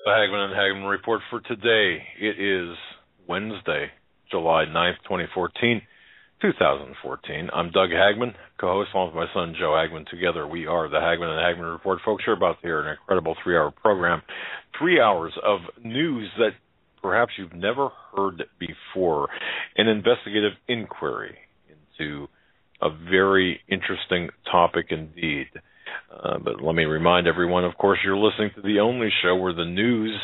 The Hagmann Hagmann Report for today. It is Wednesday, July 9th, 2014. I'm Doug Hagmann, co-host along with my son Joe Hagmann. Together we are the Hagmann Hagmann Report. Folks, you're about to hear an incredible 3-hour program. 3 hours of news that perhaps you've never heard before. An investigative inquiry into a very interesting topic indeed. But let me remind everyone, of course, you're listening to the only show where the news,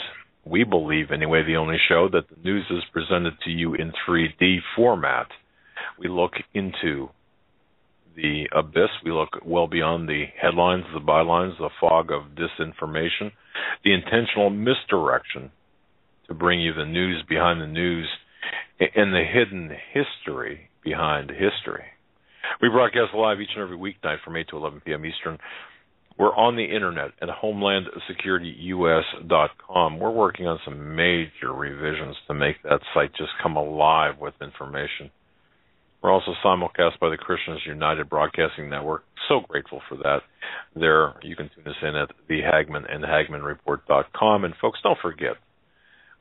we believe anyway, the only show that the news is presented to you in 3D format. We look into the abyss. We look well beyond the headlines, the bylines, the fog of disinformation, the intentional misdirection to bring you the news behind the news and the hidden history behind history. We broadcast live each and every weeknight from 8 to 11 p.m. Eastern. We're on the internet at homelandsecurityus.com. We're working on some major revisions to make that site just come alive with information. We're also simulcast by the Christians United Broadcasting Network. So grateful for that. There, you can tune us in at the Hagmann and HagmannReport.com. And folks, don't forget,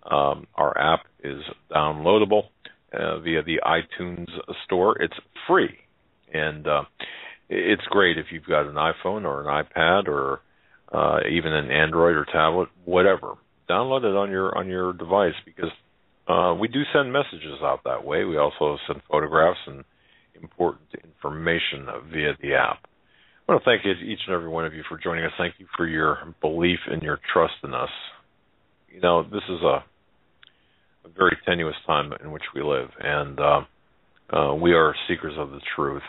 our app is downloadable via the iTunes store. It's free. And it's great if you've got an iPhone or an iPad or even an Android or tablet, whatever. Download it on your device because we do send messages out that way. We also send photographs and important information via the app. I want to thank each and every one of you for joining us. Thank you for your belief and your trust in us. You know, this is a very tenuous time in which we live, and we are seekers of the truth.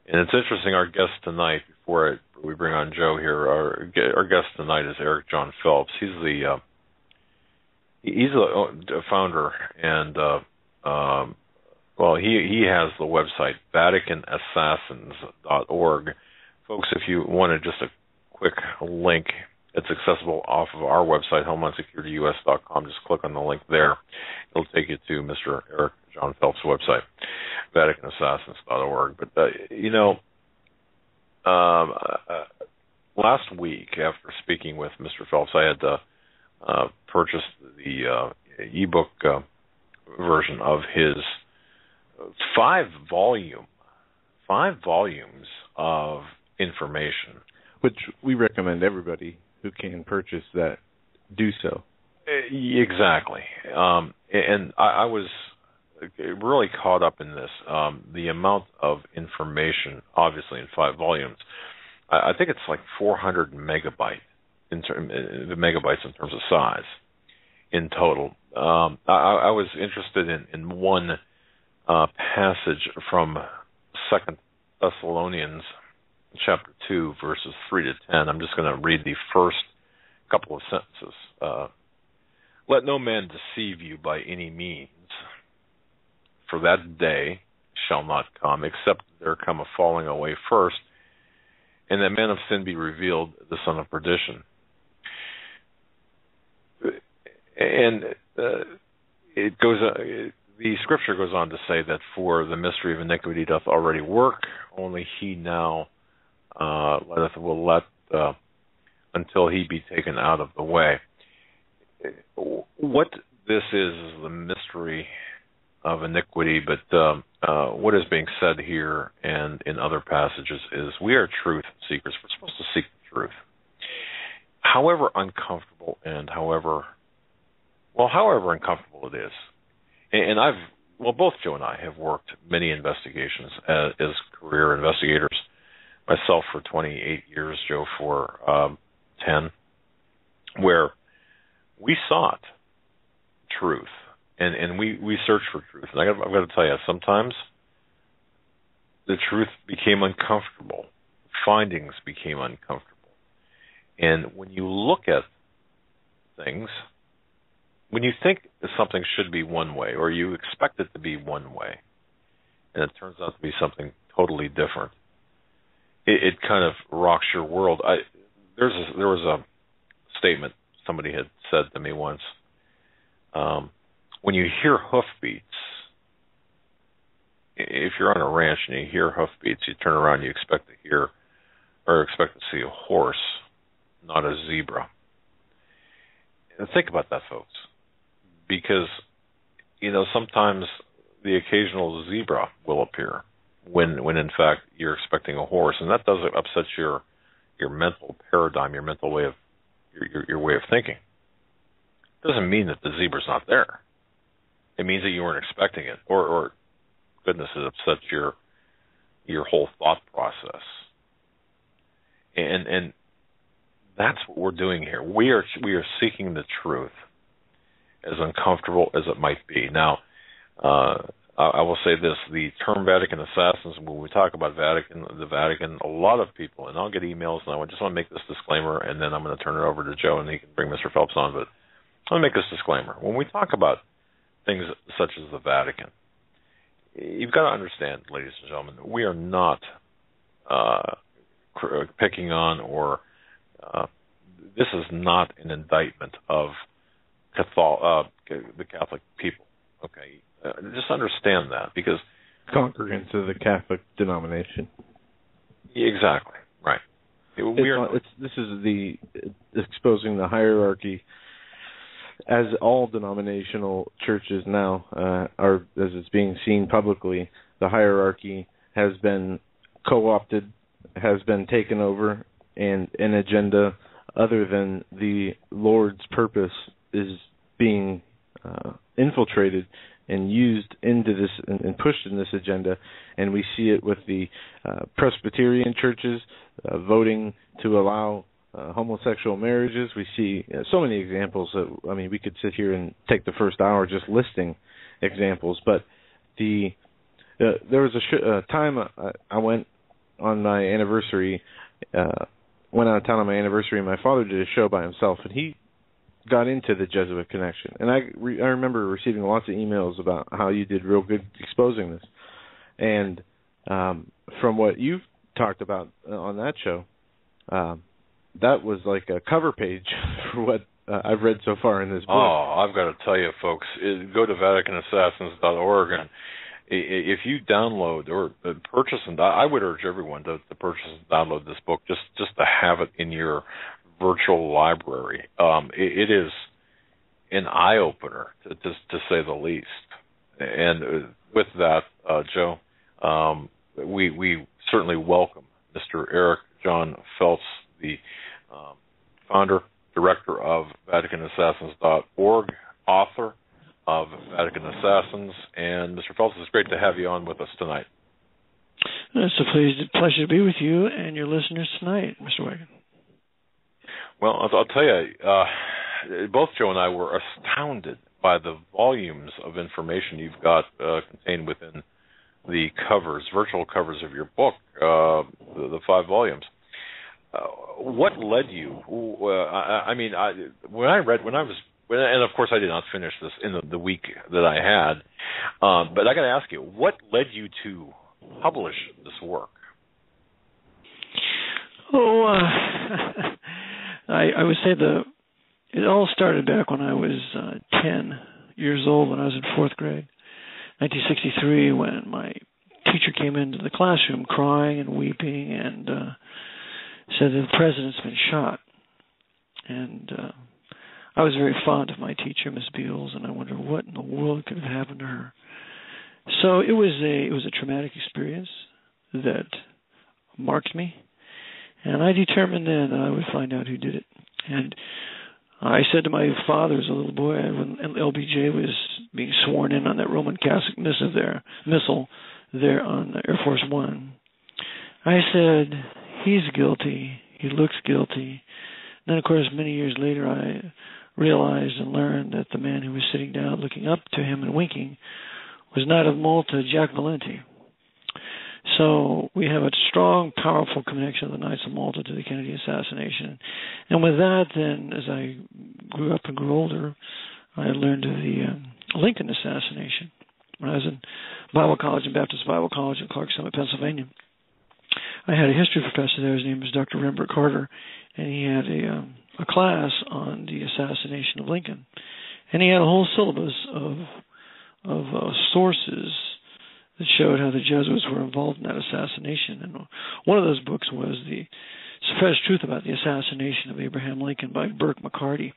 And it's interesting, our guest tonight, before we bring on Joe here, our guest tonight is Eric John Phelps. He's the founder and, he has the website, VaticanAssassins.org. Folks, if you wanted just a quick link, it's accessible off of our website, homelandsecurityus.com. Just click on the link there. It'll take you to Mr. Eric John Phelps' website, VaticanAssassins.org. But, last week, after speaking with Mr. Phelps, I had purchased the ebook version of his 5 volumes of information. Which we recommend everybody who can purchase that do so. Exactly. And I was really caught up in this. The amount of information, obviously in 5 volumes, I think it's like 400 megabytes in terms of size in total. I was interested in one passage from 2 Thessalonians chapter 2, verses 3 to 10. I'm just going to read the first couple of sentences. Let no man deceive you by any means, for that day shall not come, except there come a falling away first, and that man of sin be revealed, the son of perdition. And the scripture goes on to say that for the mystery of iniquity doth already work, only he now will let until he be taken out of the way. What this is the mystery of iniquity, but what is being said here and in other passages is we are truth seekers. We're supposed to seek the truth. However uncomfortable and however uncomfortable it is. And both Joe and I have worked many investigations as career investigators. Myself for 28 years, Joe for 10, where we sought truth and we searched for truth. And I've got to tell you, sometimes the truth became uncomfortable. Findings became uncomfortable. And when you look at things, when you think that something should be one way or you expect it to be one way, and it turns out to be something totally different, it kind of rocks your world. There was a statement somebody had said to me once. When you hear hoofbeats, if you're on a ranch and you hear hoofbeats, you turn around, you expect to see a horse, not a zebra. think about that, folks, because sometimes the occasional zebra will appear when in fact you're expecting a horse, and that does upset your mental paradigm, your mental way of your way of thinking. It doesn't mean that the zebra's not there. It means that you weren't expecting it, or goodness, it upsets your whole thought process. And that's what we're doing here. We are seeking the truth, as uncomfortable as it might be. Now, I will say this: the term Vatican assassins. When we talk about the Vatican, a lot of people, and I'll get emails, and I just want to make this disclaimer, and then I'm going to turn it over to Joe, and he can bring Mr. Phelps on. But I want to make this disclaimer: when we talk about things such as the Vatican, you've got to understand, ladies and gentlemen, we are not picking on or this is not an indictment of the Catholic people. Okay, just understand that, because congregants of the Catholic denomination. Exactly right. This is exposing the hierarchy, as all denominational churches now are, as it's being seen publicly. The hierarchy has been co-opted, has been taken over, and an agenda other than the Lord's purpose is being infiltrated and used into this and pushed in this agenda. And we see it with the Presbyterian churches voting to allow homosexual marriages. We see so many examples. We could sit here and take the first hour just listing examples. But there was a time I went on my anniversary, went out of town on my anniversary, and my father did a show by himself, and he got into the Jesuit connection. And I remember receiving lots of emails about how you did real good exposing this. And from what you've talked about on that show, that was like a cover page for what I've read so far in this book. Oh, I've got to tell you, folks, go to VaticanAssassins.org, and if you download or purchase, and I would urge everyone to purchase and download this book just to have it in your virtual library. It is an eye-opener, to say the least. And with that, Joe, we certainly welcome Mr. Eric John Phelps, the founder, director of VaticanAssassins.org, author of Vatican Assassins. And Mr. Phelps, it's great to have you on with us tonight. It's a pleasure to be with you and your listeners tonight, Mr. Wagon. Well, I'll tell you, both Joe and I were astounded by the volumes of information you've got contained within the covers, virtual covers of your book, the 5 volumes. What led you? And of course I did not finish this in the week that I had, but I got to ask you, what led you to publish this work? I would say it all started back when I was 10 years old, when I was in 4th grade, 1963, when my teacher came into the classroom crying and weeping and said that the president's been shot. And I was very fond of my teacher, Miss Beals, and I wondered what in the world could have happened to her. So it was a traumatic experience that marked me, and I determined then that I would find out who did it. And I said to my father as a little boy, when LBJ was being sworn in on that Roman Catholic missile there on Air Force One, I said, he's guilty, he looks guilty. And then, of course, many years later, I realized and learned that the man who was sitting down looking up to him and winking was Knight of Malta, Jack Valenti. So we have a strong, powerful connection of the Knights of Malta to the Kennedy assassination. And with that, then, as I grew up and grew older, I learned of the Lincoln assassination. When I was in Bible College, in Baptist Bible College in Clark Summit, Pennsylvania, I had a history professor there. His name was Dr. Rembert Carter, and he had a class on the assassination of Lincoln. And he had a whole syllabus of sources that showed how the Jesuits were involved in that assassination. And one of those books was The Suppressed Truth About the Assassination of Abraham Lincoln by Burke McCarty.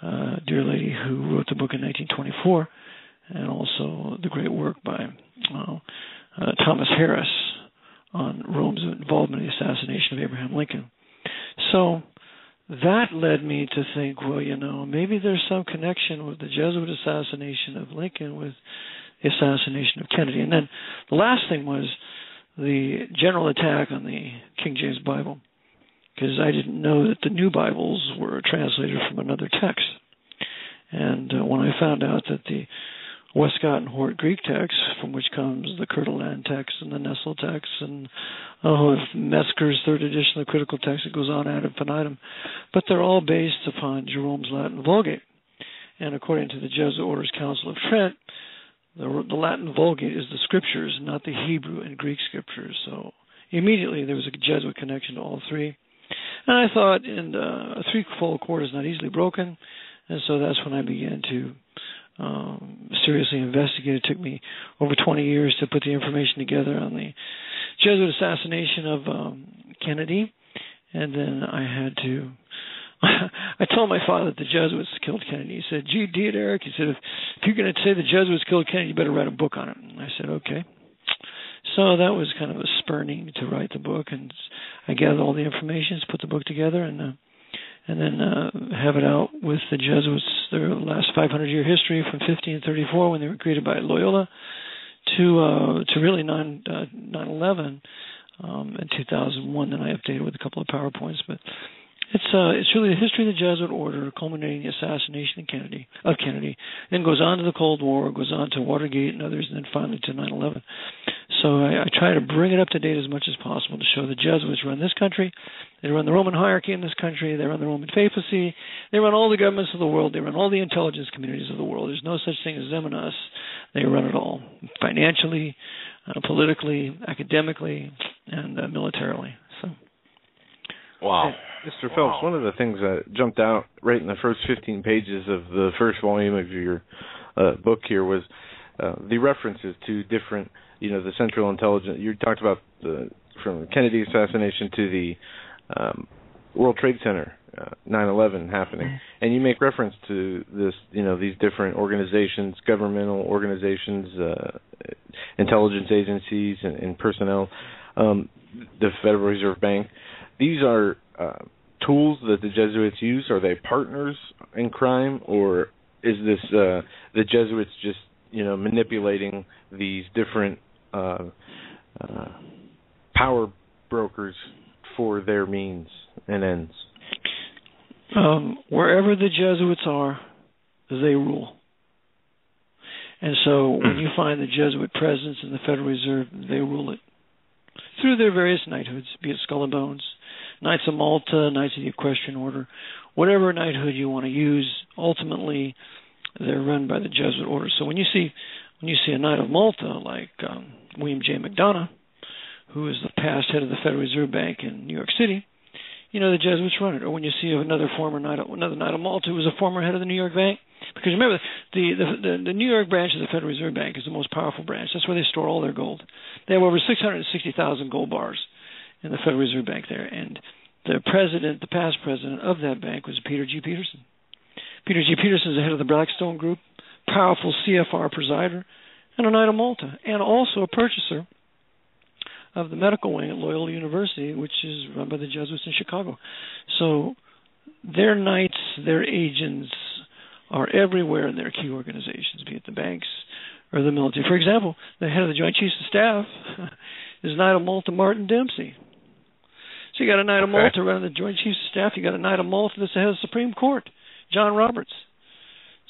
dear lady who wrote the book in 1924, and also the great work by Thomas Harris on Rome's involvement in the assassination of Abraham Lincoln. So that led me to think, well, maybe there's some connection with the Jesuit assassination of Lincoln with the assassination of Kennedy. And then the last thing was the general attack on the King James Bible, because I didn't know that the new Bibles were translated from another text. And when I found out that the Westcott and Hort Greek text, from which comes the Kirtland text and the Nestle text, and Metzger's third edition of the critical text, that goes on ad infinitum, but they're all based upon Jerome's Latin Vulgate. And according to the Jesuit Orders Council of Trent, the Latin Vulgate is the scriptures, not the Hebrew and Greek scriptures. So immediately there was a Jesuit connection to all three. And I thought, a threefold cord is not easily broken, and so that's when I began to seriously investigate. It took me over 20 years to put the information together on the Jesuit assassination of Kennedy, and then I had to I told my father that the Jesuits killed Kennedy. He said, "Gee, dear Eric," he said, if you're going to say the Jesuits killed Kennedy, you better write a book on it. And I said, okay. So that was kind of a spurning to write the book, and I gathered all the information, put the book together, and then have it out with the Jesuits, their last 500-year history from 1534, when they were created by Loyola, to really 9/11 in 2001. Then I updated with a couple of PowerPoints, but it's really the history of the Jesuit order, culminating the assassination of Kennedy, then goes on to the Cold War, goes on to Watergate and others, and then finally to 9/11. So I try to bring it up to date as much as possible to show the Jesuits run this country, they run the Roman hierarchy in this country, they run the Roman papacy, they run all the governments of the world, they run all the intelligence communities of the world. There's no such thing as them and us. They run it all, financially, politically, academically, and militarily. So. Wow. Mr. Phelps, one of the things that jumped out right in the first 15 pages of the first volume of your book here was the references to different, the Central Intelligence. You talked about from the Kennedy assassination to the World Trade Center, 9/11 happening, and you make reference to this, these different organizations, governmental organizations, intelligence agencies, and personnel, the Federal Reserve Bank. These are tools that the Jesuits use. Are they partners in crime, or is this the Jesuits just manipulating these different power brokers for their means and ends? Wherever the Jesuits are, they rule. And so when you find the Jesuit presence in the Federal Reserve, they rule it through their various knighthoods, be it Skull and Bones, Knights of Malta, Knights of the Equestrian Order, whatever knighthood you want to use. Ultimately, they're run by the Jesuit order. So when you see a Knight of Malta like William J. McDonough, who is the past head of the Federal Reserve Bank in New York City, the Jesuits run it. Or when you see another Knight of Malta who was a former head of the New York Bank, because remember, the New York branch of the Federal Reserve Bank is the most powerful branch. That's where they store all their gold. They have over 660,000 gold bars in the Federal Reserve Bank there, and the past president of that bank was Peter G. Peterson. Peter G. Peterson is the head of the Blackstone Group, powerful CFR presider, and a Knight of Malta, and also a purchaser of the medical wing at Loyola University, which is run by the Jesuits in Chicago. So their knights, their agents are everywhere in their key organizations, be it the banks or the military. For example, the head of the Joint Chiefs of Staff is Knight of Malta Martin Dempsey. So you got a Knight of Malta running the Joint Chiefs of Staff. You got a Knight of Malta that's the head of the Supreme Court, John Roberts.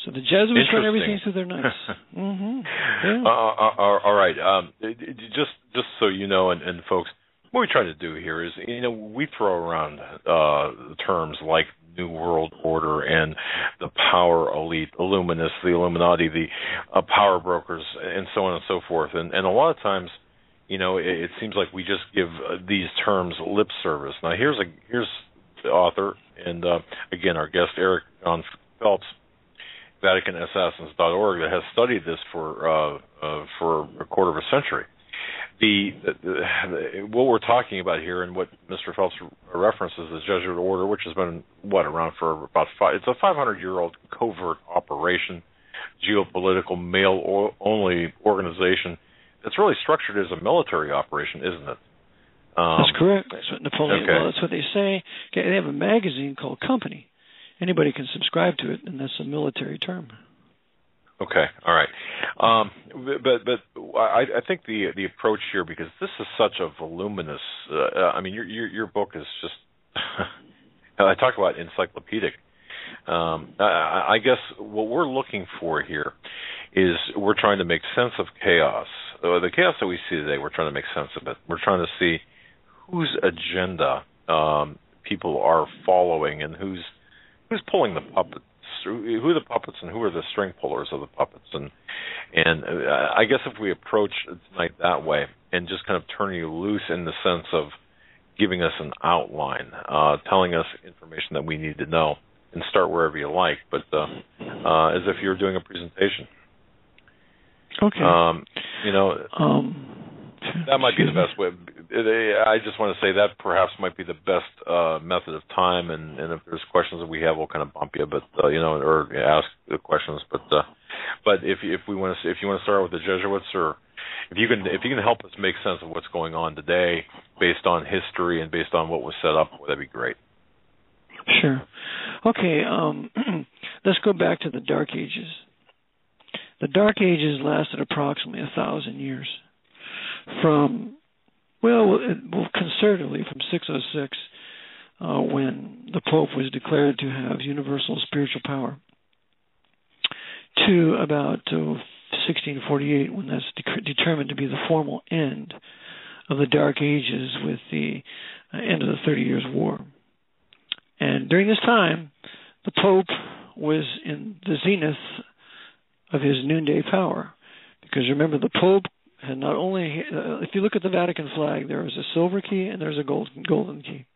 So the Jesuits run everything through their knights. Yeah. All right. Just so you know, and folks, what we try to do here is, we throw around terms like New World Order and the power elite, Illuminists, the Illuminati, the power brokers, and so on and so forth. And a lot of times, it seems like we just give these terms lip service. Now, here's the author, and again, our guest, Eric John Phelps, VaticanAssassins.org, that has studied this for a quarter of a century. what we're talking about here, and what Mr. Phelps references, the Jesuit order, which has been around for about it's a 500-year-old covert operation, geopolitical, male-only organization. It's really structured as a military operation, isn't it? That's correct. That's what Napoleon. Okay. Well, that's what they say. Okay, they have a magazine called Company. Anybody can subscribe to it, and that's a military term. Okay, all right. But I think the approach here, because this is such a voluminous. I mean, your book is just. I talk about encyclopedic. I guess what we're looking for here is we're trying to make sense of chaos. The chaos that we see today, we're trying to make sense of it. We're trying to see whose agenda people are following and who's pulling the puppets. Who are the puppets and who are the string pullers of the puppets? And I guess if we approach tonight that way and just kind of turning you loose in the sense of giving us an outline, telling us information that we need to know, and start wherever you like, but as if you're doing a presentation. Okay. That might be the best way. I just want to say that perhaps might be the best method of time, and if there's questions that we have, we'll kind of bump you, but or ask the questions. But if you want to start with the Jesuits, or if you can help us make sense of what's going on today based on history and based on what was set up, that'd be great. Sure. Okay. Let's go back to the Dark Ages. The Dark Ages lasted approximately 1,000 years. Conservatively from 606, when the Pope was declared to have universal spiritual power, to about 1648, when that's determined to be the formal end of the Dark Ages with the end of the 30 Years' War. And during this time, the Pope was in the zenith of his noonday power. Because remember, the Pope had not only, if you look at the Vatican flag, there is a silver key and there's a golden key.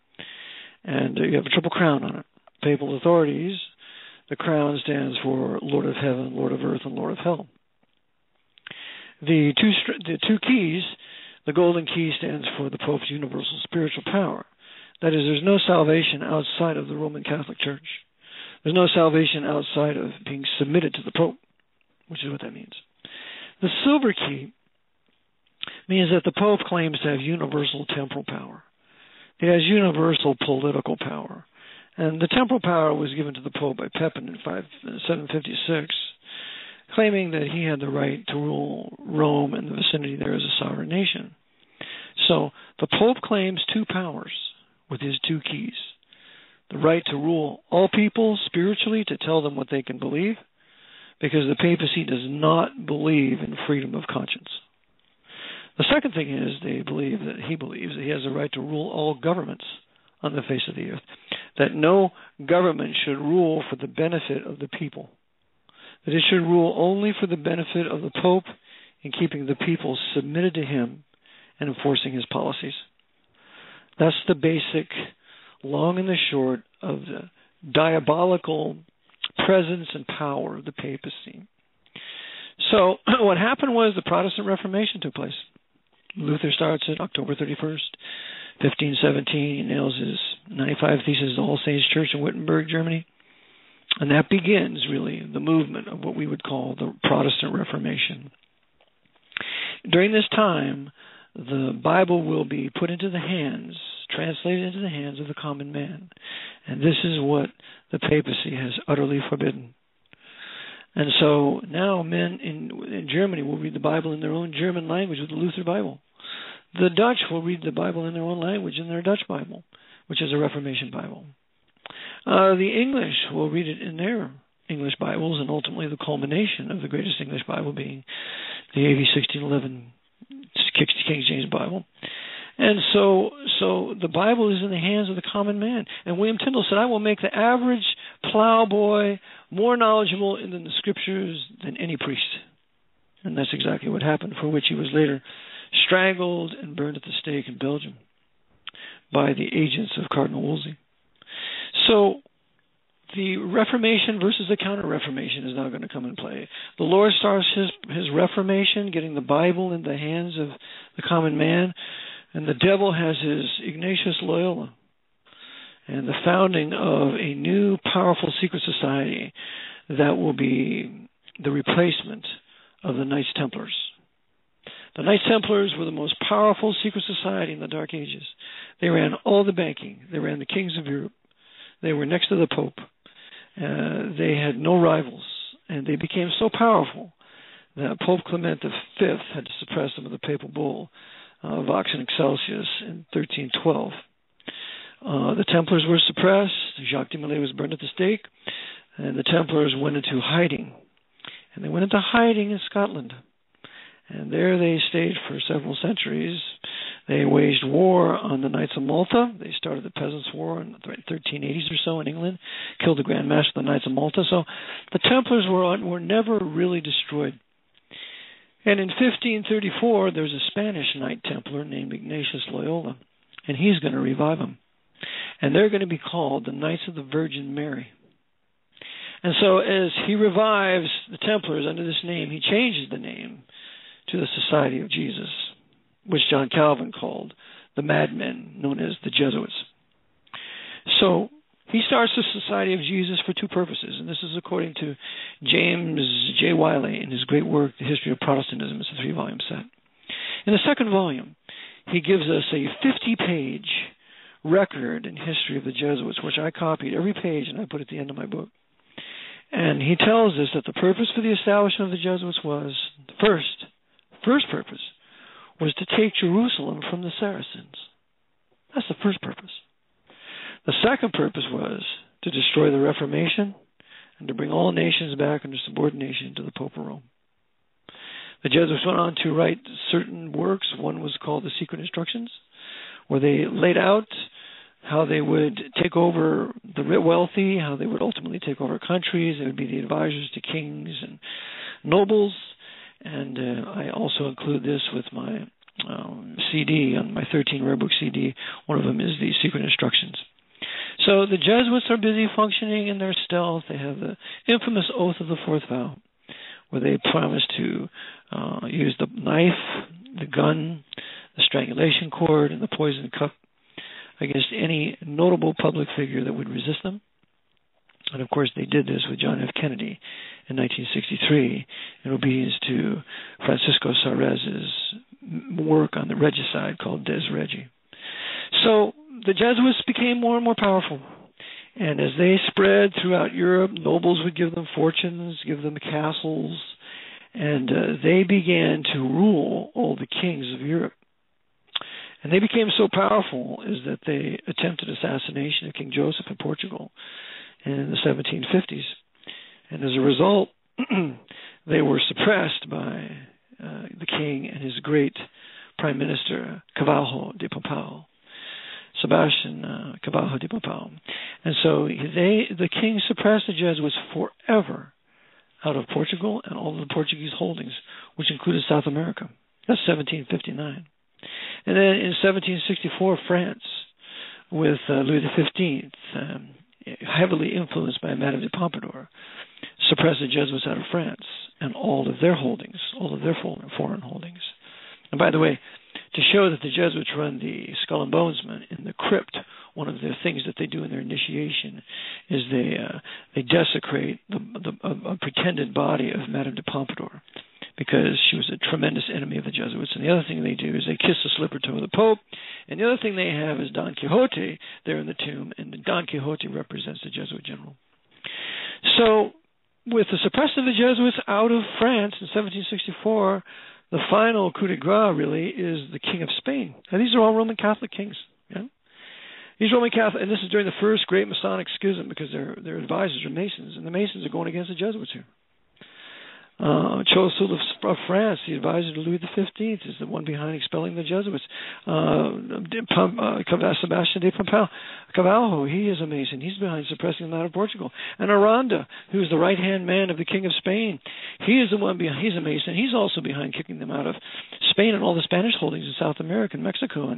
And you have a triple crown on it. Papal authorities, the crown stands for Lord of Heaven, Lord of Earth, and Lord of Hell. The two keys, the golden key stands for the Pope's universal spiritual power. That is, there's no salvation outside of the Roman Catholic Church. There's no salvation outside of being submitted to the Pope, which is what that means. The silver key means that the Pope claims to have universal temporal power. He has universal political power. And the temporal power was given to the Pope by Pepin in 756, claiming that he had the right to rule Rome and the vicinity there as a sovereign nation. So the Pope claims two powers with his two keys. The right to rule all people spiritually, to tell them what they can believe, because the papacy does not believe in freedom of conscience. The second thing is he believes that he has the right to rule all governments on the face of the earth, that no government should rule for the benefit of the people, that it should rule only for the benefit of the Pope in keeping the people submitted to him and enforcing his policies. That's the basic long and the short of the diabolical presence and power of the papacy. So what happened was the Protestant Reformation took place. Luther starts it October 31st, 1517. He nails his 95 Theses of the All Saints Church in Wittenberg, Germany. And that begins, really, the movement of what we would call the Protestant Reformation. During this time, the Bible will be put into the hands, translated into the hands of the common man. And this is what the papacy has utterly forbidden. And so now men in Germany will read the Bible in their own German language with the Luther Bible. The Dutch will read the Bible in their own language in their Dutch Bible, which is a Reformation Bible. The English will read it in their English Bibles, and ultimately the culmination of the greatest English Bible being the AV 1611 King James Bible. And so the Bible is in the hands of the common man. And William Tyndale said, I will make the average plowboy more knowledgeable in the Scriptures than any priest. And that's exactly what happened, for which he was later strangled and burned at the stake in Belgium by the agents of Cardinal Wolsey. So the Reformation versus the Counter-Reformation is now going to come in play. The Lord starts his Reformation, getting the Bible in the hands of the common man, and the devil has his Ignatius Loyola and the founding of a new powerful secret society that will be the replacement of the Knights Templars. The Knights Templars were the most powerful secret society in the Dark Ages. They ran all the banking. They ran the kings of Europe. They were next to the Pope. They had no rivals, and they became so powerful that Pope Clement V had to suppress them with a papal bull, Vox and Excelsius, in 1312. The Templars were suppressed. Jacques de Molay was burned at the stake, and the Templars went into hiding. And they went into hiding in Scotland. And there they stayed for several centuries. They waged war on the Knights of Malta. They started the Peasants' War in the 1380s or so in England, killed the Grand Master of the Knights of Malta. So the Templars were never really destroyed. And in 1534, there's a Spanish Knight Templar named Ignatius Loyola, and he's going to revive them. And they're going to be called the Knights of the Virgin Mary. And so as he revives the Templars under this name, he changes the name to the Society of Jesus, which John Calvin called the madmen, known as the Jesuits. So he starts the Society of Jesus for two purposes, and this is according to James J. Wiley in his great work, The History of Protestantism. It's a 3-volume set. In the second volume, he gives us a 50-page record and history of the Jesuits, which I copied every page and I put at the end of my book. And he tells us that the purpose for the establishment of the Jesuits was, first purpose, was to take Jerusalem from the Saracens. That's the first purpose. The second purpose was to destroy the Reformation and to bring all nations back under subordination to the Pope of Rome. The Jesuits went on to write certain works. One was called the Secret Instructions, where they laid out how they would take over the wealthy, how they would ultimately take over countries. They would be the advisors to kings and nobles. And I also include this with my CD, on my 13 rare book CD. One of them is the Secret Instructions. So the Jesuits are busy functioning in their stealth. They have the infamous Oath of the Fourth Vow, where they promise to use the knife, the gun, the strangulation cord, and the poison cup against any notable public figure that would resist them. And of course, they did this with John F. Kennedy in 1963 in obedience to Francisco Sarez's work on the regicide called Des Regi. So the Jesuits became more and more powerful. And as they spread throughout Europe, nobles would give them fortunes, give them castles, and they began to rule all the kings of Europe. And they became so powerful is that they attempted assassination of King Joseph in Portugal in the 1750s. And as a result, they were suppressed by the king and his great prime minister, Cavallo de Pompeu, Sebastian Cavallo de Pompeu. And so the king suppressed the Jesuits forever out of Portugal and all of the Portuguese holdings, which included South America. That's 1759. And then in 1764, France, with Louis XV, heavily influenced by Madame de Pompadour, suppressed the Jesuits out of France and all of their holdings, all of their foreign holdings. And by the way, to show that the Jesuits run the Skull and Bonesman in the crypt, one of the things that they do in their initiation is they desecrate a pretended body of Madame de Pompadour, because she was a tremendous enemy of the Jesuits. And the other thing they do is they kiss the slipper toe of the Pope. And the other thing they have is Don Quixote there in the tomb, and Don Quixote represents the Jesuit general. So with the suppression of the Jesuits out of France in 1764, the final coup de grace really is the King of Spain. Now these are all Roman Catholic kings. Yeah? These Roman Catholic, and this is during the first great Masonic schism, because their advisors are Masons, and the Masons are going against the Jesuits here. Choiseul of France, the advisor to Louis XV, is the one behind expelling the Jesuits. Sebastian de Pompeu, Cavallo, he is a Mason. He's behind suppressing them out of Portugal. And Aranda, who's the right-hand man of the King of Spain, he is the one behind. He's a Mason. He's also behind kicking them out of Spain and all the Spanish holdings in South America and Mexico.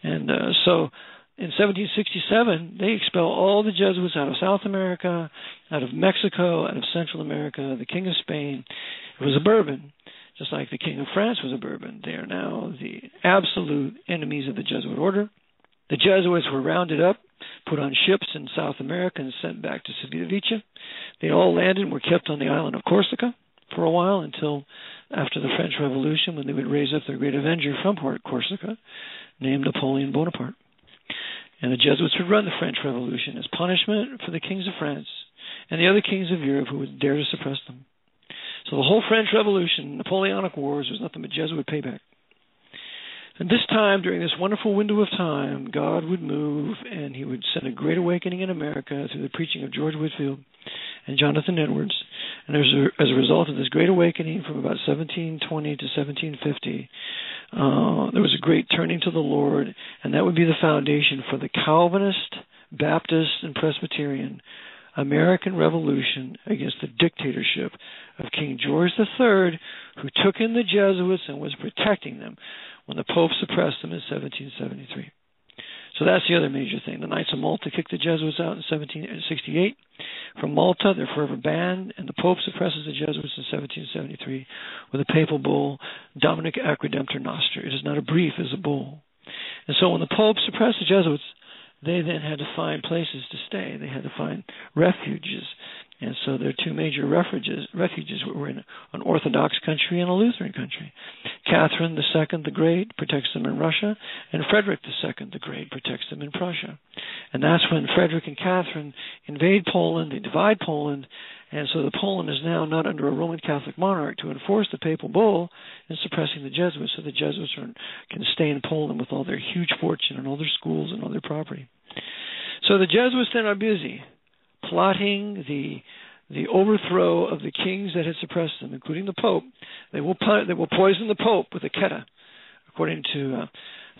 And so in 1767, they expel all the Jesuits out of South America, out of Mexico, out of Central America. The King of Spain was a Bourbon, just like the King of France was a Bourbon. They are now the absolute enemies of the Jesuit order. The Jesuits were rounded up, put on ships in South America, and sent back to Civitavecchia. They all landed and were kept on the island of Corsica for a while until after the French Revolution, when they would raise up their great avenger from Corsica, named Napoleon Bonaparte. And the Jesuits would run the French Revolution as punishment for the kings of France and the other kings of Europe who would dare to suppress them. So the whole French Revolution, Napoleonic Wars, was nothing but Jesuit payback. And this time, during this wonderful window of time, God would move and he would send a great awakening in America through the preaching of George Whitefield and Jonathan Edwards. And as a result of this great awakening from about 1720 to 1750, there was a great turning to the Lord, and that would be the foundation for the Calvinist, Baptist, and Presbyterian American Revolution against the dictatorship of King George III, who took in the Jesuits and was protecting them when the Pope suppressed them in 1773. So that's the other major thing. The Knights of Malta kicked the Jesuits out in 1768. From Malta, they're forever banned, and the Pope suppresses the Jesuits in 1773 with a papal bull, Dominic Ac Redemptor Noster. It is not a brief, it is a bull. And so when the Pope suppressed the Jesuits, they then had to find places to stay. They had to find refuges. And so their two major refuges were in an Orthodox country and a Lutheran country. Catherine II the Great protects them in Russia, and Frederick II the Great protects them in Prussia. And that's when Frederick and Catherine invade Poland, they divide Poland, and so the Poland is now not under a Roman Catholic monarch to enforce the papal bull in suppressing the Jesuits, so the Jesuits can stay in Poland with all their huge fortune and all their schools and all their property. So the Jesuits then are busy plotting the overthrow of the kings that had suppressed them, including the Pope. They will poison the Pope with a keta, according to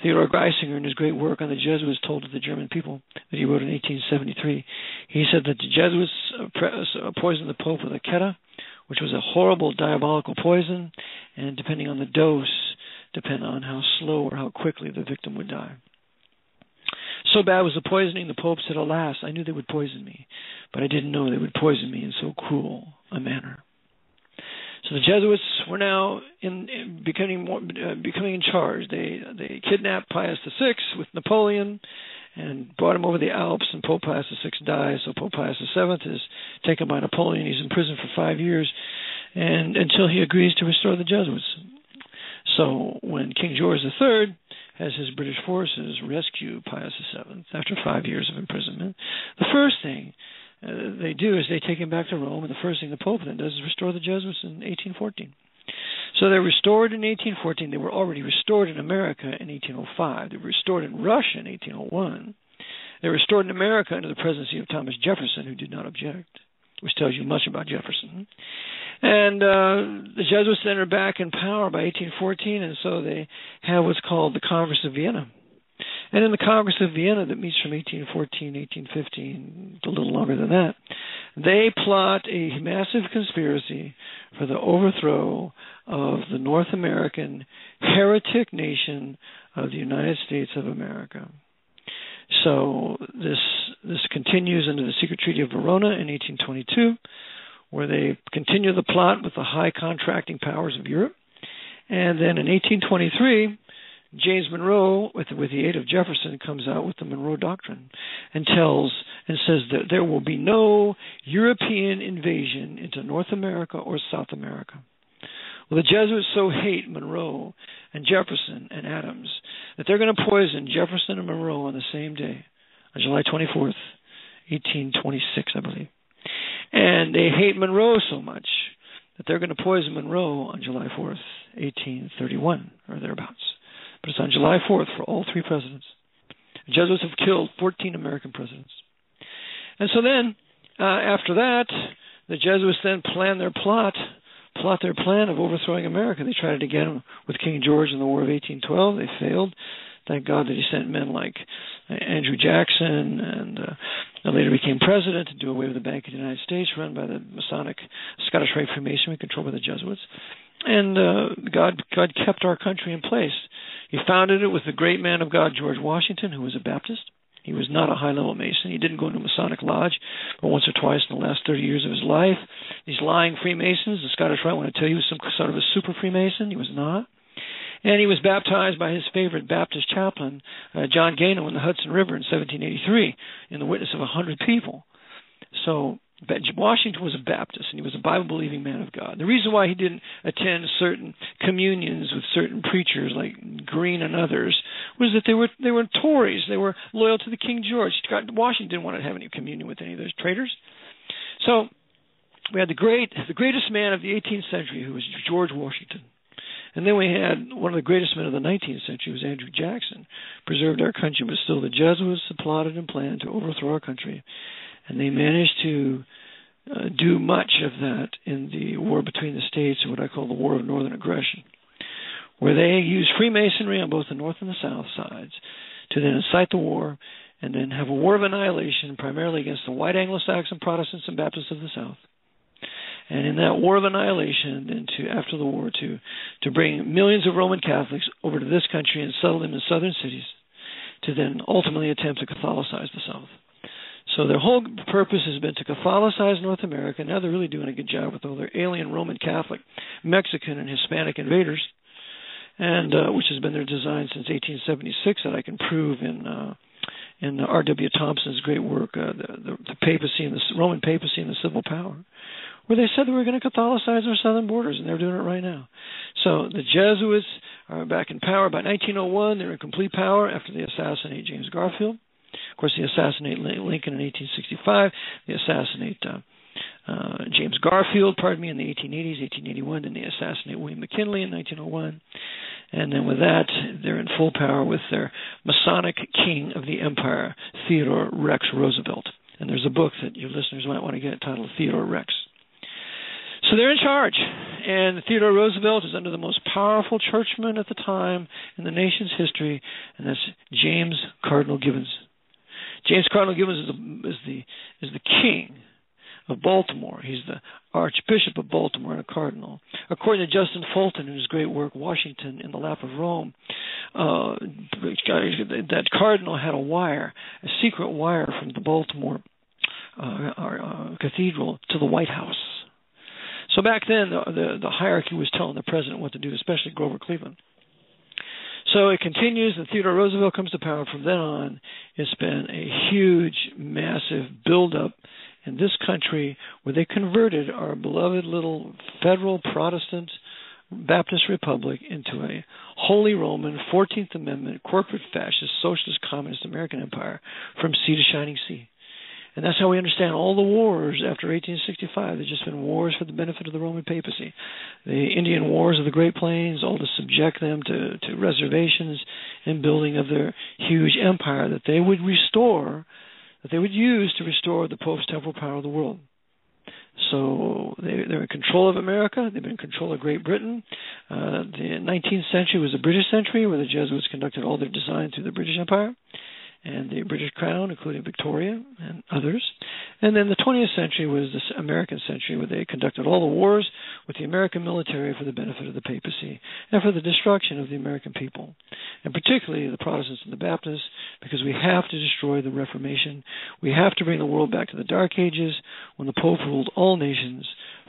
Theodor Geisinger in his great work on the Jesuits told to the German people that he wrote in 1873. He said that the Jesuits poisoned the Pope with a keta, which was a horrible diabolical poison, and depending on the dose, depended on how slow or how quickly the victim would die. So bad was the poisoning, the Pope said, "Alas, I knew they would poison me, but I didn't know they would poison me in so cruel a manner." So the Jesuits were now becoming in charge. They kidnapped Pius VI with Napoleon and brought him over the Alps, and Pope Pius VI dies. So Pope Pius VII is taken by Napoleon. He's in prison for 5 years, and until he agrees to restore the Jesuits. So when King George III has his British forces rescue Pius VII after 5 years of imprisonment, the first thing they do is they take him back to Rome, and the first thing the Pope then does is restore the Jesuits in 1814. So they're restored in 1814. They were already restored in America in 1805. They were restored in Russia in 1801. They were restored in America under the presidency of Thomas Jefferson, who did not object, which tells you much about Jefferson. And the Jesuits then are back in power by 1814, and so they have what's called the Congress of Vienna. And in the Congress of Vienna that meets from 1814, 1815, a little longer than that, they plot a massive conspiracy for the overthrow of the North American heretic nation of the United States of America. So this continues under the Secret Treaty of Verona in 1822, where they continue the plot with the high contracting powers of Europe. And then in 1823, James Monroe, with the aid of Jefferson, comes out with the Monroe Doctrine and says that there will be no European invasion into North America or South America. Well, the Jesuits so hate Monroe and Jefferson and Adams that they're going to poison Jefferson and Monroe on the same day, on July 24th, 1826, I believe. And they hate Monroe so much that they're going to poison Monroe on July 4th, 1831, or thereabouts. But it's on July 4th for all three presidents. The Jesuits have killed 14 American presidents. And so then, after that, the Jesuits then plot their plan of overthrowing America. They tried it again with King George in the War of 1812. They failed. Thank God that he sent men like Andrew Jackson and later became president to do away with the Bank of the United States, run by the Masonic Scottish Rite Freemasonry, controlled by the Jesuits. And God kept our country in place. He founded it with the great man of God, George Washington, who was a Baptist. He was not a high-level Mason. He didn't go into a Masonic lodge but once or twice in the last 30 years of his life. These lying Freemasons, the Scottish Rite want to tell you he was some sort of a super Freemason. He was not. And he was baptized by his favorite Baptist chaplain, John Gano, in the Hudson River in 1783 in the witness of 100 people. So Washington was a Baptist, and he was a Bible-believing man of God. The reason why he didn't attend certain communions with certain preachers like Green and others was that they were Tories. They were loyal to the King George. Washington didn't want to have any communion with any of those traitors. So we had the greatest man of the 18th century, who was George Washington. And then we had one of the greatest men of the 19th century, was Andrew Jackson. Preserved our country, but still the Jesuits plotted and planned to overthrow our country. And they managed to do much of that in the war between the states, or what I call the War of Northern Aggression, where they used Freemasonry on both the north and the south sides to then incite the war and then have a war of annihilation primarily against the white Anglo-Saxon Protestants and Baptists of the South. And in that war of annihilation, and after the war, to bring millions of Roman Catholics over to this country and settle them in southern cities, to then ultimately attempt to Catholicize the South. So their whole purpose has been to Catholicize North America. Now they're really doing a good job with all their alien Roman Catholic, Mexican, and Hispanic invaders, and which has been their design since 1876, that I can prove in R.W. Thompson's great work, the papacy and the Roman papacy and the civil power, where they said they were going to Catholicize our southern borders, and they're doing it right now. So the Jesuits are back in power. By 1901, they're in complete power after they assassinate James Garfield. Of course, they assassinate Lincoln in 1865. They assassinate James Garfield, in the 1880s, 1881. Then they assassinate William McKinley in 1901. And then with that, they're in full power with their Masonic king of the empire, Theodore Rex Roosevelt. And there's a book that your listeners might want to get titled Theodore Rex. So they're in charge, and Theodore Roosevelt is under the most powerful churchman at the time in the nation's history, and that's James Cardinal Gibbons. James Cardinal Gibbons is the king of Baltimore. He's the Archbishop of Baltimore and a cardinal. According to Justin Fulton in his great work, Washington in the Lap of Rome, that cardinal had a secret wire from the Baltimore cathedral to the White House. So back then, the hierarchy was telling the president what to do, especially Grover Cleveland. So it continues, and Theodore Roosevelt comes to power. From then on, it's been a huge, massive buildup in this country where they converted our beloved little federal Protestant Baptist Republic into a Holy Roman 14th Amendment, corporate fascist, socialist, communist American empire from sea to shining sea. And that's how we understand all the wars after 1865. They've just been wars for the benefit of the Roman papacy. The Indian Wars of the Great Plains, all to subject them to reservations and building of their huge empire that they would restore, that they would use to restore the Pope's temporal power of the world. So they're in control of America. They've been in control of Great Britain. The 19th century was the British century, where the Jesuits conducted all their design through the British Empire and the British Crown, including Victoria and others. And then the 20th century was this American century, where they conducted all the wars with the American military for the benefit of the papacy and for the destruction of the American people, and particularly the Protestants and the Baptists, because we have to destroy the Reformation. We have to bring the world back to the Dark Ages, when the Pope ruled all nations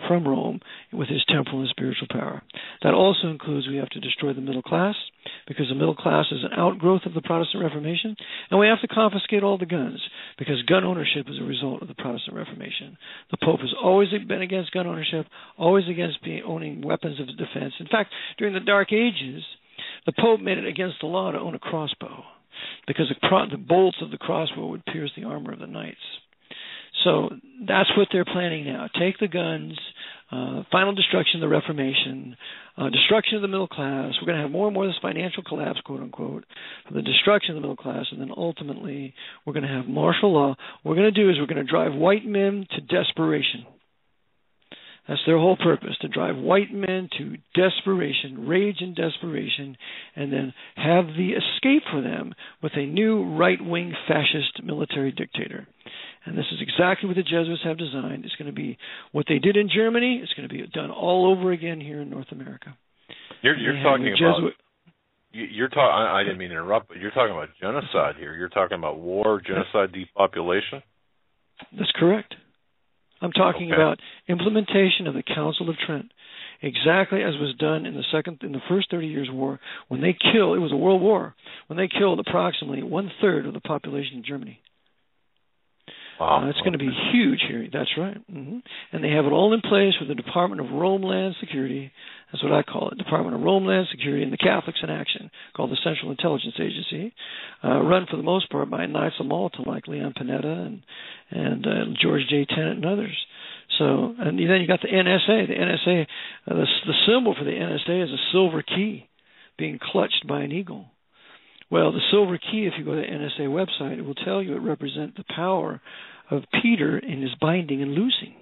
from Rome with his temporal and spiritual power. That also includes we have to destroy the middle class, because the middle class is an outgrowth of the Protestant Reformation, and we have to confiscate all the guns, because gun ownership is a result of the Protestant Reformation. The Pope has always been against gun ownership, always against owning weapons of defense. In fact, during the Dark Ages, the Pope made it against the law to own a crossbow, because the bolts of the crossbow would pierce the armor of the knights. So that's what they're planning now. Take the guns, final destruction of the Reformation, destruction of the middle class. We're going to have more and more of this financial collapse, quote unquote, for the destruction of the middle class, and then ultimately we're going to have martial law. What we're going to do is we're going to drive white men to desperation. That's their whole purpose, to drive white men to desperation, rage and desperation, and then have the escape for them with a new right-wing fascist military dictator. And this is exactly what the Jesuits have designed. It's going to be what they did in Germany. It's going to be done all over again here in North America. You're talking about you're talking. I didn't mean to interrupt, but you're talking about genocide here. You're talking about war, genocide, depopulation. That's correct. I'm talking about implementation of the Council of Trent, exactly as was done in the first 30 Years' War, when they killed. It was a world war when they killed approximately 1/3 of the population of Germany. Wow. It's going to be huge here. That's right. And they have it all in place with the Department of Homeland Security. That's what I call it, Department of Homeland Security, and the Catholics in Action, called the Central Intelligence Agency, run for the most part by Knights of Malta like Leon Panetta and George J. Tenet and others. So, and then you got the NSA. The NSA, the symbol for the NSA is a silver key being clutched by an eagle. Well, the silver key, if you go to the NSA website, it will tell you it represents the power of Peter in his binding and loosing.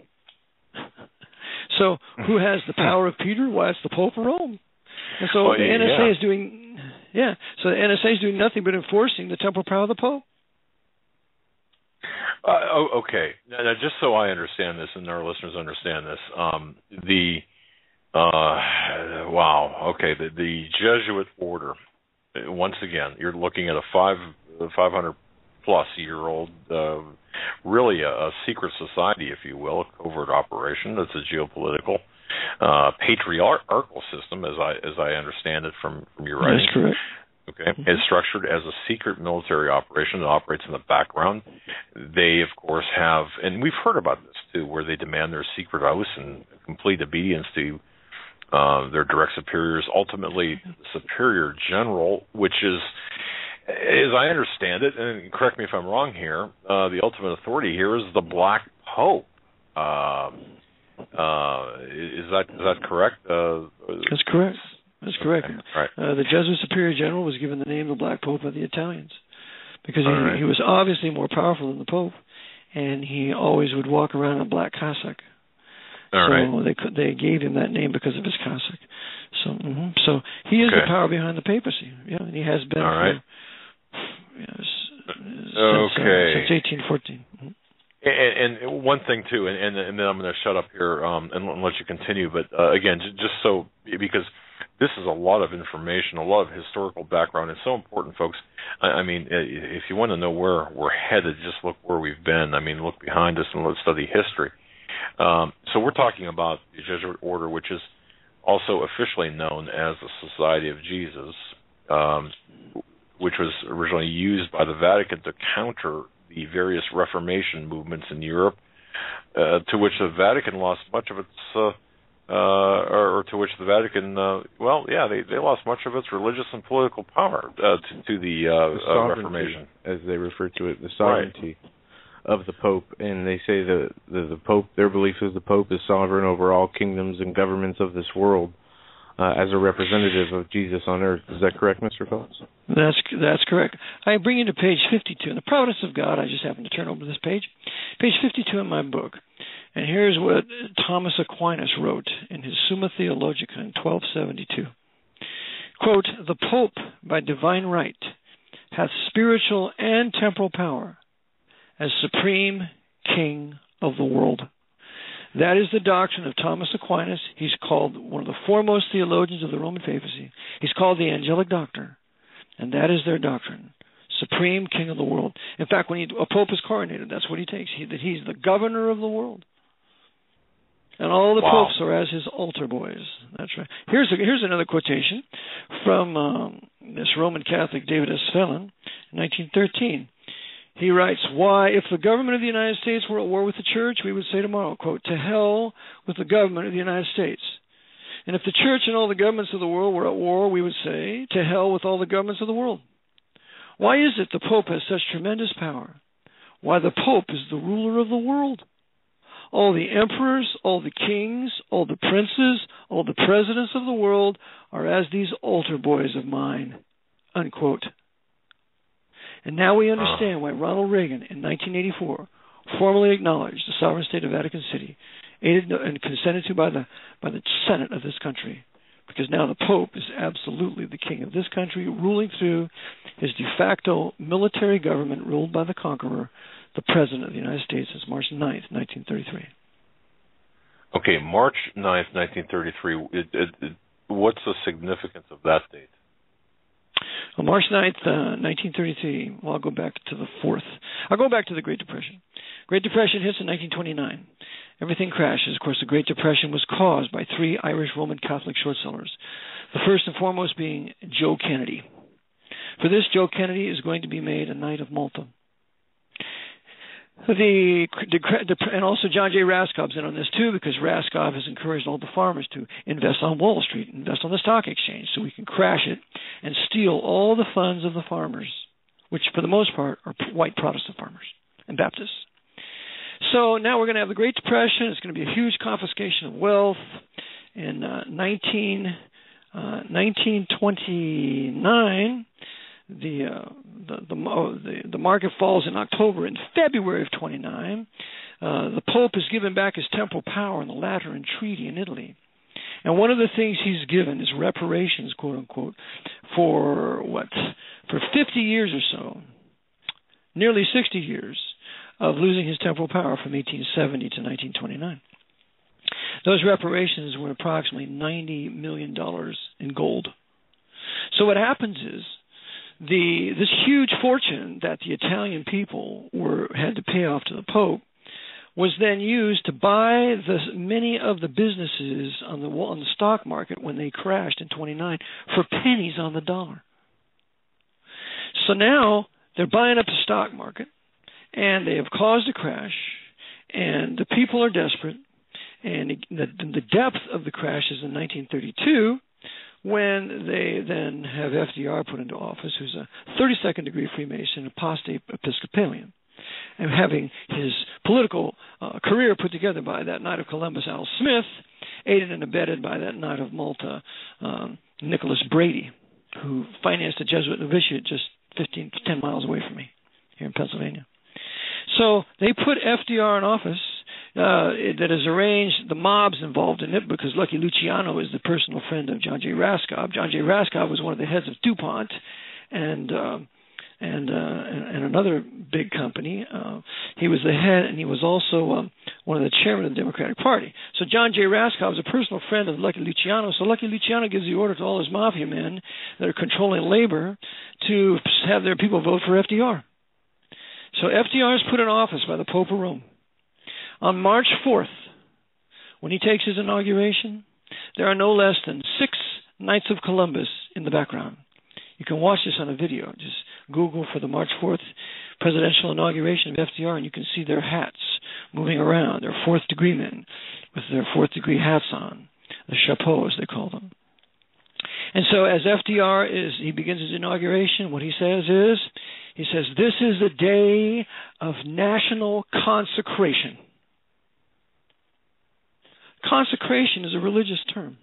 So, who has the power of Peter? Why, it's the Pope of Rome. And so the NSA is doing, so the NSA is doing nothing but enforcing the temporal power of the Pope. Okay. Now, just so I understand this and our listeners understand this, the Jesuit order. Once again, you're looking at a 500-plus-year-old, really a secret society, if you will, a covert operation. That's a geopolitical, patriarchal system, as I understand it from your writing. That's correct. Okay, It's structured as a secret military operation that operates in the background. They, of course, have, and we've heard about this too, where they demand their secret oaths and complete obedience to their direct superiors, ultimately the superior general, which is, as I understand it, and correct me if I'm wrong here, the ultimate authority here is the Black Pope. Is that correct? That's correct. That's correct. Okay. Right. The Jesuit Superior General was given the name the Black Pope by the Italians because he was obviously more powerful than the Pope, and he always would walk around in a black cassock. They gave him that name because of his cassock. So he is the power behind the papacy. Yeah, and he has been since 1814. And one thing too, and then I'm going to shut up here and let you continue. But again, just so, because this is a lot of information, a lot of historical background. It's so important, folks. I mean, if you want to know where we're headed, just look where we've been. I mean, look behind us and let's study history. So we're talking about the Jesuit order, which is also officially known as the Society of Jesus, which was originally used by the Vatican to counter the various Reformation movements in Europe, to which the Vatican lost much of its, or to which the Vatican, they lost much of its religious and political power to the Reformation, as they refer to it, the sovereignty of the Pope, and they say the Pope, their belief is the Pope is sovereign over all kingdoms and governments of this world, as a representative of Jesus on earth. Is that correct, Mr. Phelps? That's correct. I bring you to page 52. In the Providence of God, I just happened to turn over this page 52 in my book, and here's what Thomas Aquinas wrote in his Summa Theologica in 1272. Quote, "The Pope, by divine right, hath spiritual and temporal power, as supreme king of the world." That is the doctrine of Thomas Aquinas. He's called one of the foremost theologians of the Roman papacy. He's called the angelic doctor, and that is their doctrine, supreme king of the world. In fact, when a pope is coronated, that's what he takes, that he's the governor of the world. And all the popes are as his altar boys. That's right. Here's another quotation from this Roman Catholic David S. Phelan in 1913. He writes, "Why, if the government of the United States were at war with the Church, we would say tomorrow, quote, 'To hell with the government of the United States.' And if the Church and all the governments of the world were at war, we would say, 'To hell with all the governments of the world.' Why is it the Pope has such tremendous power? Why, the Pope is the ruler of the world. All the emperors, all the kings, all the princes, all the presidents of the world are as these altar boys of mine," unquote. And now we understand why Ronald Reagan in 1984 formally acknowledged the sovereign state of Vatican City, aided and consented to by the Senate of this country, because now the Pope is absolutely the king of this country, ruling through his de facto military government ruled by the conqueror, the President of the United States, since March 9th, 1933. Okay, March 9th, 1933. What's the significance of that date? On March 9th, 1933, well, I'll go back to the 4th. I'll go back to the Great Depression. Great Depression hits in 1929. Everything crashes. Of course, the Great Depression was caused by 3 Irish Roman Catholic short sellers. The first and foremost being Joe Kennedy. For this, Joe Kennedy is going to be made a Knight of Malta. And also John J. Raskob's in on this too, because Raskob has encouraged all the farmers to invest on Wall Street, invest on the stock exchange, so we can crash it and steal all the funds of the farmers, which for the most part are white Protestant farmers and Baptists. So now we're going to have the Great Depression. It's going to be a huge confiscation of wealth. In 1929, the market falls in October. In February of 29, the Pope is given back his temporal power in the Lateran Treaty in Italy. And one of the things he's given is reparations, quote unquote, for 50 years or so, nearly 60 years of losing his temporal power from 1870 to 1929. Those reparations were approximately $90 million in gold. So what happens is this huge fortune that the Italian people had to pay off to the Pope was then used to buy many of the businesses on the stock market when they crashed in 29 for pennies on the dollar. So now they're buying up the stock market, and they have caused a crash, and the people are desperate. And the depth of the crash is in 1932, when they then have FDR put into office, who's a 32nd degree Freemason, apostate Episcopalian, and having his political career put together by that Knight of Columbus, Al Smith, aided and abetted by that Knight of Malta, Nicholas Brady, who financed a Jesuit novitiate just 10 miles away from me here in Pennsylvania. So they put FDR in office. That has arranged the mobs involved in it, because Lucky Luciano is the personal friend of John J. Raskob. John J. Raskob was one of the heads of DuPont and another big company. He was the head, and he was also one of the chairmen of the Democratic Party. So John J. Raskob was a personal friend of Lucky Luciano. So Lucky Luciano gives the order to all his mafia men that are controlling labor to have their people vote for FDR. So FDR is put in office by the Pope of Rome. On March 4th, when he takes his inauguration, there are no less than 6 Knights of Columbus in the background. You can watch this on a video. Just Google for the March 4th presidential inauguration of FDR, and you can see their hats moving around. They're 4th degree men with their 4th degree hats on, the chapeau as they call them. And so as FDR he begins his inauguration, what he says is, this is the day of national consecration. Consecration is a religious term.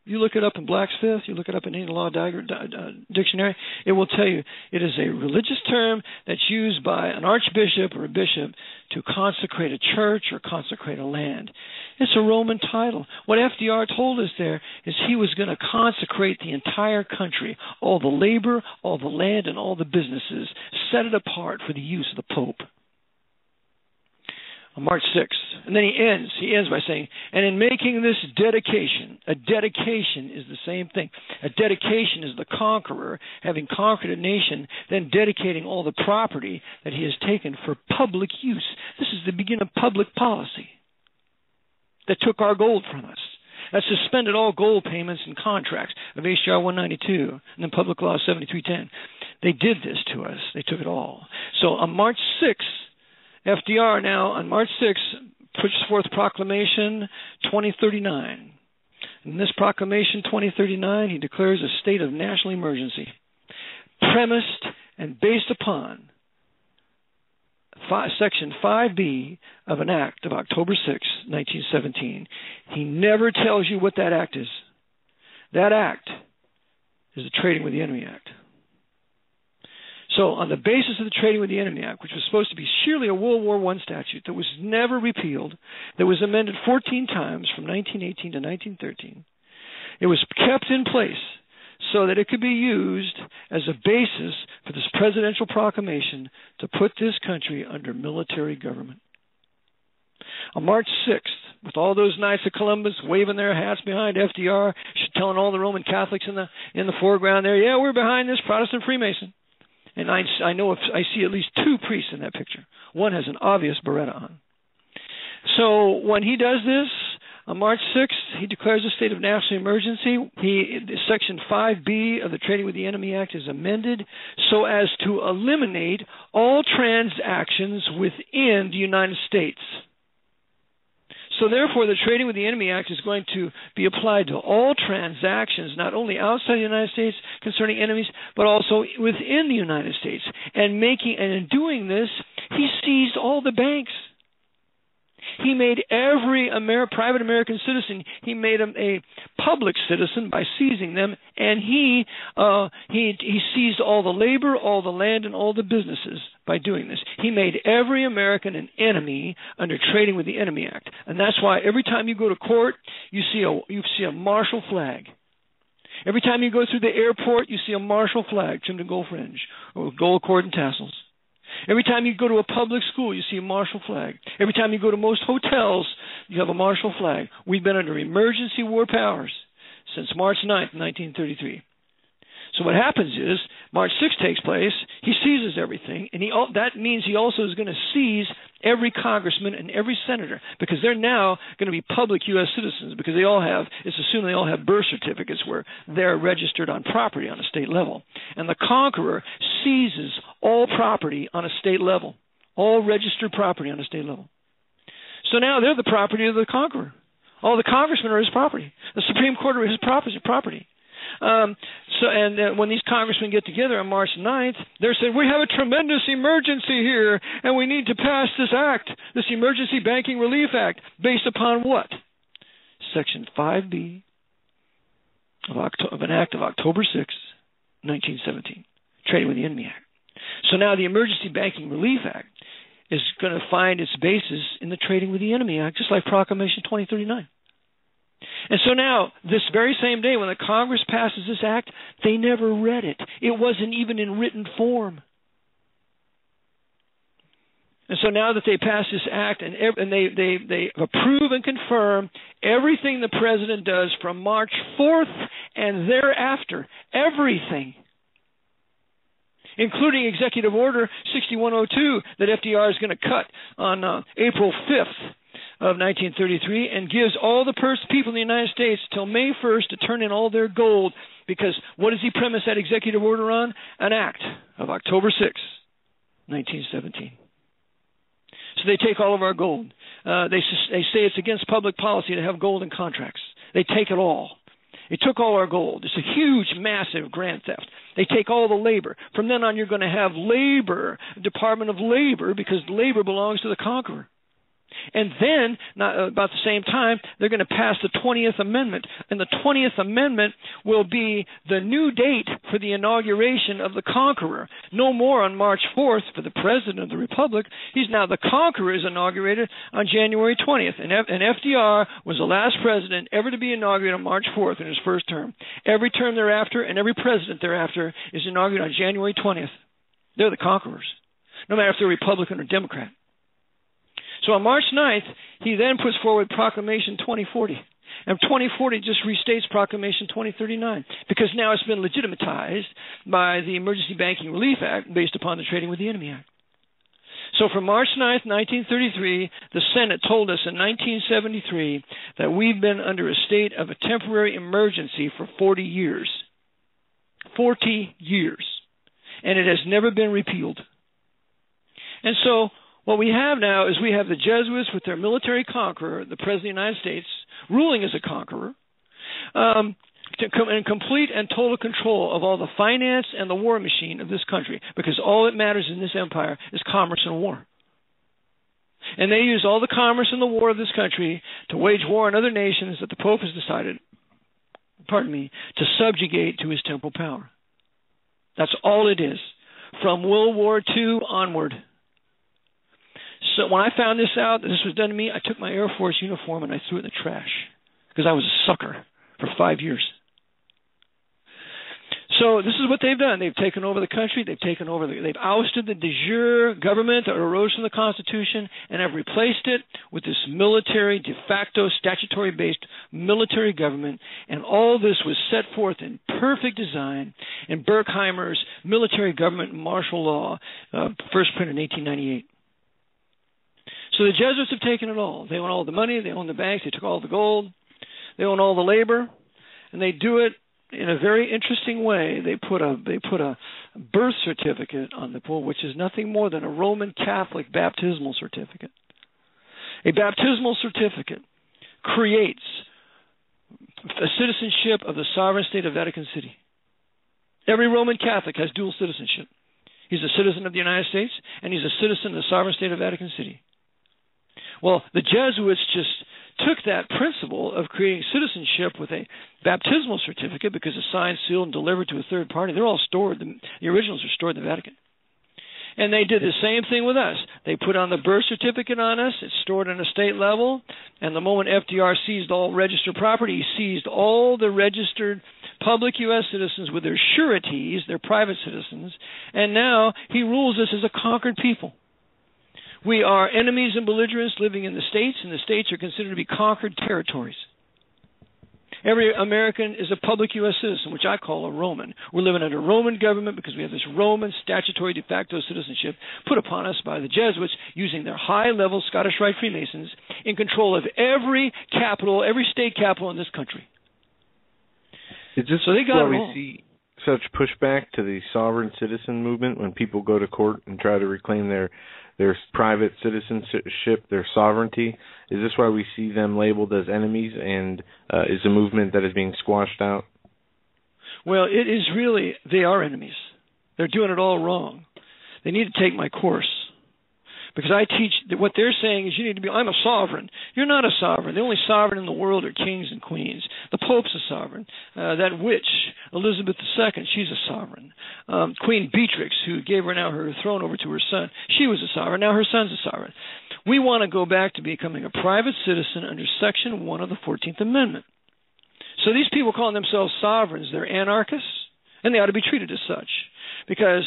You look it up in Black's Fifth, you look it up in any law dictionary, it will tell you it is a religious term that's used by an archbishop or a bishop to consecrate a church or consecrate a land. It's a Roman title. What FDR told us there is he was going to consecrate the entire country, all the labor, all the land, and all the businesses, set it apart for the use of the Pope. On March 6th. And then he ends by saying, and in making this dedication, a dedication is the same thing. A dedication is the conqueror having conquered a nation, then dedicating all the property that he has taken for public use. This is the beginning of public policy that took our gold from us, that suspended all gold payments and contracts of HJR 192 and then Public Law 7310. They did this to us. They took it all. So on March 6th, FDR now, on March 6th, puts forth Proclamation 2039. In this Proclamation 2039, he declares a state of national emergency, premised and based upon Section 5B of an act of October 6, 1917. He never tells you what that act is. That act is the Trading with the Enemy Act. So on the basis of the Trading with the Enemy Act, which was supposed to be sheerly a World War I statute that was never repealed, that was amended 14 times from 1918 to 1913, it was kept in place so that it could be used as a basis for this presidential proclamation to put this country under military government. On March 6th, with all those Knights of Columbus waving their hats behind FDR, telling all the Roman Catholics in the foreground there, yeah, we're behind this Protestant Freemason. And I know I see at least two priests in that picture. One has an obvious Beretta on. So when he does this, on March 6th, he declares a state of national emergency. Section 5B of the Trading with the Enemy Act is amended so as to eliminate all transactions within the United States. So therefore, the Trading with the Enemy Act is going to be applied to all transactions, not only outside the United States concerning enemies, but also within the United States. And in doing this, he seized all the banks. He made every private American citizen, he made him a public citizen by seizing them, and he seized all the labor, all the land, and all the businesses by doing this. He made every American an enemy under Trading with the Enemy Act. And that's why every time you go to court, you see a martial flag. Every time you go through the airport, you see a martial flag trimmed in gold fringe or with gold cord and tassels. Every time you go to a public school, you see a martial flag. Every time you go to most hotels, you have a martial flag. We've been under emergency war powers since March 9th, 1933. So what happens is, March 6th takes place, he seizes everything, and that means he also is going to seize every congressman and every senator, because they're now going to be public U.S. citizens, because it's assumed they all have birth certificates where they're registered on property on a state level. And the conqueror seizes all property on a state level, all registered property on a state level. So now they're the property of the conqueror. All the congressmen are his property. The Supreme Court are his property. When these congressmen get together on March 9th, they're saying, we have a tremendous emergency here, and we need to pass this act, this Emergency Banking Relief Act, based upon what? Section 5B of an act of October 6, 1917, Trading with the Enemy Act. So now the Emergency Banking Relief Act is going to find its basis in the Trading with the Enemy Act, just like Proclamation 2039. And so now, this very same day when the Congress passes this act, they never read it. It wasn't even in written form. And so now that they pass this act and they approve and confirm everything the president does from March 4th and thereafter, everything, including Executive Order 6102 that FDR is going to cut on April 5th. Of 1933, and gives all the people in the United States till May 1st to turn in all their gold, because what does he premise that executive order on? An act of October 6, 1917. So they take all of our gold. They say it's against public policy to have gold in contracts. They take it all. They took all our gold. It's a huge, massive grand theft. They take all the labor. From then on, you're going to have labor, Department of Labor, because labor belongs to the conqueror. And then, about the same time, they're going to pass the 20th Amendment. And the 20th Amendment will be the new date for the inauguration of the conqueror. No more on March 4th for the President of the Republic. The conqueror is inaugurated on January 20th. And FDR was the last president ever to be inaugurated on March 4th in his first term. Every term thereafter and every president thereafter is inaugurated on January 20th. They're the conquerors, no matter if they're Republican or Democrat. So on March 9th, he then puts forward Proclamation 2040. And 2040 just restates Proclamation 2039, because now it's been legitimatized by the Emergency Banking Relief Act based upon the Trading with the Enemy Act. So from March 9th, 1933, the Senate told us in 1973 that we've been under a state of a temporary emergency for 40 years. 40 years. And it has never been repealed. And so what we have now is we have the Jesuits with their military conqueror, the President of the United States, ruling as a conqueror, in complete and total control of all the finance and the war machine of this country, because all that matters in this empire is commerce and war. And they use all the commerce and the war of this country to wage war on other nations that the Pope has decided, to subjugate to his temporal power. That's all it is, from World War II onward. So when I found this out, that this was done to me, I took my Air Force uniform and I threw it in the trash, because I was a sucker for 5 years. So this is what they've done. They've taken over the country. They've ousted the de jure government that arose from the Constitution and have replaced it with this military, de facto, statutory-based military government. And all this was set forth in perfect design in Berkheimer's Military Government and Martial Law, first printed in 1898. So the Jesuits have taken it all. They own all the money. They own the banks. They took all the gold. They own all the labor. And they do it in a very interesting way. They put a birth certificate on the pool, which is nothing more than a Roman Catholic baptismal certificate. A baptismal certificate creates a citizenship of the sovereign state of Vatican City. Every Roman Catholic has dual citizenship. He's a citizen of the United States, and he's a citizen of the sovereign state of Vatican City. Well, the Jesuits just took that principle of creating citizenship with a baptismal certificate, because it's signed, sealed, and delivered to a third party. They're all stored. The originals are stored in the Vatican. And they did the same thing with us. They put on the birth certificate on us. It's stored on a state level. And the moment FDR seized all registered property, he seized all the registered public U.S. citizens with their sureties, their private citizens. And now he rules us as a conquered people. We are enemies and belligerents living in the states, and the states are considered to be conquered territories. Every American is a public U.S. citizen, which I call a Roman. We're living under Roman government because we have this Roman statutory de facto citizenship put upon us by the Jesuits using their high-level Scottish Rite Freemasons in control of every capital, every state capital in this country. Is this so they got why we see such pushback to the sovereign citizen movement when people go to court and try to reclaim their private citizenship, their sovereignty? Is this why we see them labeled as enemies, and is a movement that is being squashed out? Well, it is really, they are enemies. They're doing it all wrong. They need to take my course. Because I teach that what they're saying is you need to be, I'm a sovereign. You're not a sovereign. The only sovereign in the world are kings and queens. The Pope's a sovereign. That witch, Elizabeth II, she's a sovereign. Queen Beatrix, who gave her now her throne over to her son, she was a sovereign. Now her son's a sovereign. We want to go back to becoming a private citizen under Section 1 of the 14th Amendment. So these people calling themselves sovereigns, they're anarchists, and they ought to be treated as such. Because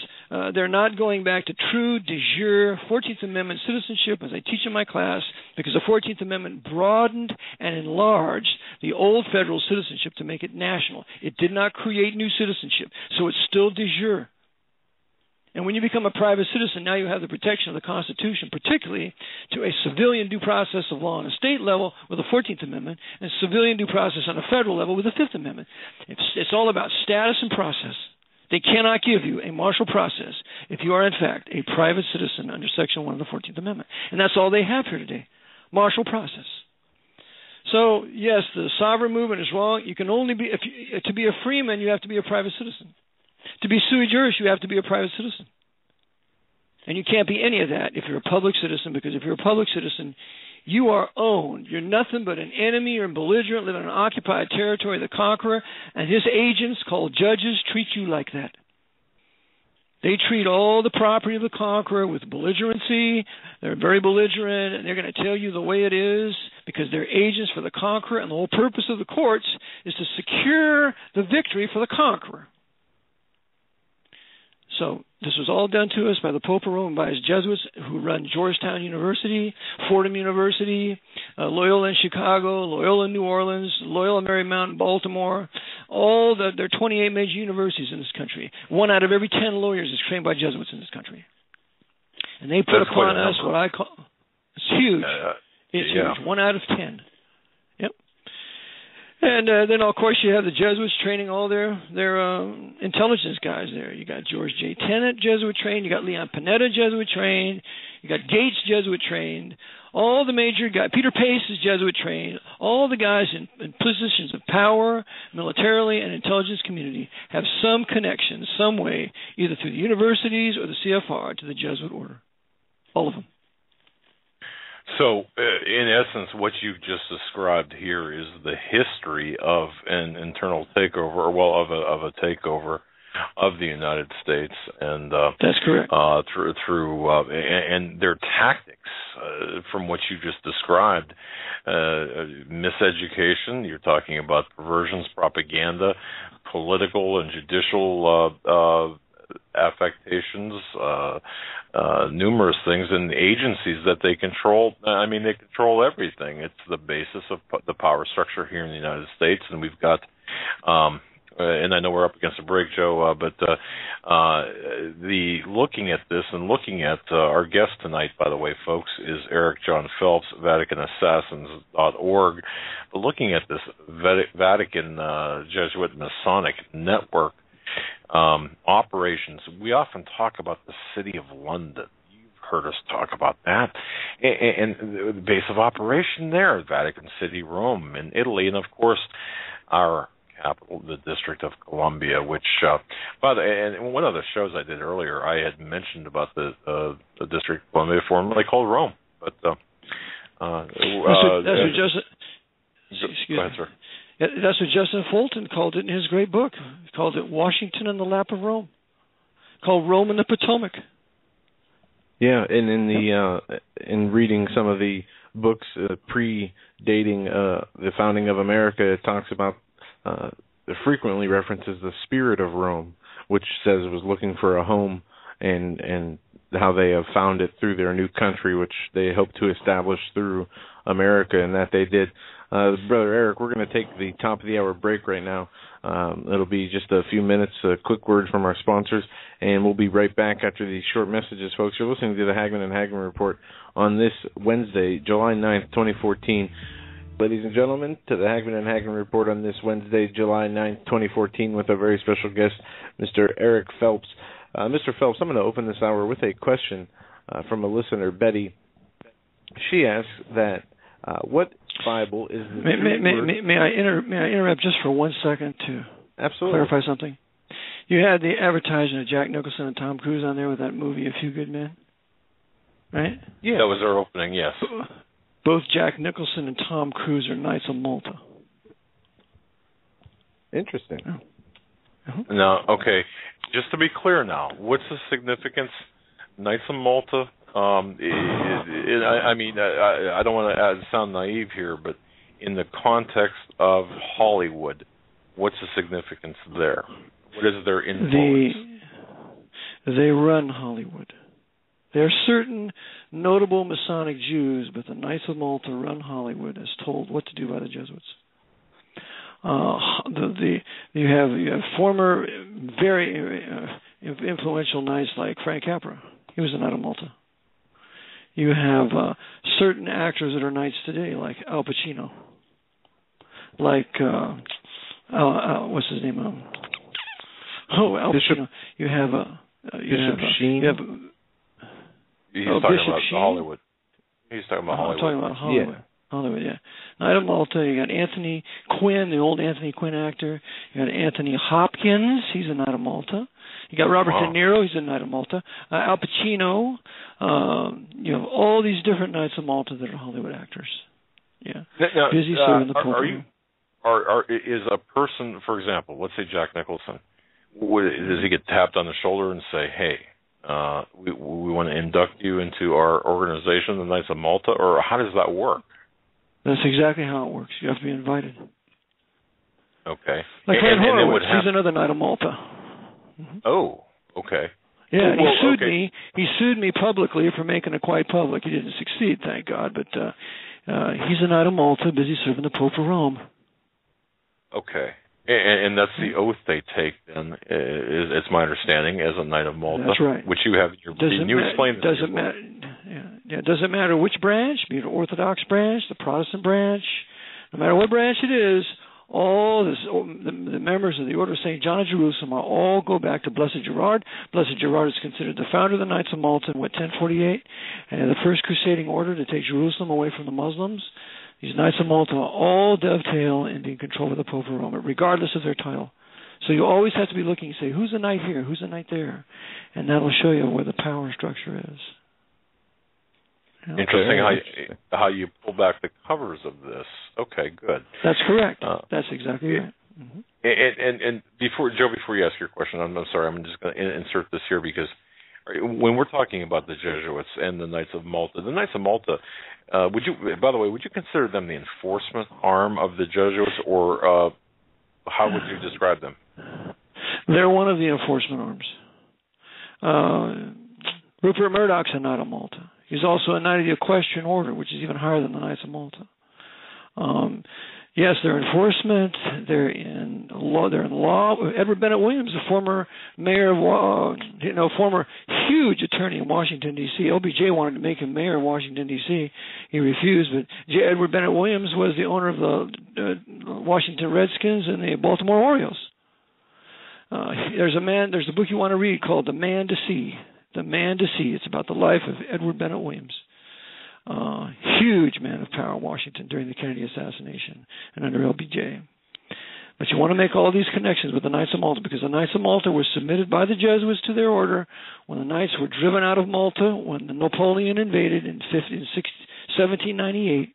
they're not going back to true de jure 14th Amendment citizenship, as I teach in my class, because the 14th Amendment broadened and enlarged the old federal citizenship to make it national. It did not create new citizenship, so it's still de jure. And when you become a private citizen, now you have the protection of the Constitution, particularly to a civilian due process of law on a state level with the 14th Amendment, and civilian due process on a federal level with the 5th Amendment. It's all about status and process. They cannot give you a martial process if you are, in fact, a private citizen under Section 1 of the 14th Amendment. And that's all they have here today, martial process. So, yes, the sovereign movement is wrong. You can only be, to be a freeman, you have to be a private citizen. To be sui juris, you have to be a private citizen. And you can't be any of that if you're a public citizen, because if you're a public citizen, you are owned. You're nothing but an enemy or a belligerent living in an occupied territory. The conqueror and his agents, called judges, treat you like that. They treat all the property of the conqueror with belligerency. They're very belligerent, and they're going to tell you the way it is because they're agents for the conqueror, and the whole purpose of the courts is to secure the victory for the conqueror. So this was all done to us by the Pope of Rome and by his Jesuits, who run Georgetown University, Fordham University, Loyola in Chicago, Loyola in New Orleans, Loyola Marymount in Baltimore. There are 28 major universities in this country. 1 out of every 10 lawyers is trained by Jesuits in this country. And they put upon us what I call, it's huge. It's huge. 1 out of 10. Yep. And then, of course, you have the Jesuits training all their intelligence guys there. You got George J. Tenet, Jesuit trained. You got Leon Panetta, Jesuit trained. You got Gates, Jesuit trained. All the major guys. Peter Pace is Jesuit trained. All the guys in positions of power, militarily, and intelligence community have some connection, some way, either through the universities or the CFR to the Jesuit order. All of them. So, in essence, what you've just described here is the history of an internal takeover, of a takeover of the United States, and that's correct. And their tactics, from what you just described, miseducation. You're talking about perversions, propaganda, political and judicial affectations, numerous things, and agencies that they control. I mean, they control everything. It's the basis of the power structure here in the United States, and we've got, and I know we're up against a break, Joe, but the looking at this and looking at our guest tonight, by the way, folks, is Eric John Phelps, VaticanAssassins.org. But looking at this Vatican Jesuit Masonic network operations, we often talk about the City of London. You've heard us talk about that. And the base of operation there, Vatican City, Rome, in Italy, and of course our capital, the District of Columbia, which, and one of the shows I did earlier, I had mentioned about the District of Columbia, formerly called Rome. But Go ahead, sir. That's what Justin Fulton called it in his great book. He called it Washington in the Lap of Rome. Called Rome in the Potomac. Yeah, and in reading some of the books predating the founding of America, it talks about, it frequently references the spirit of Rome, which says it was looking for a home, and how they have found it through their new country, which they hope to establish through America, and that they did. Brother Eric, we're going to take the top of the hour break right now. It'll be just a few minutes, a quick word from our sponsors, and we'll be right back after these short messages, folks. You're listening to the Hagmann and Hagmann Report on this Wednesday, July 9th, 2014. Ladies and gentlemen, to the Hagmann and Hagmann Report on this Wednesday, July 9th, 2014, with our very special guest, Mr. Eric Phelps. Mr. Phelps, I'm going to open this hour with a question from a listener, Betty. She asks that what Bible is the may I interrupt just for 1 second to Absolutely. clarify something? You had the advertisement of Jack Nicholson and Tom Cruise on there with that movie, A Few Good Men, right? Yeah, that was our opening, yes. Both Jack Nicholson and Tom Cruise are Knights of Malta. Interesting. Oh. Uh-huh. Now, okay, just to be clear now, what's the significance? Knights of Malta, I mean, I don't want to sound naive here, but in the context of Hollywood, what's the significance there? What is their influence? They run Hollywood. There are certain notable Masonic Jews, but the Knights of Malta run Hollywood as told what to do by the Jesuits. You have former very influential knights like Frank Capra. He was a Knight of Malta. You have certain actors that are knights today, like Al Pacino, like what's his name? Al Pacino. You have Bishop Sheen. He's talking about Sheen? Hollywood. He's talking about Hollywood. I'm talking about Hollywood. Yeah. Hollywood, yeah. Knight of Malta, you got Anthony Quinn, the old Anthony Quinn actor. You got Anthony Hopkins, he's a Knight of Malta. You got Robert De Niro, he's a Knight of Malta. Al Pacino. You have all these different Knights of Malta that are Hollywood actors. Yeah. Now, busy serving the pulpit. Is a person, for example, let's say Jack Nicholson, does he get tapped on the shoulder and say, hey, we want to induct you into our organization, the Knights of Malta, or how does that work? That's exactly how it works. You have to be invited. Okay. Like Fred Horowitz, he's another Knight of Malta. Mm-hmm. Oh, okay. Yeah, he sued me. He sued me publicly for making it quite public. He didn't succeed, thank God. But he's a Knight of Malta, busy serving the Pope of Rome. Okay. And that's the oath they take, then, it's my understanding, as a Knight of Malta. That's right. Which you have in your book. Can you explain this? Doesn't matter. Yeah, it doesn't matter which branch, be it the Orthodox branch, the Protestant branch, no matter what branch it is, all the members of the Order of St. John of Jerusalem all go back to Blessed Gerard. Blessed Gerard is considered the founder of the Knights of Malta in 1048, and the first crusading order to take Jerusalem away from the Muslims. These Knights of Malta all dovetail in being controlled by the Pope of Rome, regardless of their title. So you always have to be looking and say, who's a knight here, who's a knight there? And that'll show you where the power structure is. Interesting how you pull back the covers of this. Okay, good. That's correct. That's exactly right. Mm-hmm. And before you ask your question, I'm sorry, I'm just going to insert this here because when we're talking about the Jesuits and the Knights of Malta, would you consider them the enforcement arm of the Jesuits, or how would you describe them? They're one of the enforcement arms. Rupert Murdoch's a Knight of Malta. He's also a Knight of the Equestrian Order, which is even higher than the Knights of Malta. Yes, they're enforcement. They're in law. They're in law. Edward Bennett Williams, the former mayor of, former huge attorney in Washington D.C. LBJ wanted to make him mayor of Washington D.C. He refused, but Edward Bennett Williams was the owner of the Washington Redskins and the Baltimore Orioles. There's a book you want to read called The Man to See. The Man to See. It's about the life of Edward Bennett Williams. Huge man of power in Washington during the Kennedy assassination and under LBJ. But you want to make all these connections with the Knights of Malta, because the Knights of Malta were submitted by the Jesuits to their order when the Knights were driven out of Malta, when Napoleon invaded in 1798,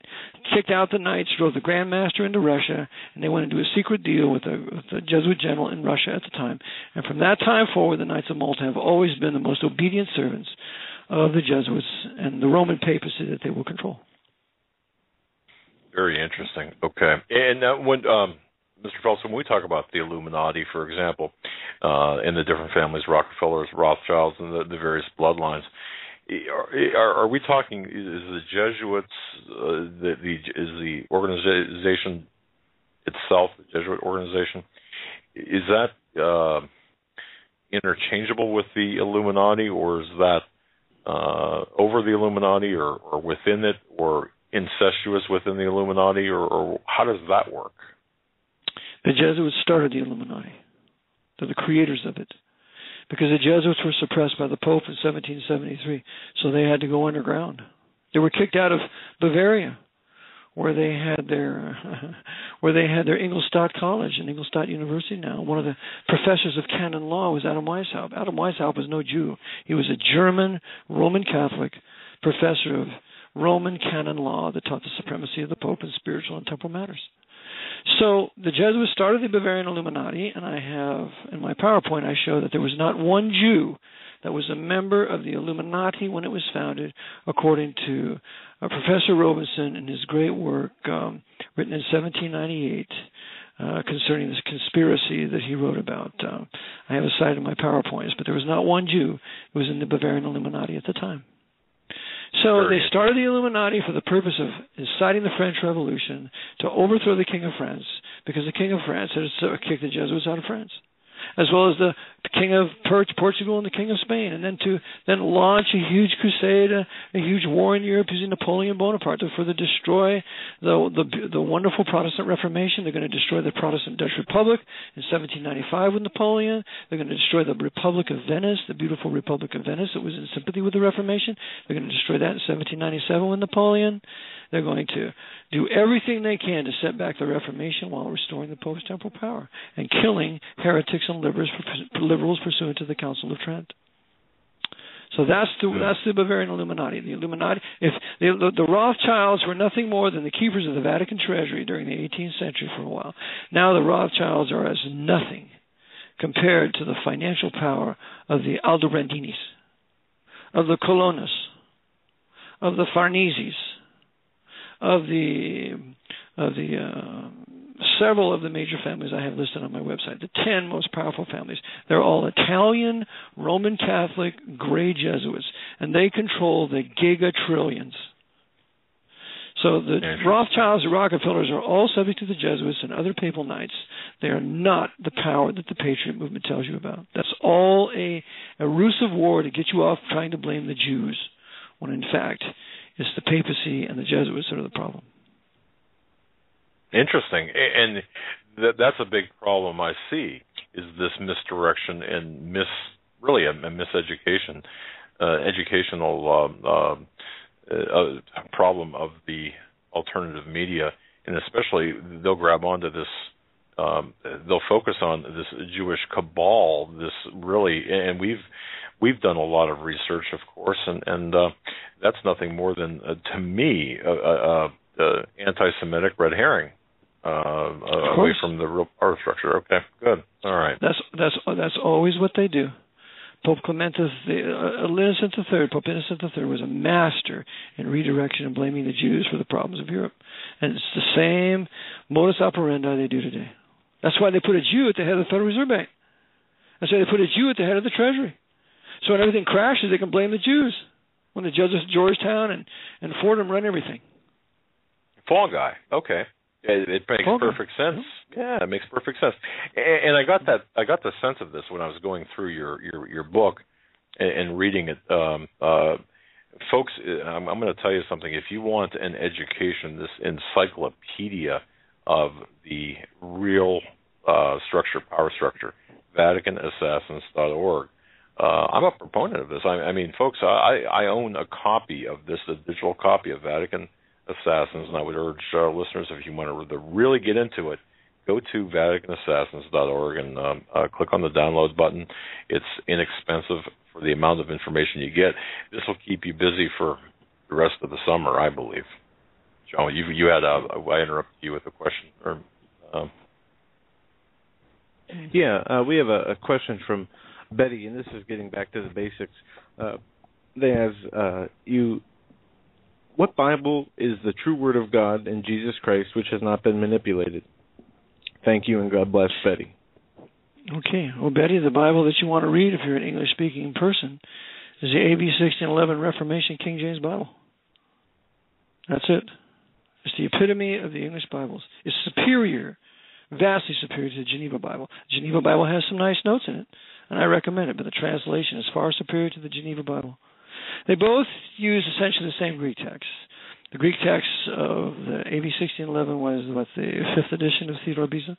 kicked out the Knights, drove the Grand Master into Russia, and they went into a secret deal with the Jesuit general in Russia at the time. And from that time forward, the Knights of Malta have always been the most obedient servants of the Jesuits and the Roman papacy that they will control. Very interesting. Okay. And when Mr. Phelps, when we talk about the Illuminati, for example, and the different families, Rockefellers, Rothschilds, and the various bloodlines, are we talking? Is the Jesuits is the organization itself, the Jesuit organization, is that interchangeable with the Illuminati, or is that over the Illuminati, or within it, or incestuous within the Illuminati, or how does that work? The Jesuits started the Illuminati. They're the creators of it. Because the Jesuits were suppressed by the Pope in 1773, so they had to go underground. They were kicked out of Bavaria, where they had their Ingolstadt College and Ingolstadt University now. One of the professors of canon law was Adam Weishaupt. Adam Weishaupt was no Jew. He was a German Roman Catholic professor of Roman canon law that taught the supremacy of the Pope in spiritual and temporal matters. So the Jesuits started the Bavarian Illuminati, and I have, in my PowerPoint, I show that there was not one Jew that was a member of the Illuminati when it was founded, according to Professor Robinson in his great work written in 1798 concerning this conspiracy that he wrote about. I have a slide in my PowerPoints, but there was not one Jew who was in the Bavarian Illuminati at the time. So they started the Illuminati for the purpose of inciting the French Revolution to overthrow the King of France, because the King of France had kicked the Jesuits out of France, as well as the King of Portugal and the King of Spain, and then to launch a huge crusade, a huge war in Europe using Napoleon Bonaparte to further destroy the wonderful Protestant Reformation. They're going to destroy the Protestant Dutch Republic in 1795 with Napoleon. They're going to destroy the Republic of Venice, the beautiful Republic of Venice that was in sympathy with the Reformation. They're going to destroy that in 1797 with Napoleon. They're going to do everything they can to set back the Reformation while restoring the Pope's temporal power and killing heretics and liberals pursuant to the Council of Trent. So that's the Bavarian Illuminati. The Illuminati, if the Rothschilds were nothing more than the keepers of the Vatican treasury during the 18th century for a while. Now the Rothschilds are as nothing compared to the financial power of the Aldebrandinis, of the Colonnas, of the Farneses, of the several of the major families I have listed on my website, the 10 most powerful families. They're all Italian, Roman Catholic, Grey Jesuits, and they control the giga-trillions. So the Rothschilds and Rockefellers are all subject to the Jesuits and other papal knights. They are not the power that the Patriot movement tells you about. That's all a ruse of war to get you off trying to blame the Jews, when in fact it's the papacy and the Jesuits that are the problem. Interesting. And that's a big problem I see, is this misdirection and really a miseducation, educational problem of the alternative media. And especially they'll grab onto this, they'll focus on this Jewish cabal, this really, and we've done a lot of research, of course, and that's nothing more than, to me, anti-Semitic red herring. Away from the real power structure. Okay, good. All right. That's always what they do. Pope Innocent III, Pope Innocent III was a master in redirection and blaming the Jews for the problems of Europe, and it's the same modus operandi they do today. That's why they put a Jew at the head of the Federal Reserve Bank. That's why they put a Jew at the head of the treasury. So when everything crashes, they can blame the Jews. When the judges at Georgetown and Fordham run everything. Fall guy. Okay. It makes perfect sense. Yeah, it makes perfect sense. And I got the sense of this when I was going through your book and reading it. Folks, I'm going to tell you something. If you want an education, this encyclopedia of the real power structure, VaticanAssassins.org. I'm a proponent of this. I mean, folks, I own a copy of this, a digital copy of Vatican Assassins, and I would urge listeners, if you want to really get into it, go to VaticanAssassins.org and click on the download button. It's inexpensive for the amount of information you get. This will keep you busy for the rest of the summer, I believe. John, you had I interrupted you with a question. We have a question from Betty, and this is getting back to the basics. They ask what Bible is the true Word of God in Jesus Christ, which has not been manipulated? Thank you, and God bless, Betty. Okay. Well, Betty, the Bible that you want to read if you're an English-speaking person is the AB 1611 Reformation King James Bible. That's it. It's the epitome of the English Bibles. It's superior, vastly superior to the Geneva Bible. The Geneva Bible has some nice notes in it, and I recommend it, but the translation is far superior to the Geneva Bible. They both use essentially the same Greek text. The Greek text of the AB 1611 was, the 5th edition of Theodore Beza.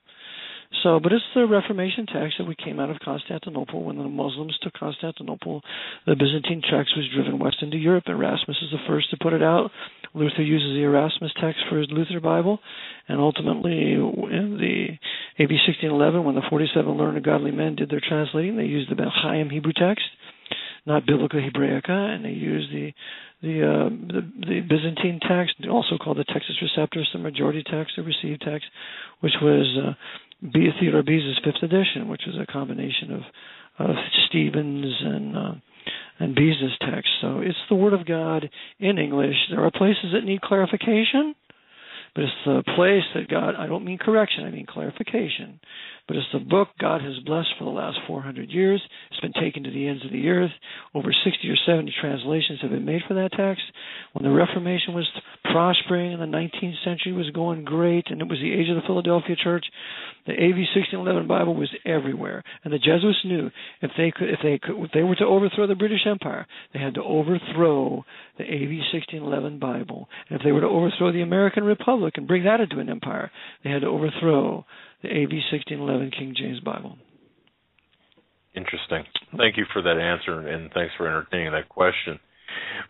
But it's the Reformation text that we came out of Constantinople. When the Muslims took Constantinople, the Byzantine text was driven west into Europe. Erasmus is the first to put it out. Luther uses the Erasmus text for his Luther Bible. And ultimately, in the AB 1611, when the 47 learned godly men did their translating, they used the Ben Chaim Hebrew text, not Biblica Hebraica, and they used the Byzantine text, also called the Textus Receptus, the majority text, the received text, which was Theodore Beza's 5th edition, which was a combination of Stevens and Beza's text. So it's the Word of God in English. There are places that need clarification, but it's the place that God, I don't mean correction, I mean clarification. But it's the book God has blessed for the last 400 years. It's been taken to the ends of the earth. Over 60 or 70 translations have been made for that text. When the Reformation was prospering and the 19th century was going great and it was the age of the Philadelphia Church, the AV 1611 Bible was everywhere. And the Jesuits knew if they were to overthrow the British Empire, they had to overthrow the AV 1611 Bible. And if they were to overthrow the American Republic and bring that into an empire, they had to overthrow the AV 1611 King James Bible. Interesting. Thank you for that answer, and thanks for entertaining that question.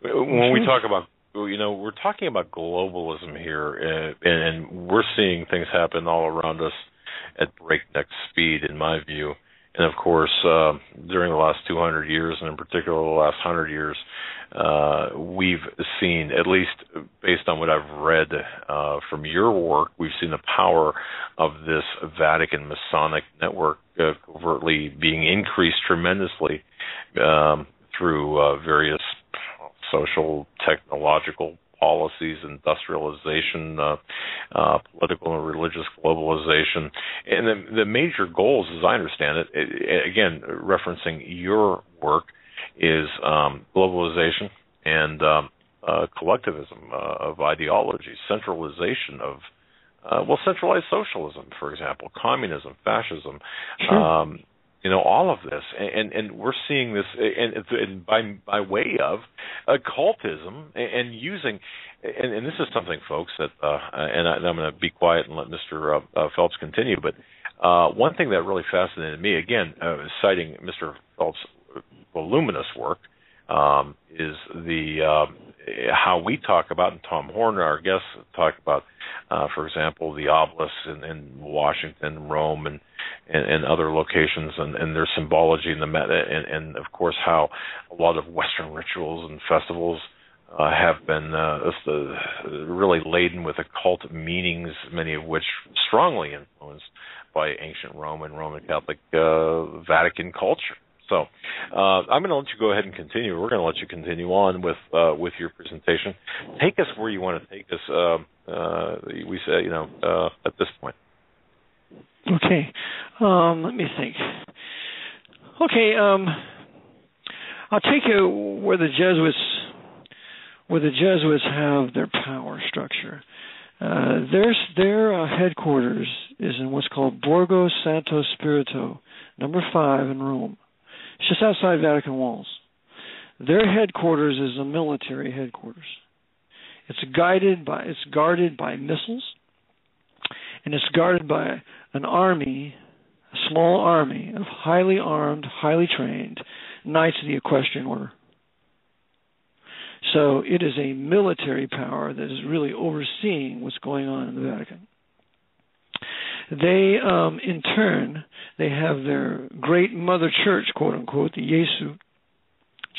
When we talk about, we're talking about globalism here, and we're seeing things happen all around us at breakneck speed, in my view. And, of course, during the last 200 years, and in particular the last 100 years, we've seen, at least based on what I've read from your work, we've seen the power of this Vatican Masonic network covertly being increased tremendously through various social, technological policies, industrialization, political and religious globalization. And the major goals, as I understand it, again, referencing your work, is globalization and collectivism of ideology, centralization of, centralized socialism, for example, communism, fascism, sure. All of this, and we're seeing this, and by way of occultism, and using, and this is something, folks, that, and I'm going to be quiet and let Mr. Phelps continue, but one thing that really fascinated me, again, citing Mr. Phelps' voluminous work, is the how we talk about, and Tom Horner, our guest, talk about, for example, the obelisks in Washington, Rome, and other locations, and their symbology, and of course how a lot of Western rituals and festivals have been really laden with occult meanings, many of which strongly influenced by ancient Rome and Roman Catholic Vatican culture. So I'm going to let you go ahead and continue. We're going to let you continue on with your presentation. Take us where you want to take us. We say, at this point. Okay. Let me think. Okay, I'll take you where the Jesuits have their power structure. Their headquarters is in what's called Borgo Santo Spirito, number 5 in Rome. It's just outside Vatican walls. Their headquarters is a military headquarters. It's guarded by missiles, and it's guarded by an army, a small army of highly armed, highly trained Knights of the Equestrian Order. So it is a military power that is really overseeing what's going on in the Vatican. They, in turn, they have their great mother church, quote unquote, the Gesù,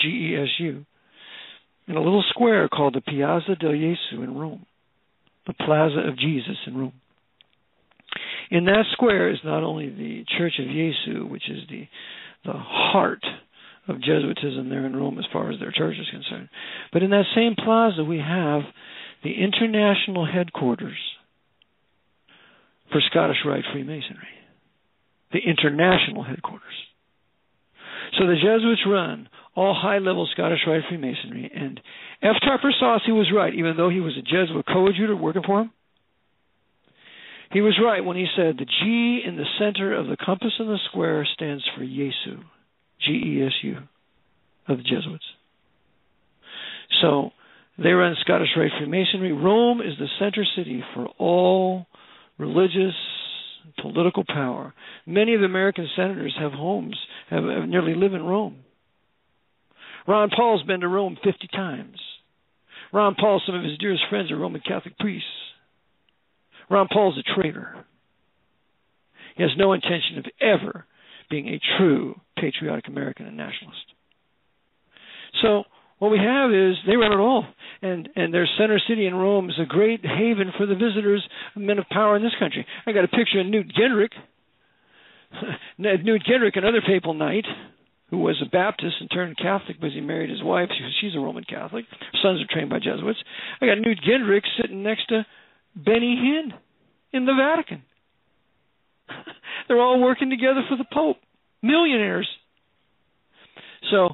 G-E-S-U, in a little square called the Piazza del Gesù in Rome, the Plaza of Jesus in Rome. In that square is not only the Church of Gesù, which is the heart of Jesuitism there in Rome as far as their church is concerned, but in that same plaza we have the international headquarters for Scottish Rite Freemasonry, the international headquarters. So the Jesuits run all high-level Scottish Rite Freemasonry, and F. Tarper Saucy was right, even though he was a Jesuit coadjutor working for him. He was right when he said the G in the center of the compass in the square stands for Jesu, G-E-S-U, of the Jesuits. So they run Scottish Rite Freemasonry. Rome is the center city for all religious and political power. Many of the American senators have homes, have nearly live in Rome. Ron Paul's been to Rome 50 times. Ron Paul, some of his dearest friends are Roman Catholic priests. Ron Paul's a traitor. He has no intention of ever being a true patriotic American and nationalist. So what we have is they run it all. And their center city in Rome is a great haven for the visitors, men of power in this country. I got a picture of Newt Gingrich. Newt Gingrich, another papal knight, who was a Baptist and turned Catholic because he married his wife. She's a Roman Catholic. Her sons are trained by Jesuits. I got Newt Gingrich sitting next to Benny Hinn in the Vatican. They're all working together for the Pope. Millionaires. So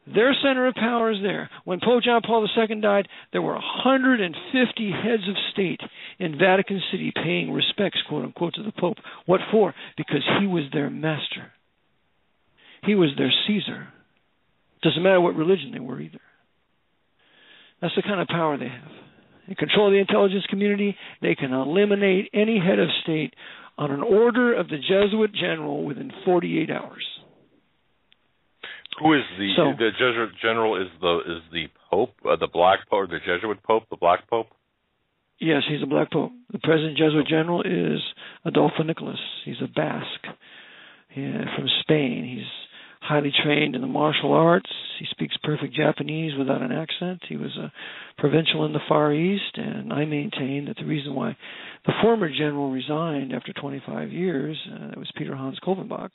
their center of power is there. When Pope John Paul II died, there were 150 heads of state in Vatican City paying respects, quote unquote, to the Pope. What for? Because he was their master. He was their Caesar. Doesn't matter what religion they were either. That's the kind of power they have. They control the intelligence community. They can eliminate any head of state on an order of the Jesuit general within 48 hours. Who is the Jesuit general? Is the Pope, the Black Pope, or the Jesuit Pope, the Black Pope? Yes, he's a Black Pope. The present Jesuit general is Adolfo Nicolas. He's a Basque from Spain. He's highly trained in the martial arts. He speaks perfect Japanese without an accent. He was a provincial in the Far East, and I maintain that the reason why the former general resigned after 25 years, that was Peter Hans Kolvenbach.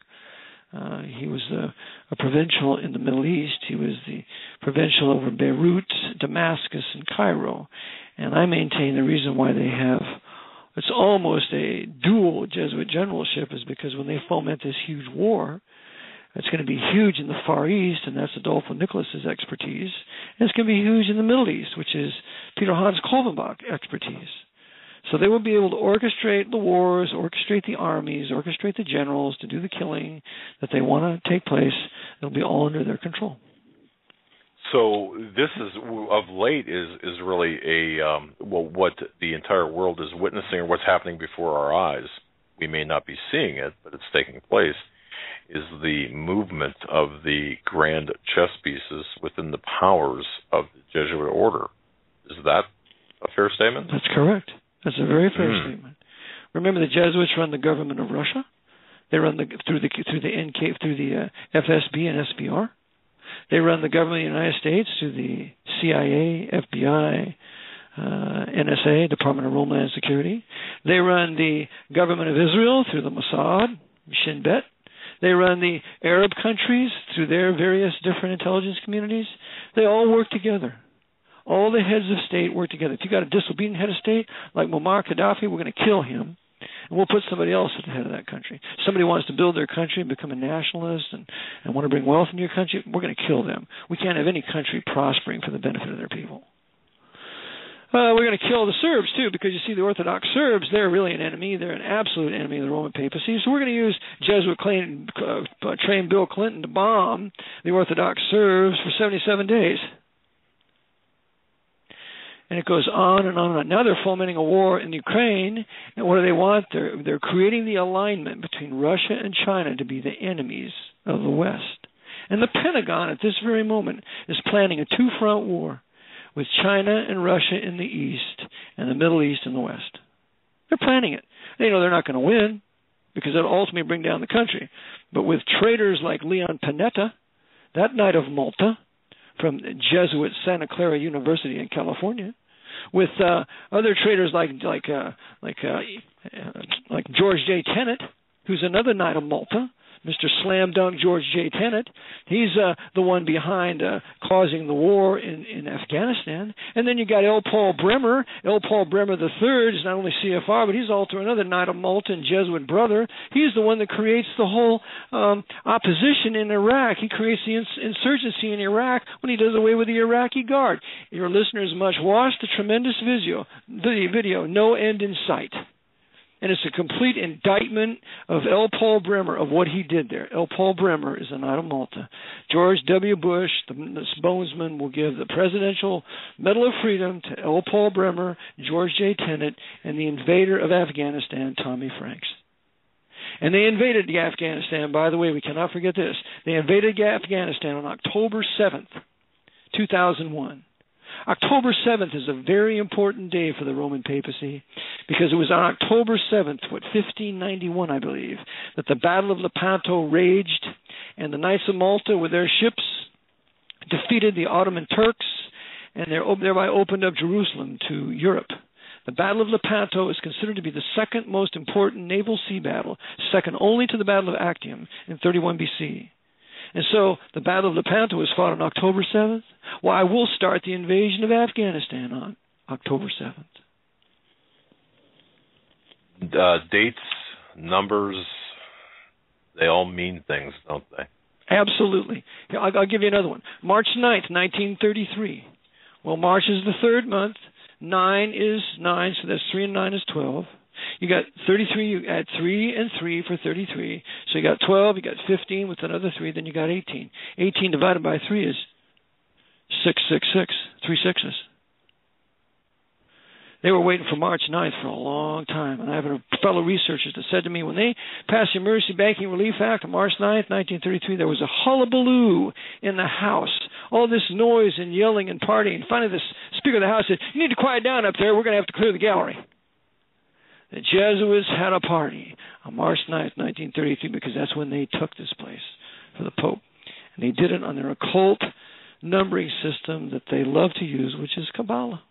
He was a provincial in the Middle East. He was the provincial over Beirut, Damascus, and Cairo. And I maintain the reason why they have, it's almost a dual Jesuit generalship, is because when they foment this huge war, it's going to be huge in the Far East, and that's Adolfo Nicolas's expertise. And it's going to be huge in the Middle East, which is Peter Hans Kolvenbach expertise. So they will be able to orchestrate the wars, orchestrate the armies, orchestrate the generals to do the killing that they want to take place. It'll be all under their control. So this is, of late, is really what the entire world is witnessing, or what's happening before our eyes. We may not be seeing it, but it's taking place. Is the movement of the grand chess pieces within the powers of the Jesuit order. Is that a fair statement? That's correct. That's a very fair statement. Remember, the Jesuits run the government of Russia. They run through the FSB and SBR. They run the government of the United States through the CIA, FBI, NSA, Department of Homeland Security. They run the government of Israel through the Mossad, Shin Bet. They run the Arab countries through their various different intelligence communities. They all work together. All the heads of state work together. If you got a disobedient head of state like Muammar Gaddafi, we're going to kill him. and we'll put somebody else at the head of that country. Somebody wants to build their country and become a nationalist and want to bring wealth into your country, we're going to kill them. We can't have any country prospering for the benefit of their people. We're going to kill the Serbs, too, because you see the Orthodox Serbs, they're really an enemy. They're an absolute enemy of the Roman papacy. So we're going to use Jesuit-trained Bill Clinton to bomb the Orthodox Serbs for 77 days. And it goes on and on and on. Now they're fomenting a war in Ukraine, and what do they want? They're creating the alignment between Russia and China to be the enemies of the West. And the Pentagon, at this very moment, is planning a two-front war with China and Russia in the East and the Middle East in the West. They're planning it. They know they're not going to win because it'll ultimately bring down the country. But with traitors like Leon Panetta, that Knight of Malta, from Jesuit Santa Clara University in California, with other traitors like George J. Tenet, who's another Knight of Malta, Mr. Slam Dunk George J. Tenet. He's the one behind causing the war in Afghanistan. And then you got L. Paul Bremer. L. Paul Bremer III is not only CFR, but he's also another Knight of Malta and Jesuit brother. He's the one that creates the whole opposition in Iraq. He creates the insurgency in Iraq when he does away with the Iraqi Guard. Your listeners must watch the tremendous video, No End in Sight. And it's a complete indictment of L. Paul Bremer, of what he did there. L. Paul Bremer is a Knight of Malta. George W. Bush, the bonesman, will give the Presidential Medal of Freedom to L. Paul Bremer, George J. Tenet, and the invader of Afghanistan, Tommy Franks. And they invaded Afghanistan, by the way, we cannot forget this. They invaded Afghanistan on October 7th, 2001. October 7th is a very important day for the Roman papacy because it was on October 7th, 1591, I believe, that the Battle of Lepanto raged, and the Knights of Malta, with their ships, defeated the Ottoman Turks and thereby opened up Jerusalem to Europe. The Battle of Lepanto is considered to be the second most important naval sea battle, second only to the Battle of Actium in 31 BC. And so the Battle of Lepanto was fought on October 7th. Well, I will start the invasion of Afghanistan on October 7th. Dates, numbers, they all mean things, don't they? Absolutely. I'll give you another one. March 9th, 1933. Well, March is the third month. 9 is 9, so that's 3 and 9 is 12. You got 33, you add 3 and 3 for 33. So you got 12, you got 15 with another 3, then you got 18. 18 divided by 3 is 666, 3 sixes. They were waiting for March 9th for a long time. And I have fellow researchers that said to me, when they passed the Emergency Banking Relief Act on March 9th, 1933, there was a hullabaloo in the House. All this noise and yelling and partying. Finally, the Speaker of the House said, "You need to quiet down up there. We're going to have to clear the gallery." The Jesuits had a party on March 9th, 1933, because that's when they took this place for the Pope. And they did it on their occult numbering system that they love to use, which is Kabbalah.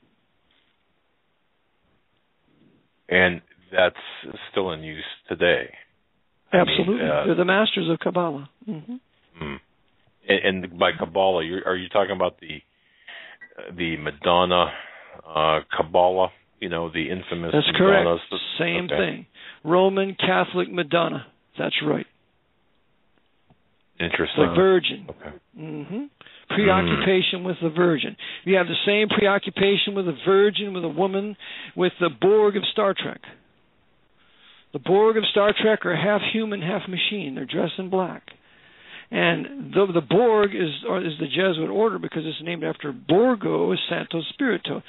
And that's still in use today. Absolutely. They're the masters of Kabbalah. Mm-hmm. And by Kabbalah, are you talking about the Madonna Kabbalah? You know, the infamous That's Madonna. Correct. Same thing. Roman Catholic Madonna. That's right. Interesting. The Virgin. Okay. Mm-hmm. Preoccupation with the Virgin. You have the same preoccupation with a virgin, with a woman, with the Borg of Star Trek. The Borg of Star Trek are half human, half machine. They're dressed in black. And the Borg is the Jesuit order because it's named after Borgo Santo Spirito,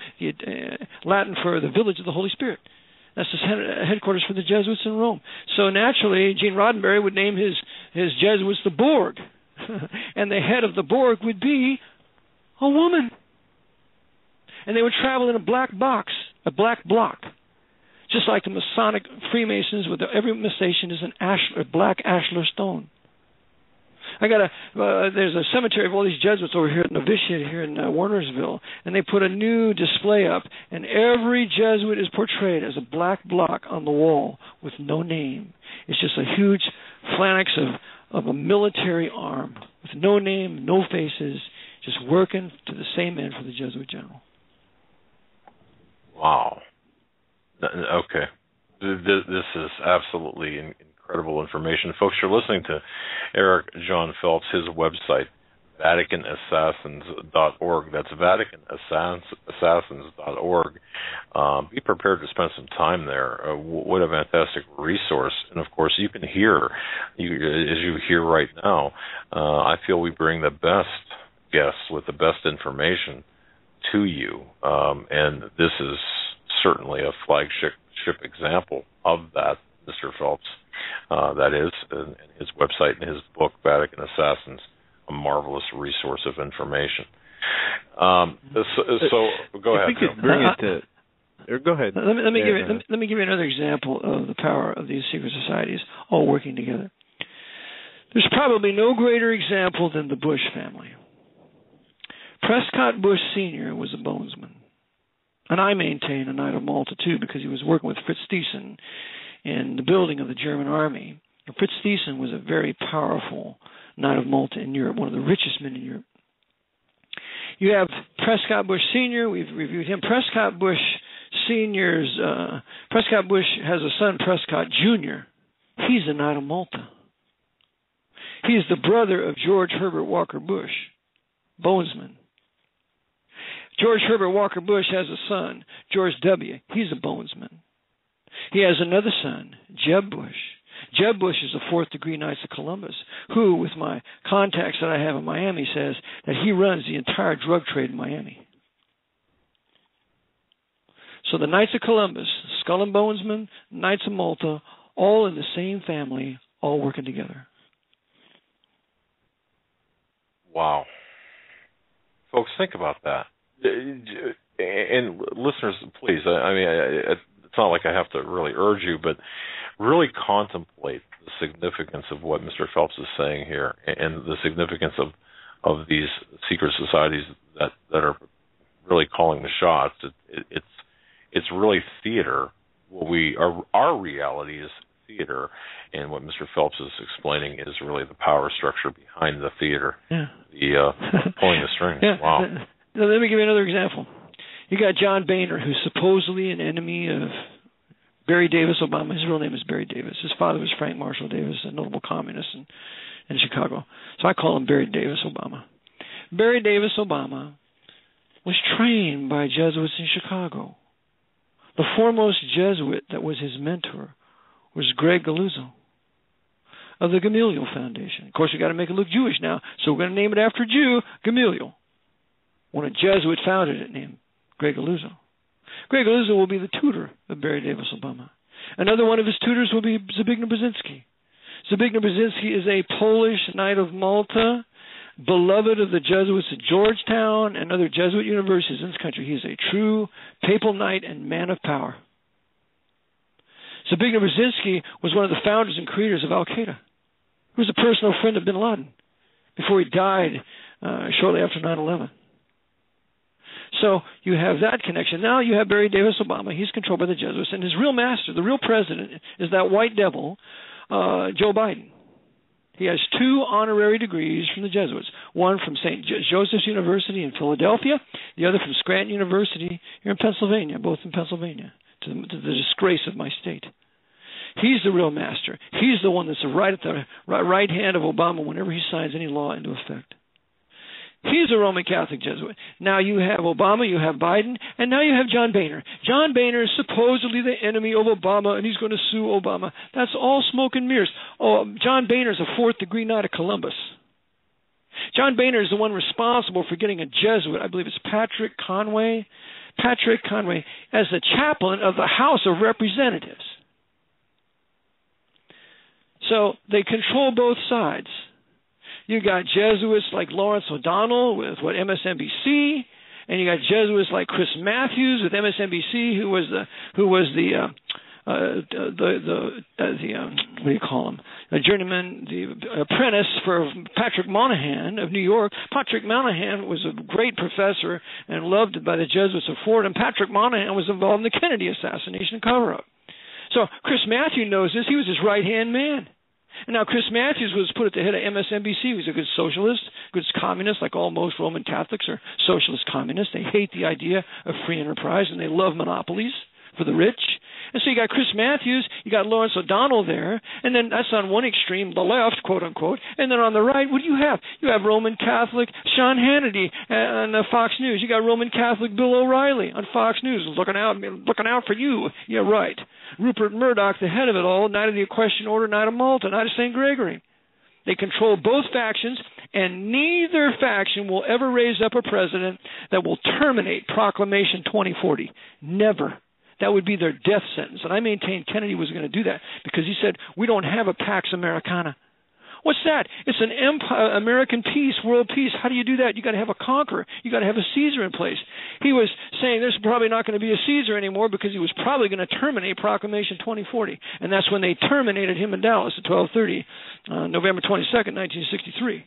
Latin for the village of the Holy Spirit. That's the headquarters for the Jesuits in Rome. So naturally, Gene Roddenberry would name his Jesuits the Borg. And the head of the Borg would be a woman. And they would travel in a black box, a black block. Just like the Masonic Freemasons, with every station is a black ashlar stone. There's a cemetery of all these Jesuits over here at Novitiate here in Warnersville, and they put a new display up, and every Jesuit is portrayed as a black block on the wall with no name. It's just a huge phalanx of a military arm with no name, no faces, just working to the same end for the Jesuit general. Wow. Okay. This is absolutely incredible information. Folks, you're listening to Eric John Phelps, his website, VaticanAssassins.org. That's VaticanAssassins.org. Be prepared to spend some time there. What a fantastic resource. And, of course, you can hear, as you hear right now, I feel we bring the best guests with the best information to you. And this is certainly a flagship example of that, Mr. Phelps. That is, and his website and his book, Vatican Assassins, a marvelous resource of information. So go ahead. If we could bring it to, or go ahead. Let me give you another example of the power of these secret societies all working together. There's probably no greater example than the Bush family. Prescott Bush Sr. was a bonesman. And I maintain a Knight of Malta, too, because he was working with Fritz Thyssen in the building of the German army. And Fritz Thyssen was a very powerful Knight of Malta in Europe, one of the richest men in Europe. You have Prescott Bush Sr., we've reviewed him. Prescott Bush Sr.'s, Prescott Bush has a son, Prescott Jr. He's a Knight of Malta. He is the brother of George Herbert Walker Bush, bonesman. George Herbert Walker Bush has a son, George W. He's a bonesman. He has another son, Jeb Bush. Jeb Bush is a fourth-degree Knights of Columbus, who, with my contacts that I have in Miami, says that he runs the entire drug trade in Miami. So the Knights of Columbus, Skull and Bonesman, Knights of Malta, all in the same family, all working together. Wow. Folks, think about that. And listeners, please, it's not like I have to really urge you, but really contemplate the significance of what Mr. Phelps is saying here and the significance of these secret societies that are really calling the shots. It's really theater. Our reality is theater, and what Mr. Phelps is explaining is really the power structure behind the theater. Yeah. The pulling the strings. Yeah. Wow. Now, let me give you another example. You got John Boehner, who's supposedly an enemy of Barry Davis Obama. His real name is Barry Davis. His father was Frank Marshall Davis, a notable communist in Chicago. So I call him Barry Davis Obama. Barry Davis Obama was trained by Jesuits in Chicago. The foremost Jesuit that was his mentor was Greg Galuzzo of the Gamaliel Foundation. Of course, we've got to make it look Jewish now, so we're going to name it after a Jew, Gamaliel. When a Jesuit founded it, named Greg Galuzzo. Greg Galuzzo will be the tutor of Barry Davis Obama. Another one of his tutors will be Zbigniew Brzezinski. Zbigniew Brzezinski is a Polish Knight of Malta, beloved of the Jesuits at Georgetown and other Jesuit universities in this country. He is a true papal knight and man of power. Zbigniew Brzezinski was one of the founders and creators of Al-Qaeda. He was a personal friend of bin Laden before he died shortly after 9/11. So you have that connection. Now you have Barry Davis Obama. He's controlled by the Jesuits. And his real master, the real president, is that white devil, Joe Biden. He has 2 honorary degrees from the Jesuits, one from St. Joseph's University in Philadelphia, the other from Scranton University here in Pennsylvania, both in Pennsylvania, to the disgrace of my state. He's the real master. He's the one that's right at the right hand of Obama whenever he signs any law into effect. He's a Roman Catholic Jesuit. Now you have Obama, you have Biden, and now you have John Boehner. John Boehner is supposedly the enemy of Obama, and he's going to sue Obama. That's all smoke and mirrors. Oh, John Boehner is a 4th-degree Knight of Columbus. John Boehner is the one responsible for getting a Jesuit, I believe it's Patrick Conway, as the chaplain of the House of Representatives. So they control both sides. You got Jesuits like Lawrence O'Donnell with MSNBC, and you got Jesuits like Chris Matthews with MSNBC, who was the what do you call him? A journeyman, the apprentice for Patrick Moynihan of New York. Patrick Moynihan was a great professor and loved by the Jesuits of Fordham. Patrick Moynihan was involved in the Kennedy assassination cover-up. So Chris Matthews knows this. He was his right-hand man. And now Chris Matthews was put at the head of MSNBC. He was a good socialist, good communist, like most Roman Catholics are socialist communists. They hate the idea of free enterprise, and they love monopolies for the rich. And so you got Chris Matthews, you got Lawrence O'Donnell there, and then that's on one extreme, the left, quote unquote, and then on the right, what do you have? You have Roman Catholic Sean Hannity on Fox News. You got Roman Catholic Bill O'Reilly on Fox News, looking out for you. Yeah, right. Rupert Murdoch, the head of it all, Knight of the Equestrian Order, Knight of Malta, Knight of St. Gregory. They control both factions, and neither faction will ever raise up a president that will terminate Proclamation 2040. Never. That would be their death sentence. And I maintain Kennedy was going to do that because he said, we don't have a Pax Americana. What's that? It's an empire, American peace, world peace. How do you do that? You got to have a conqueror. You got to have a Caesar in place. He was saying there's probably not going to be a Caesar anymore because he was probably going to terminate Proclamation 2040, and that's when they terminated him in Dallas at 12:30, November 22nd, 1963.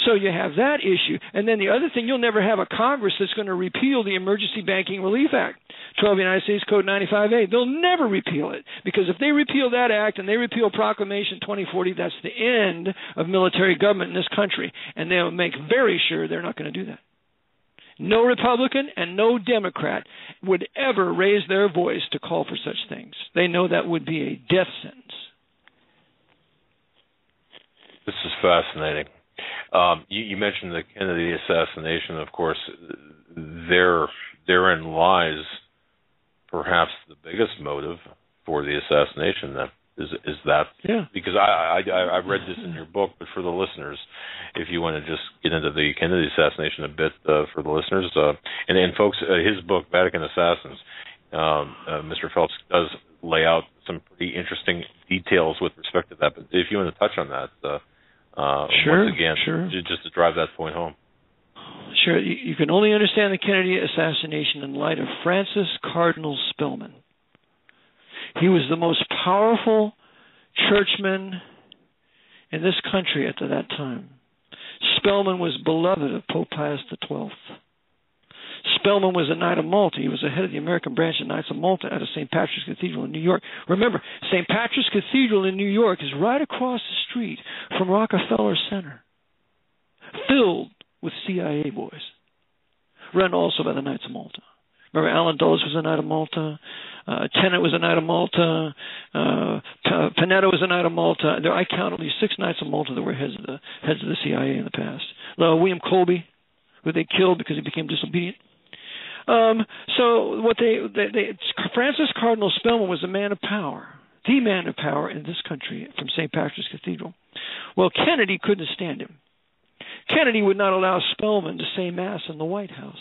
So you have that issue. And then the other thing, you'll never have a Congress that's going to repeal the Emergency Banking Relief Act, 12 United States Code 95A. They'll never repeal it, because if they repeal that act and they repeal Proclamation 2040, that's the end of military government in this country. And they'll make very sure they're not going to do that. No Republican and no Democrat would ever raise their voice to call for such things. They know that would be a death sentence. This is fascinating. You mentioned the Kennedy assassination. Of course, therein lies perhaps the biggest motive for the assassination. That is that, yeah. Because I read this in your book, but for the listeners, if you want to just get into the Kennedy assassination a bit for the listeners, and folks, his book Vatican Assassins, Mr. Phelps does lay out some pretty interesting details with respect to that. But if you want to touch on that. Sure, once again, sure. Just to drive that point home. Sure. You can only understand the Kennedy assassination in light of Francis Cardinal Spellman. He was the most powerful churchman in this country at that time. Spellman was beloved of Pope Pius XII. Spellman was a Knight of Malta. He was the head of the American branch of Knights of Malta out of St. Patrick's Cathedral in New York. Remember, St. Patrick's Cathedral in New York is right across the street from Rockefeller Center, filled with CIA boys, run also by the Knights of Malta. Remember, Allen Dulles was a Knight of Malta. Tennant was a Knight of Malta. Panetta was a Knight of Malta. I count at least 6 Knights of Malta that were heads of the CIA in the past. William Colby, who they killed because he became disobedient. So what Francis Cardinal Spellman was a man of power, the man of power in this country from St. Patrick's Cathedral. Well, Kennedy couldn't stand him. Kennedy would not allow Spellman to say Mass in the White House.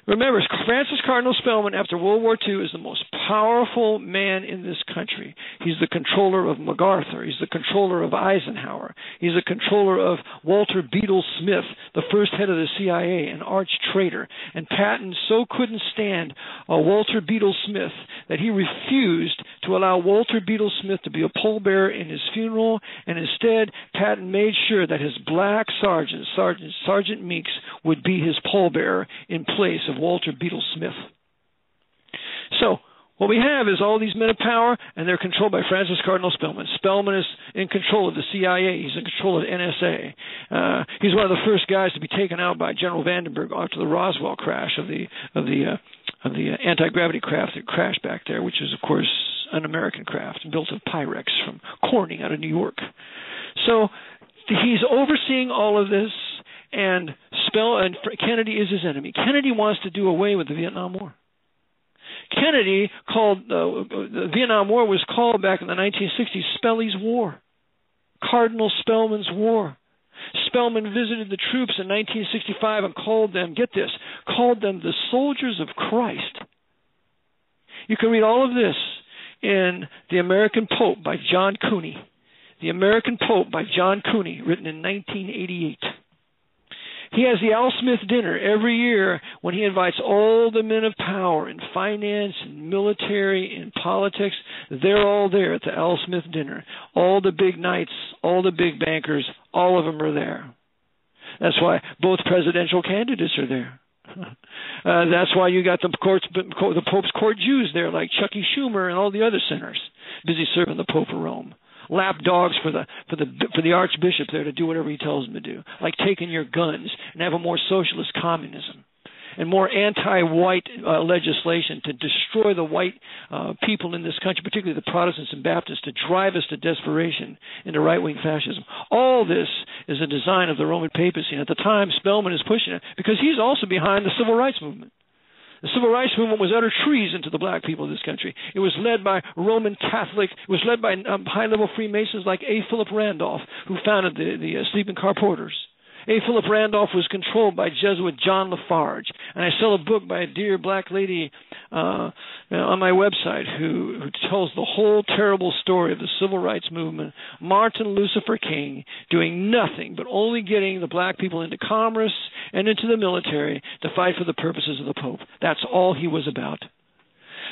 Remember, Francis Cardinal Spellman, after World War II, is the most powerful man in this country. He's the controller of MacArthur. He's the controller of Eisenhower. He's the controller of Walter Beadle Smith, the first head of the CIA, an arch traitor. And Patton so couldn't stand Walter Beadle Smith that he refused to allow Walter Beadle Smith to be a pallbearer in his funeral, and instead Patton made sure that his black Sergeant Meeks, would be his pallbearer in place of Walter Beadle Smith. So what we have is all these men of power, and they're controlled by Francis Cardinal Spellman. Spellman is in control of the CIA. He's in control of the NSA. He's one of the first guys to be taken out by General Vandenberg after the Roswell crash of the anti-gravity craft that crashed back there, which is, of course, an American craft built of Pyrex from Corning out of New York. So he's overseeing all of this, and Kennedy is his enemy. Kennedy wants to do away with the Vietnam War. Kennedy called the Vietnam War was called back in the 1960s Spelly's War, Cardinal Spellman's War. Spellman visited the troops in 1965 and called them, get this, called them the soldiers of Christ. You can read all of this in The American Pope by John Cooney. The American Pope by John Cooney, written in 1988. He has the Al Smith dinner every year when he invites all the men of power in finance, in military, in politics. They're all there at the Al Smith dinner. All the big knights, all the big bankers, all of them are there. That's why both presidential candidates are there. That's why you got the Pope's court Jews there, like Chucky Schumer and all the other sinners, busy serving the Pope of Rome. Lap dogs for the Archbishop there to do whatever he tells them to do, like taking your guns and have a more socialist communism. and more anti-white legislation to destroy the white people in this country, particularly the Protestants and Baptists, to drive us to desperation into right-wing fascism. All this is a design of the Roman papacy. And at the time, Spellman is pushing it because he's also behind the civil rights movement. The civil rights movement was utter treason to the black people of this country. It was led by Roman Catholic, it was led by high-level Freemasons like A. Philip Randolph, who founded the sleeping car porters. A. Philip Randolph was controlled by Jesuit John Lafarge. And I sell a book by a dear black lady on my website who tells the whole terrible story of the civil rights movement. Martin Lucifer King doing nothing but only getting the black people into commerce and into the military to fight for the purposes of the Pope. That's all he was about.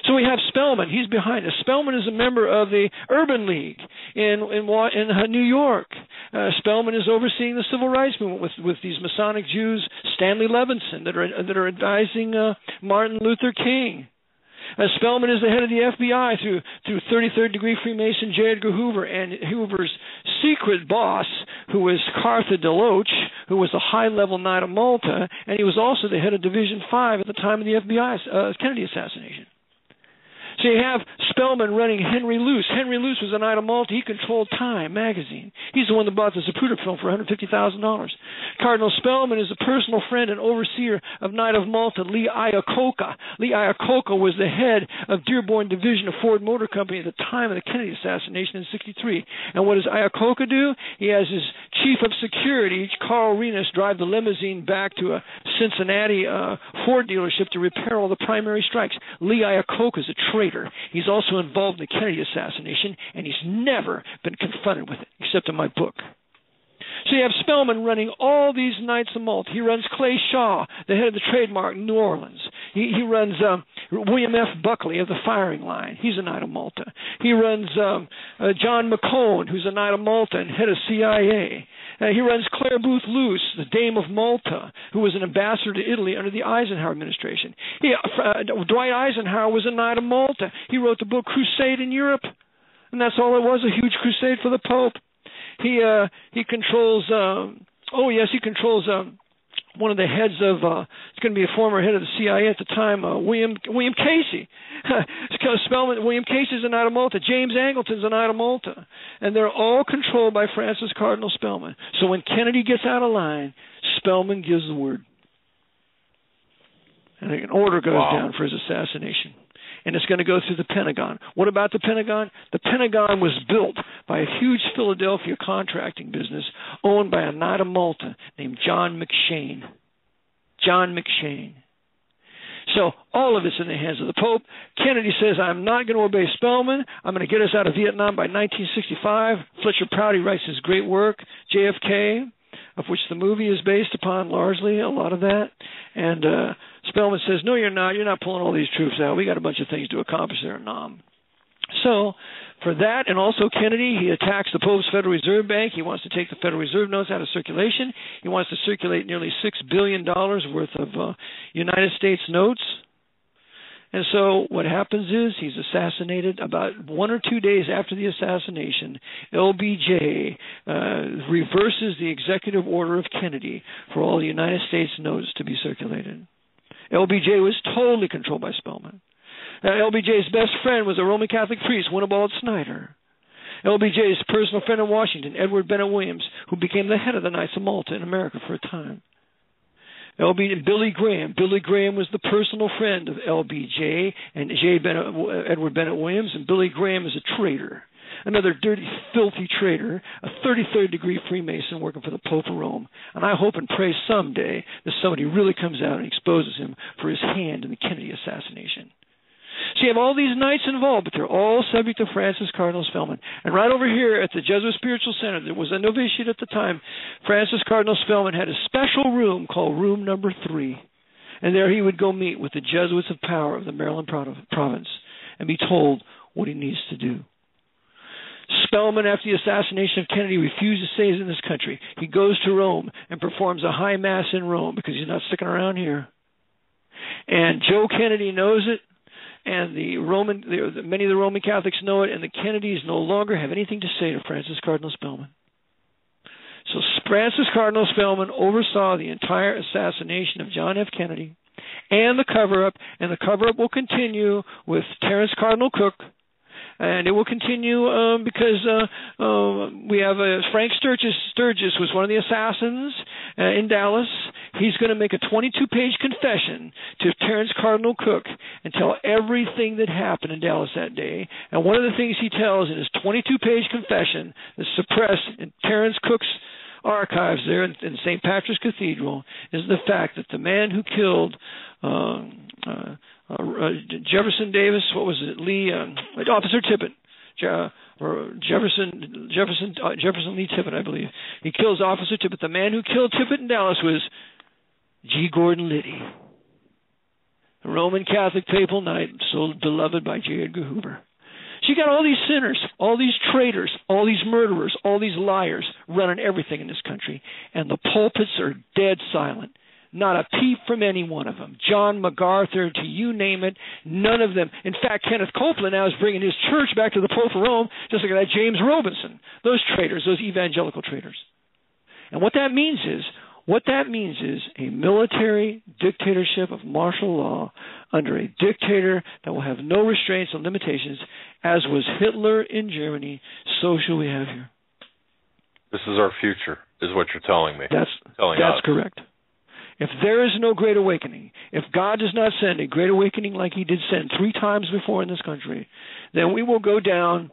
So we have Spellman. He's behind us. Spellman is a member of the Urban League in New York. Spellman is overseeing the civil rights movement with these Masonic Jews, Stanley Levinson, that are advising Martin Luther King. Spellman is the head of the FBI through 33rd degree Freemason J. Edgar Hoover, and Hoover's secret boss, who was Cartha DeLoach, who was a high-level Knight of Malta, and he was also the head of Division 5 at the time of the FBI Kennedy assassination. So you have Spellman running Henry Luce. Henry Luce was a Knight of Malta. He controlled Time magazine. He's the one that bought the Zapruder film for $150,000. Cardinal Spellman is a personal friend and overseer of Knight of Malta, Lee Iacocca. Lee Iacocca was the head of Dearborn Division of Ford Motor Company at the time of the Kennedy assassination in '63. And what does Iacocca do? He has his chief of security, Carl Renas, drive the limousine back to a Cincinnati Ford dealership to repair all the primary strikes. Lee Iacocca is a traitor. He's also involved in the Kennedy assassination, and he's never been confronted with it, except in my book. So you have Spellman running all these Knights of Malta. He runs Clay Shaw, the head of the trademark in New Orleans. He runs William F. Buckley of the firing line. He's a Knight of Malta. He runs John McCone, who's a Knight of Malta and head of CIA. He runs Claire Booth Luce, the Dame of Malta, who was an ambassador to Italy under the Eisenhower administration. Dwight Eisenhower was a Knight of Malta. He wrote the book Crusade in Europe, and that's all it was, a huge crusade for the Pope. He controls, he controls one of the heads of, it's going to be a former head of the CIA at the time, William Casey. William Casey's a Knight of Malta. James Angleton's a Knight of Malta. And they're all controlled by Francis Cardinal Spellman. So when Kennedy gets out of line, Spellman gives the word. And an order goes down for his assassination. And it's going to go through the Pentagon. What about the Pentagon? The Pentagon was built by a huge Philadelphia contracting business owned by a Knight of Malta named John McShane. John McShane. So all of it's in the hands of the Pope. Kennedy says, I'm not going to obey Spellman. I'm going to get us out of Vietnam by 1965. Fletcher Prouty writes his great work, JFK, of which the movie is based upon largely, a lot of that. And Spellman says, no, you're not. You're not pulling all these troops out. We got a bunch of things to accomplish there in Nam. So for that, and also Kennedy, he attacks the Pope's Federal Reserve Bank. He wants to take the Federal Reserve notes out of circulation. He wants to circulate nearly $6 billion worth of United States notes. And so what happens is he's assassinated. About 1 or 2 days after the assassination, LBJ reverses the executive order of Kennedy for all the United States notes to be circulated. LBJ was totally controlled by Spellman. LBJ's best friend was a Roman Catholic priest, Winibald Snyder. LBJ's personal friend in Washington, Edward Bennett Williams, who became the head of the Knights of Malta in America for a time. Billy Graham. Billy Graham was the personal friend of LBJ and Edward Bennett Williams, and Billy Graham is a traitor. Another dirty, filthy traitor, a 33rd degree Freemason working for the Pope of Rome. And I hope and pray someday that somebody really comes out and exposes him for his hand in the Kennedy assassination. So you have all these knights involved, but they're all subject to Francis Cardinal Spellman. And right over here at the Jesuit Spiritual Center, there was a novitiate at the time. Francis Cardinal Spellman had a special room called Room Number 3. And there he would go meet with the Jesuits of Power of the Maryland province and be told what he needs to do. Spellman, after the assassination of Kennedy, refused to stay in this country. He goes to Rome and performs a high mass in Rome because he's not sticking around here. And Joe Kennedy knows it, and many of the Roman Catholics know it, and the Kennedys no longer have anything to say to Francis Cardinal Spellman. So Francis Cardinal Spellman oversaw the entire assassination of John F. Kennedy, and the cover-up, and the cover-up will continue with Terrence Cardinal Cook. And it will continue because we have Frank Sturgis was one of the assassins in Dallas. He's going to make a 22-page confession to Terrence Cardinal Cook and tell everything that happened in Dallas that day. And one of the things he tells in his 22-page confession that's suppressed in Terrence Cook's archives there in St. Patrick's Cathedral is the fact that the man who killed Jefferson Davis, what was it? Officer Tippit, Jefferson Lee Tippit, I believe. He kills Officer Tippit. The man who killed Tippit in Dallas was G. Gordon Liddy, the Roman Catholic papal knight, so beloved by J. Edgar Hoover. So you got all these sinners, all these traitors, all these murderers, all these liars running everything in this country, and the pulpits are dead silent. Not a peep from any one of them. John MacArthur, to you name it, none of them. In fact, Kenneth Copeland now is bringing his church back to the Pope of Rome, just like that James Robinson. Those traitors, those evangelical traitors. And what that means is a military dictatorship of martial law under a dictator that will have no restraints and limitations, as was Hitler in Germany, so shall we have here. This is our future, is what you're telling me. That's correct. If there is no great awakening, if God does not send a great awakening like he did send 3 times before in this country, then we will go down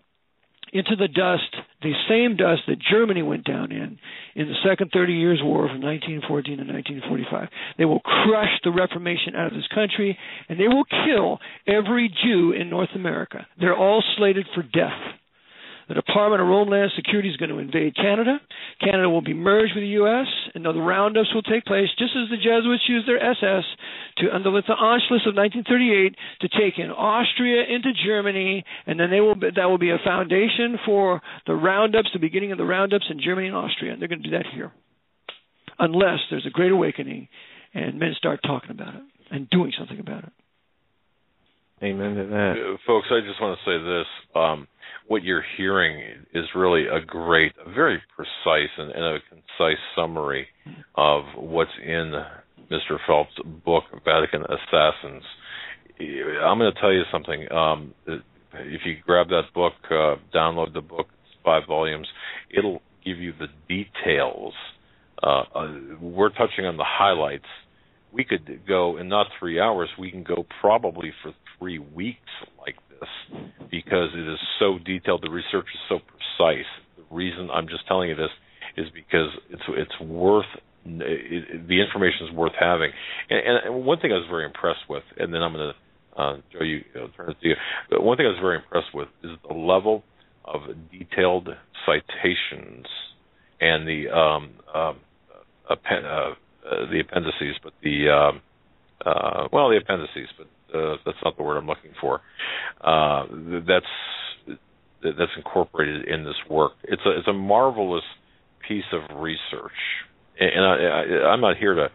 into the dust, the same dust that Germany went down in the Second 30 Years' War from 1914 to 1945. They will crush the Reformation out of this country, and they will kill every Jew in North America. They're all slated for death. The Department of Homeland Security is going to invade Canada. Canada will be merged with the U.S., and the roundups will take place just as the Jesuits used their SS under the Anschluss of 1938 to take in Austria into Germany, and then that will be a foundation for the roundups, the beginning of the roundups in Germany and Austria. And they're going to do that here, unless there's a great awakening and men start talking about it and doing something about it. Amen to that. Folks, I just want to say this. What you're hearing is really a very precise and a concise summary of what's in Mr. Phelps' book, Vatican Assassins. I'm going to tell you something. If you grab that book, download the book, it's 5 volumes, it'll give you the details. We're touching on the highlights. We could go, in not 3 hours, we can go probably for 3 weeks like this, because it is so detailed. The research is so precise. The reason I'm just telling you this is because it's worth, the information is worth having. And one thing I was very impressed with, and then I'm going to, Joe, turn it to you. But one thing I was very impressed with is the level of detailed citations and the appendices, but the appendices, but that's not the word I'm looking for. That's incorporated in this work. It's a marvelous piece of research, and I'm not here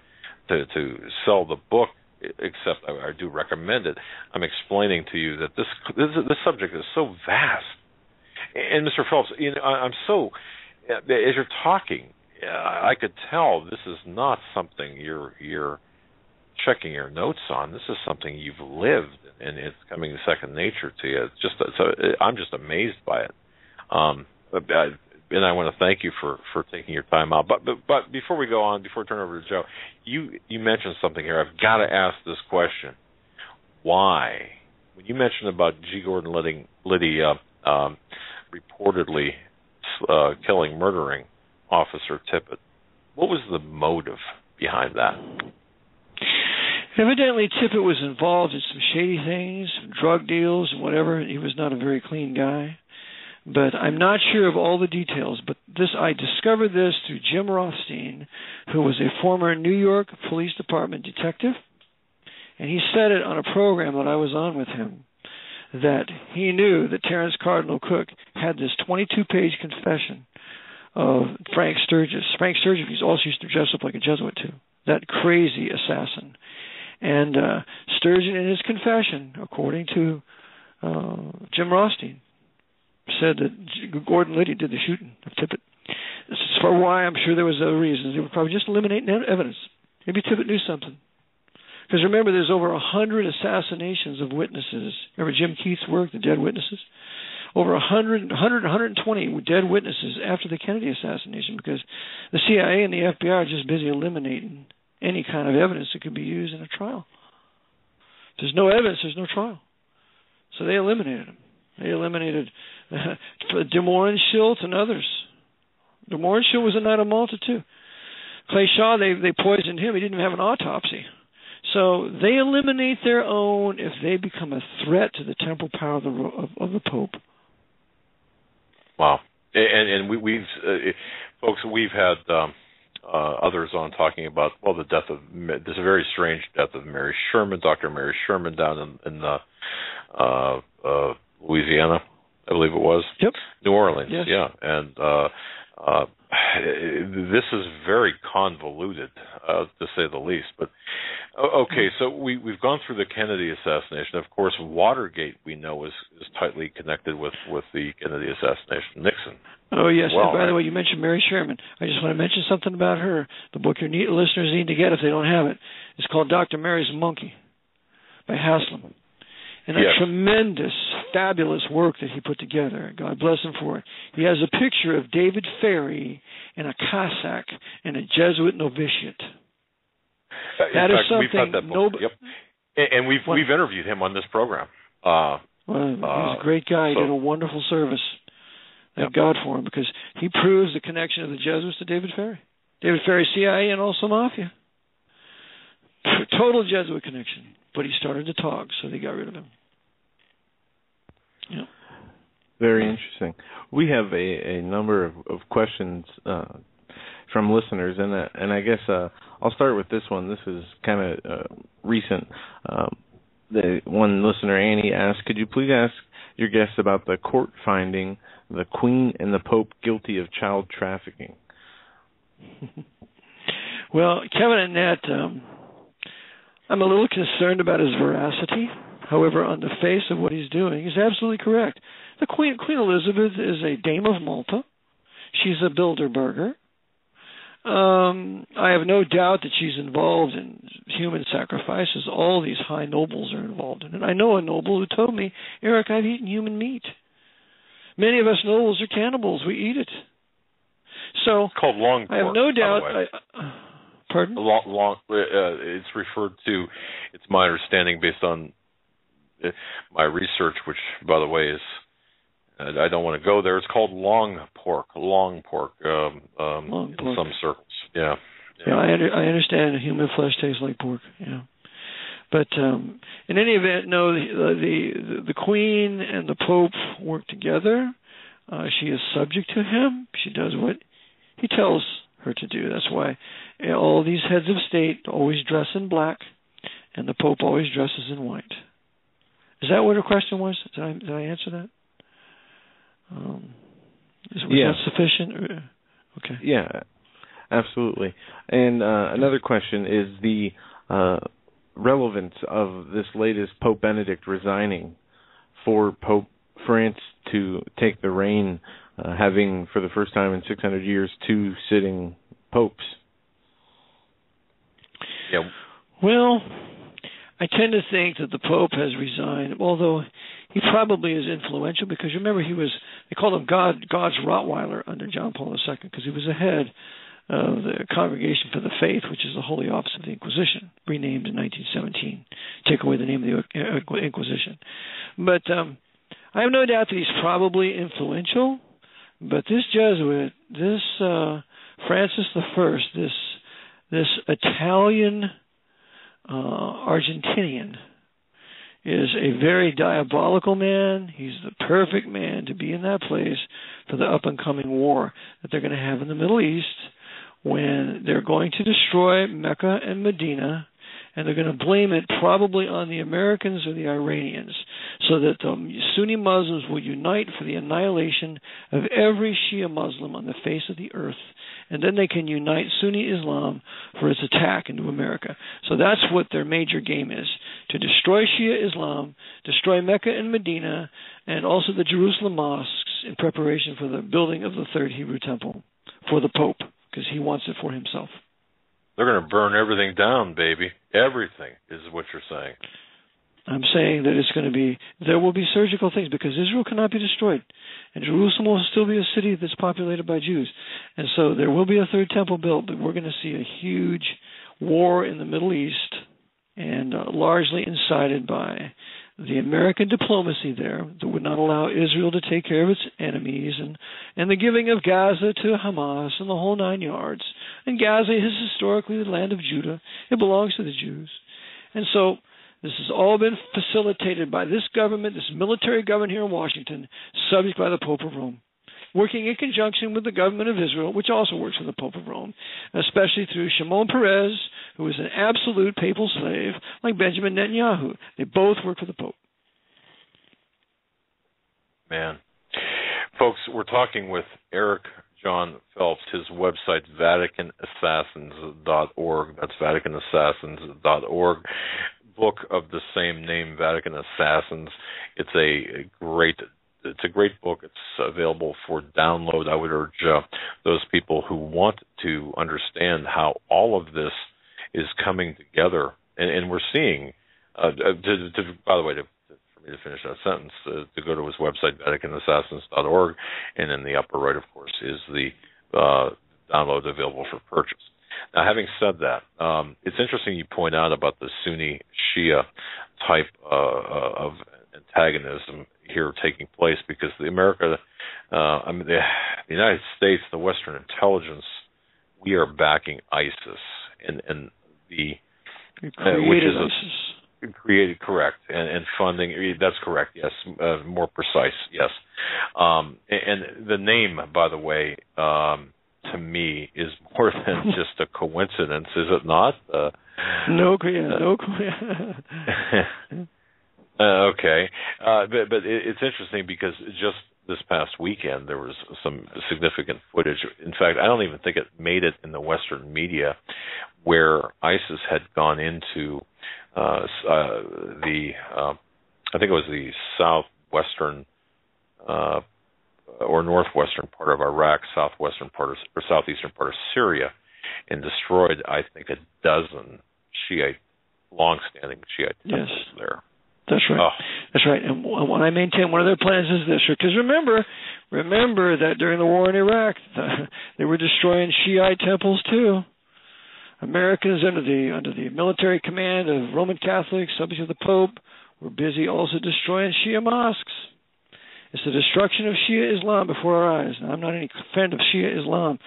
to sell the book, except I do recommend it. I'm explaining to you that this subject is so vast, and Mr. Phelps, I'm so, as you're talking, I could tell this is not something you're checking your notes on. This is something you've lived, and it's coming second nature to you. I'm just amazed by it. And I want to thank you for taking your time out. But before we go on, before I turn over to Joe, you mentioned something here. I've got to ask this question. Why? When you mentioned about G. Gordon Liddy reportedly murdering Officer Tippit, what was the motive behind that? Evidently, Tippit was involved in some shady things, drug deals and whatever. He was not a very clean guy. But I'm not sure of all the details. But I discovered this through Jim Rothstein, who was a former New York Police Department detective. And he said it on a program that I was on with him, that he knew that Terrence Cardinal Cook had this 22-page confession of Frank Sturgis. Frank Sturgis also used to dress up like a Jesuit, too, that crazy assassin. And Sturgeon, in his confession, according to Jim Rothstein, said that Gordon Liddy did the shooting of Tippit. This is for why I'm sure there was other reasons. They would probably just eliminate evidence. Maybe Tippit knew something. Because remember, there's over 100 assassinations of witnesses. Remember Jim Keith's work, The Dead Witnesses? Over 120 dead witnesses after the Kennedy assassination, because the CIA and the FBI are just busy eliminating any kind of evidence that could be used in a trial. If there's no evidence, there's no trial. So they eliminated them. They eliminated Des Moines, Schultz, and others. Des Moines, Schultz was a Night of Malta, too. Clay Shaw, they poisoned him. He didn't even have an autopsy. So they eliminate their own if they become a threat to the temporal power of the Pope. Wow. And we've folks, we've had others on talking about, well, the death of this very strange death of Mary Sherman, Dr. Mary Sherman, down in Louisiana, I believe it was. Yep. New Orleans. Yes. Yeah. And this is very convoluted, to say the least. But okay, so we've gone through the Kennedy assassination. Of course, Watergate, we know, is tightly connected with the Kennedy assassination. Nixon. Oh, yes. Well, and by the way, you mentioned Mary Sherman. I just want to mention something about her. The book your listeners need to get if they don't have it. It's called Dr. Mary's Monkey by Haslam. And a tremendous, fabulous work that he put together. God bless him for it. He has a picture of David Ferry in a cassock in a Jesuit novitiate. That is something. We've had that book. Yep. And we've interviewed him on this program. Well, he's a great guy. He did a wonderful service. Thank God for him, because he proves the connection of the Jesuits to David Ferry. David Ferry, CIA, and also Mafia. Total Jesuit connection. But he started to talk, so they got rid of him. Yeah. Very interesting. We have a number of questions from listeners, and I guess I'll start with this one. This is kind of recent. The one listener, Annie, asked, could you please ask your guests about the court finding the Queen and the Pope guilty of child trafficking? Well, Kevin and Nat, I'm a little concerned about his veracity. However, on the face of what he's doing, he's absolutely correct. The Queen Elizabeth is a Dame of Malta. She's a Bilderberger. I have no doubt that she's involved in human sacrifices. All these high nobles are involved in it. I know a noble who told me, Eric, I've eaten human meat. Many of us nobles are cannibals. We eat it. So it's called long pork, I have no doubt. Pardon? It's referred to. It's my understanding, based on my research, which, by the way, is I don't want to go there. It's called long pork in some circles. Yeah. I understand human flesh tastes like pork. Yeah. But in any event, no. The Queen and the Pope work together. She is subject to him. She does what he tells her to do. That's why all these heads of state always dress in black, and the Pope always dresses in white. Is that what her question was? Did I answer that? Was that sufficient? Okay. Yeah, absolutely. And another question is the relevance of this latest Pope Benedict resigning for Pope France to take the reign, having for the first time in 600 years 2 sitting popes. Yeah. Well, I tend to think that the Pope has resigned, although he probably is influential, because remember they called him God's Rottweiler under John Paul II, because he was the head of the Congregation for the Faith, which is the Holy Office of the Inquisition, renamed in 1917, take away the name of the Inquisition. But I have no doubt that he's probably influential, but this Jesuit, this Francis I, this Italian Argentinian, is a very diabolical man. He's the perfect man to be in that place for the up-and-coming war that they're going to have in the Middle East, when they're going to destroy Mecca and Medina, and they're going to blame it probably on the Americans or the Iranians, so that the Sunni Muslims will unite for the annihilation of every Shia Muslim on the face of the earth. And then they can unite Sunni Islam for its attack into America. So that's what their major game is, to destroy Shia Islam, destroy Mecca and Medina, and also the Jerusalem mosques in preparation for the building of the Third Hebrew Temple for the Pope, because he wants it for himself. They're going to burn everything down, baby. Everything is what you're saying. I'm saying that it's going to be, there will be surgical things because Israel cannot be destroyed. And Jerusalem will still be a city that's populated by Jews. And so there will be a third temple built, but we're going to see a huge war in the Middle East, and largely incited by the American diplomacy there that would not allow Israel to take care of its enemies, and the giving of Gaza to Hamas and the whole 9 yards. And Gaza is historically the land of Judah. It belongs to the Jews. And so this has all been facilitated by this government, this military government here in Washington, subject by the Pope of Rome, working in conjunction with the government of Israel, which also works with the Pope of Rome, especially through Shimon Peres, who is an absolute papal slave, like Benjamin Netanyahu. They both work for the Pope. Man. Folks, we're talking with Eric John Phelps. His website, VaticanAssassins.org. That's VaticanAssassins.org. Book of the same name, Vatican Assassins. It's a great book. It's available for download. I would urge those people who want to understand how all of this is coming together, and we're seeing. By the way, for me to finish that sentence, to go to his website, VaticanAssassins.org, and in the upper right, of course, is the download available for purchase. Now, having said that, it's interesting you point out about the Sunni-Shia type of antagonism here taking place, because the United States, the Western intelligence, we are backing ISIS, and the which is created, correct, and funding. That's correct. Yes, more precise. Yes, and the name, by the way, to me, is more than just a coincidence, is it not? Okay, but it's interesting because just this past weekend there was some significant footage. In fact, I don't even think it made it in the Western media, where ISIS had gone into I think it was the southwestern or northwestern part of Iraq, southwestern part or southeastern part of Syria, and destroyed, I think, a dozen long-standing Shiite temples there. That's right. Oh. That's right. And what I maintain, one of their plans is this, because remember that during the war in Iraq, they were destroying Shiite temples too. Americans under the military command of Roman Catholics, subject to the Pope, were busy also destroying Shia mosques. It's the destruction of Shia Islam before our eyes. Now, I'm not any friend of Shia Islam,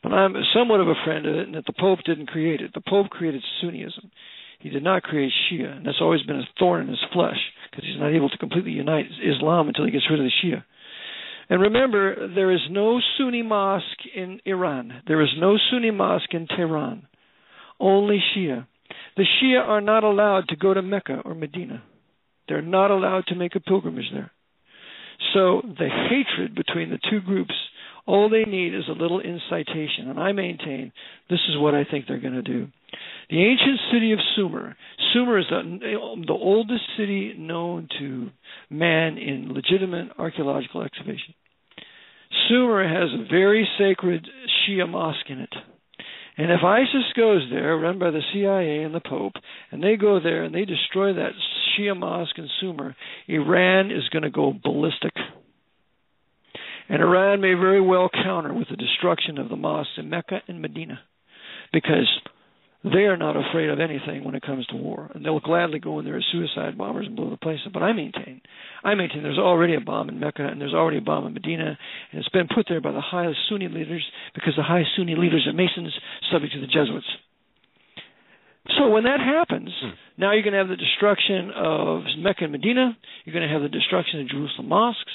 but I'm somewhat of a friend of it, and that the Pope didn't create it. The Pope created Sunnism. He did not create Shia, and that's always been a thorn in his flesh, because he's not able to completely unite Islam until he gets rid of the Shia. And remember, there is no Sunni mosque in Iran. There is no Sunni mosque in Tehran. Only Shia. The Shia are not allowed to go to Mecca or Medina. They're not allowed to make a pilgrimage there. So the hatred between the two groups, all they need is a little incitation. And I maintain this is what I think they're going to do. The ancient city of Sumer. Sumer is the oldest city known to man in legitimate archaeological excavation. Sumer has a very sacred Shia mosque in it. And if ISIS goes there, run by the CIA and the Pope, and they go there and they destroy that Shia mosque in Sumer, Iran is going to go ballistic. And Iran may very well counter with the destruction of the mosques in Mecca and Medina, because they are not afraid of anything when it comes to war. And they'll gladly go in there as suicide bombers and blow the place up. But I maintain there's already a bomb in Mecca and there's already a bomb in Medina, and it's been put there by the high Sunni leaders, because the high Sunni leaders are Masons subject to the Jesuits. So when that happens, now you're going to have the destruction of Mecca and Medina. You're going to have the destruction of Jerusalem mosques.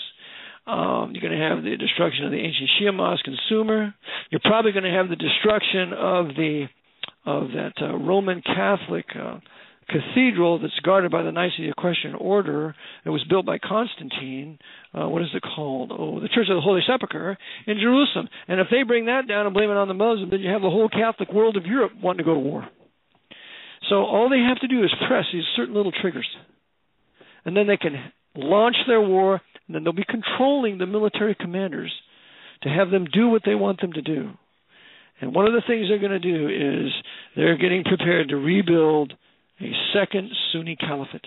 You're going to have the destruction of the ancient Shia mosque in Sumer. You're probably going to have the destruction of that Roman Catholic cathedral that's guarded by the Nicene-Equestrian Order that was built by Constantine. What is it called? The Church of the Holy Sepulchre in Jerusalem. And if they bring that down and blame it on the Muslims, then you have the whole Catholic world of Europe wanting to go to war. So all they have to do is press these certain little triggers. And then they can launch their war, and then they'll be controlling the military commanders to have them do what they want them to do. And one of the things they're going to do is They're getting prepared to rebuild a second Sunni caliphate.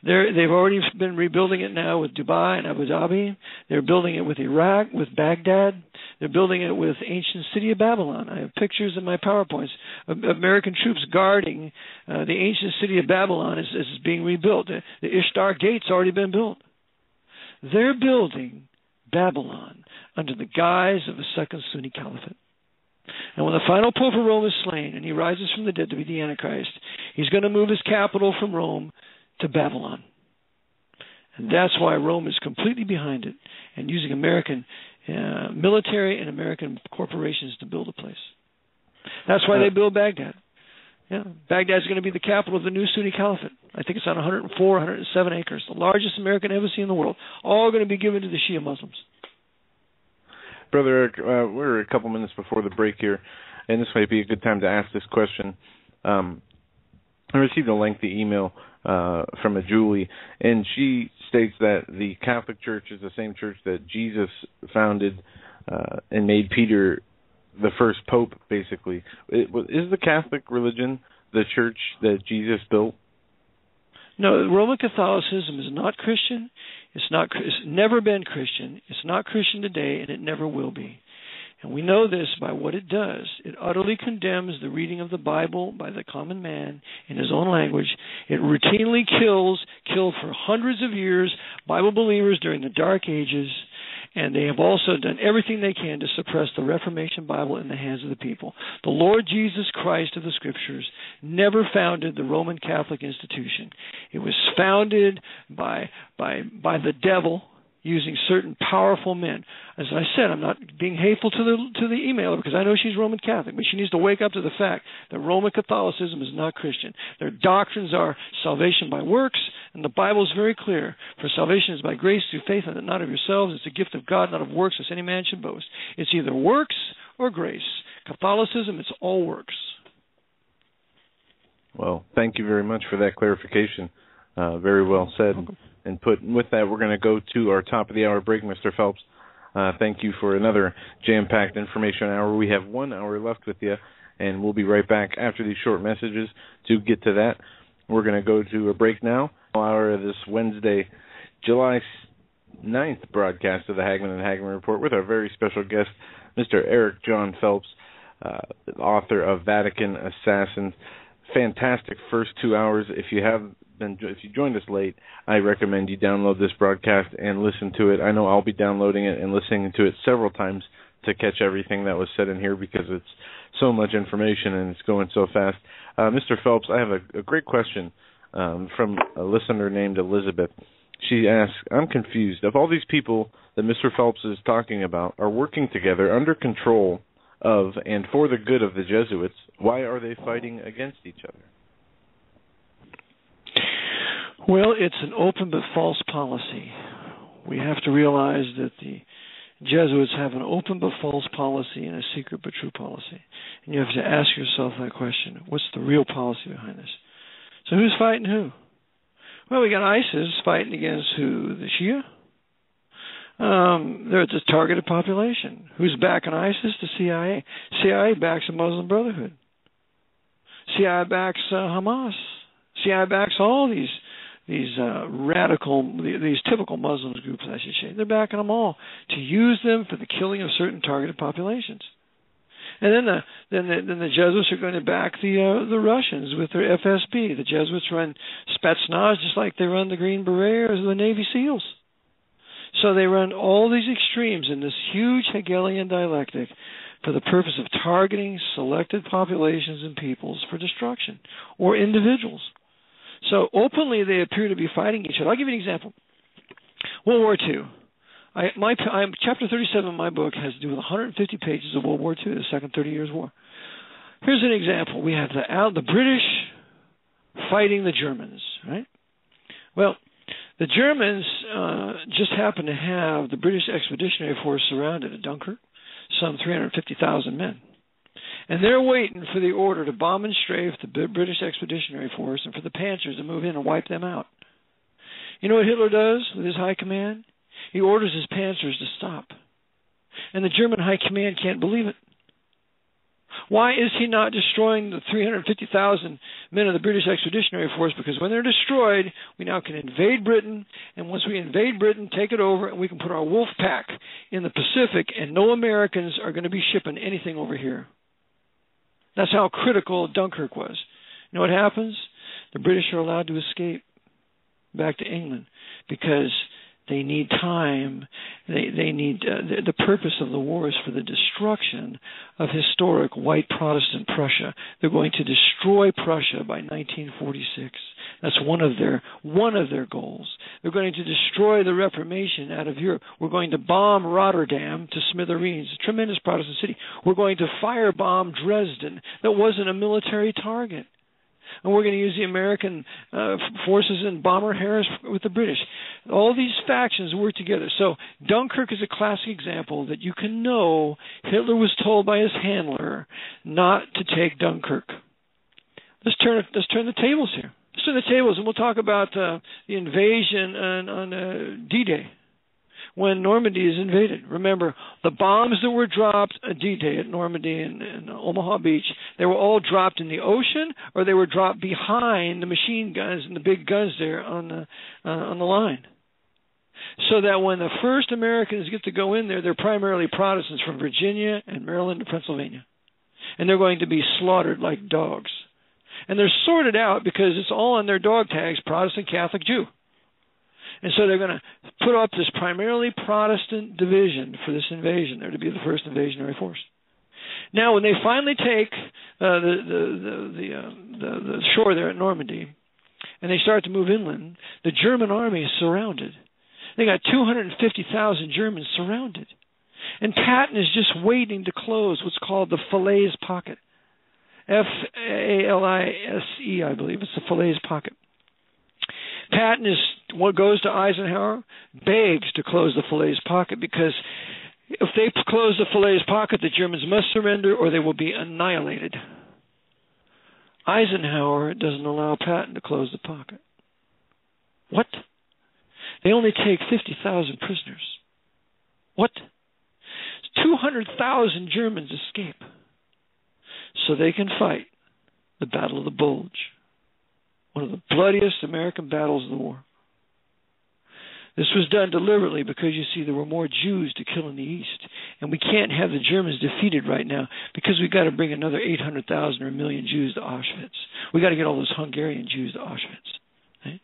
They've already been rebuilding it now with Dubai and Abu Dhabi. They're building it with Iraq, with Baghdad. They're building it with ancient city of Babylon. I have pictures in my PowerPoints of American troops guarding the ancient city of Babylon as it's being rebuilt. The Ishtar Gate's already been built. They're building Babylon under the guise of a second Sunni caliphate. And when the final Pope of Rome is slain and he rises from the dead to be the Antichrist, he's going to move his capital from Rome to Babylon. And that's why Rome is completely behind it and using American military and American corporations to build a place. That's why they build Baghdad. Yeah, Baghdad's going to be the capital of the new Sunni Caliphate. I think it's on 104, 107 acres, the largest American embassy in the world, all going to be given to the Shia Muslims. Brother Eric, we're a couple minutes before the break here, and this might be a good time to ask this question. I received a lengthy email from a Julie, and she states that the Catholic Church is the same church that Jesus founded and made Peter the first pope, basically. Is the Catholic religion the church that Jesus built? No, Roman Catholicism is not Christian. It's never been Christian. It's not Christian today, and it never will be. And we know this by what it does. It utterly condemns the reading of the Bible by the common man in his own language. It routinely killed for hundreds of years Bible believers during the Dark Ages, and they have also done everything they can to suppress the Reformation Bible in the hands of the people. The Lord Jesus Christ of the Scriptures never founded the Roman Catholic institution. It was founded by the devil, using certain powerful men. As I said, I'm not being hateful to the emailer because I know she's Roman Catholic, but she needs to wake up to the fact that Roman Catholicism is not Christian. Their doctrines are salvation by works, and the Bible is very clear. For salvation is by grace through faith, and not of yourselves. It's a gift of God, not of works, lest any man should boast. It's either works or grace. Catholicism, it's all works. Well, thank you very much for that clarification. Very well said. And with that, we're going to go to our top of the hour break, Mr. Phelps. Thank you for another jam-packed information hour. We have 1 hour left with you, and we'll be right back after these short messages to get to that. We're going to go to a break now. Hour of this Wednesday, July 9th broadcast of the Hagmann Hagmann Report with our very special guest, Mr. Eric John Phelps, author of Vatican Assassins. Fantastic first 2 hours. If you joined us late, I recommend you download this broadcast and listen to it. I know I'll be downloading it and listening to it several times to catch everything that was said in here because it's so much information and it's going so fast. Mr. Phelps, I have a great question from a listener named Elizabeth. She asks, I'm confused. If all these people that Mr. Phelps is talking about are working together under control of and for the good of the Jesuits, why are they fighting against each other? Well, it's an open but false policy. We have to realize that the Jesuits have an open but false policy and a secret but true policy. And you have to ask yourself that question. What's the real policy behind this? So who's fighting who? Well, we got ISIS fighting against who? The Shia? They're the targeted population. Who's backing ISIS? The CIA. CIA backs the Muslim Brotherhood. CIA backs Hamas. CIA backs all these radical, these typical Muslim groups, I should say. They're backing them all to use them for the killing of certain targeted populations. And then the Jesuits are going to back the Russians with their FSB. The Jesuits run Spetsnaz just like they run the Green Beret or the Navy SEALs. So they run all these extremes in this huge Hegelian dialectic for the purpose of targeting selected populations and peoples for destruction, or individuals. So openly they appear to be fighting each other. I'll give you an example. World War II. Chapter 37 of my book has to do with 150 pages of World War II, the Second 30 Years' War. Here's an example. We have the British fighting the Germans, right? Well, the Germans just happened to have the British Expeditionary Force surrounded at Dunkirk, some 350,000 men. And they're waiting for the order to bomb and strafe the British Expeditionary Force and for the Panzers to move in and wipe them out. You know what Hitler does with his high command? He orders his Panzers to stop. And the German high command can't believe it. Why is he not destroying the 350,000 men of the British Expeditionary Force? Because when they're destroyed, we now can invade Britain, and once we invade Britain, take it over, and we can put our wolf pack in the Pacific, and no Americans are going to be shipping anything over here. That's how critical Dunkirk was. You know what happens? The British are allowed to escape back to England because they need time. They need the purpose of the war is for the destruction of historic white Protestant Prussia. They're going to destroy Prussia by 1946. That's one of their goals. They're going to destroy the Reformation out of Europe. We're going to bomb Rotterdam to smithereens, a tremendous Protestant city. We're going to firebomb Dresden. That wasn't a military target. And we're going to use the American forces and bomber Harris with the British. All these factions work together. So Dunkirk is a classic example that you can know Hitler was told by his handler not to take Dunkirk. Let's turn the tables here. Let's turn the tables, and we'll talk about the invasion on D-Day, when Normandy is invaded. Remember, the bombs that were dropped on D-Day at Normandy and Omaha Beach, they were all dropped in the ocean, or they were dropped behind the machine guns and the big guns there on the line. So that when the first Americans get to go in there, they're primarily Protestants from Virginia and Maryland and Pennsylvania. And they're going to be slaughtered like dogs. And they're sorted out because it's all on their dog tags, Protestant, Catholic, Jew. And so they're going to put up this primarily Protestant division for this invasion. They're to be the first invasionary force. Now, when they finally take the shore there at Normandy, and they start to move inland, the German army is surrounded. They got 250,000 Germans surrounded. And Patton is just waiting to close what's called the Falaise Pocket. F-A-L-I-S-E, I believe. It's the Falaise Pocket. Patton goes to Eisenhower, begs to close the Falaise Pocket, because if they close the Falaise Pocket, the Germans must surrender or they will be annihilated. Eisenhower doesn't allow Patton to close the pocket. What? They only take 50,000 prisoners. What? 200,000 Germans escape so they can fight the Battle of the Bulge, one of the bloodiest American battles of the war. This was done deliberately because, you see, there were more Jews to kill in the East. And we can't have the Germans defeated right now because we've got to bring another 800,000 or a million Jews to Auschwitz. We've got to get all those Hungarian Jews to Auschwitz. Right?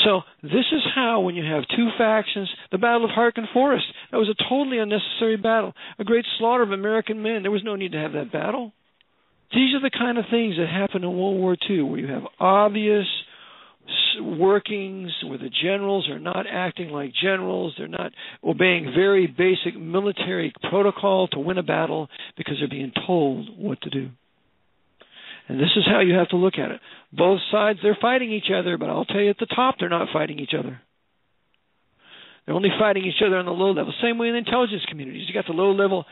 So this is how, when you have two factions, the Battle of Harkin Forest, that was a totally unnecessary battle, a great slaughter of American men. There was no need to have that battle. These are the kind of things that happen in World War II, where you have obvious workings where the generals are not acting like generals. They're not obeying very basic military protocol to win a battle because they're being told what to do. And this is how you have to look at it. Both sides, they're fighting each other, but I'll tell you, at the top, they're not fighting each other. They're only fighting each other on the low level. Same way in the intelligence communities. You got the low level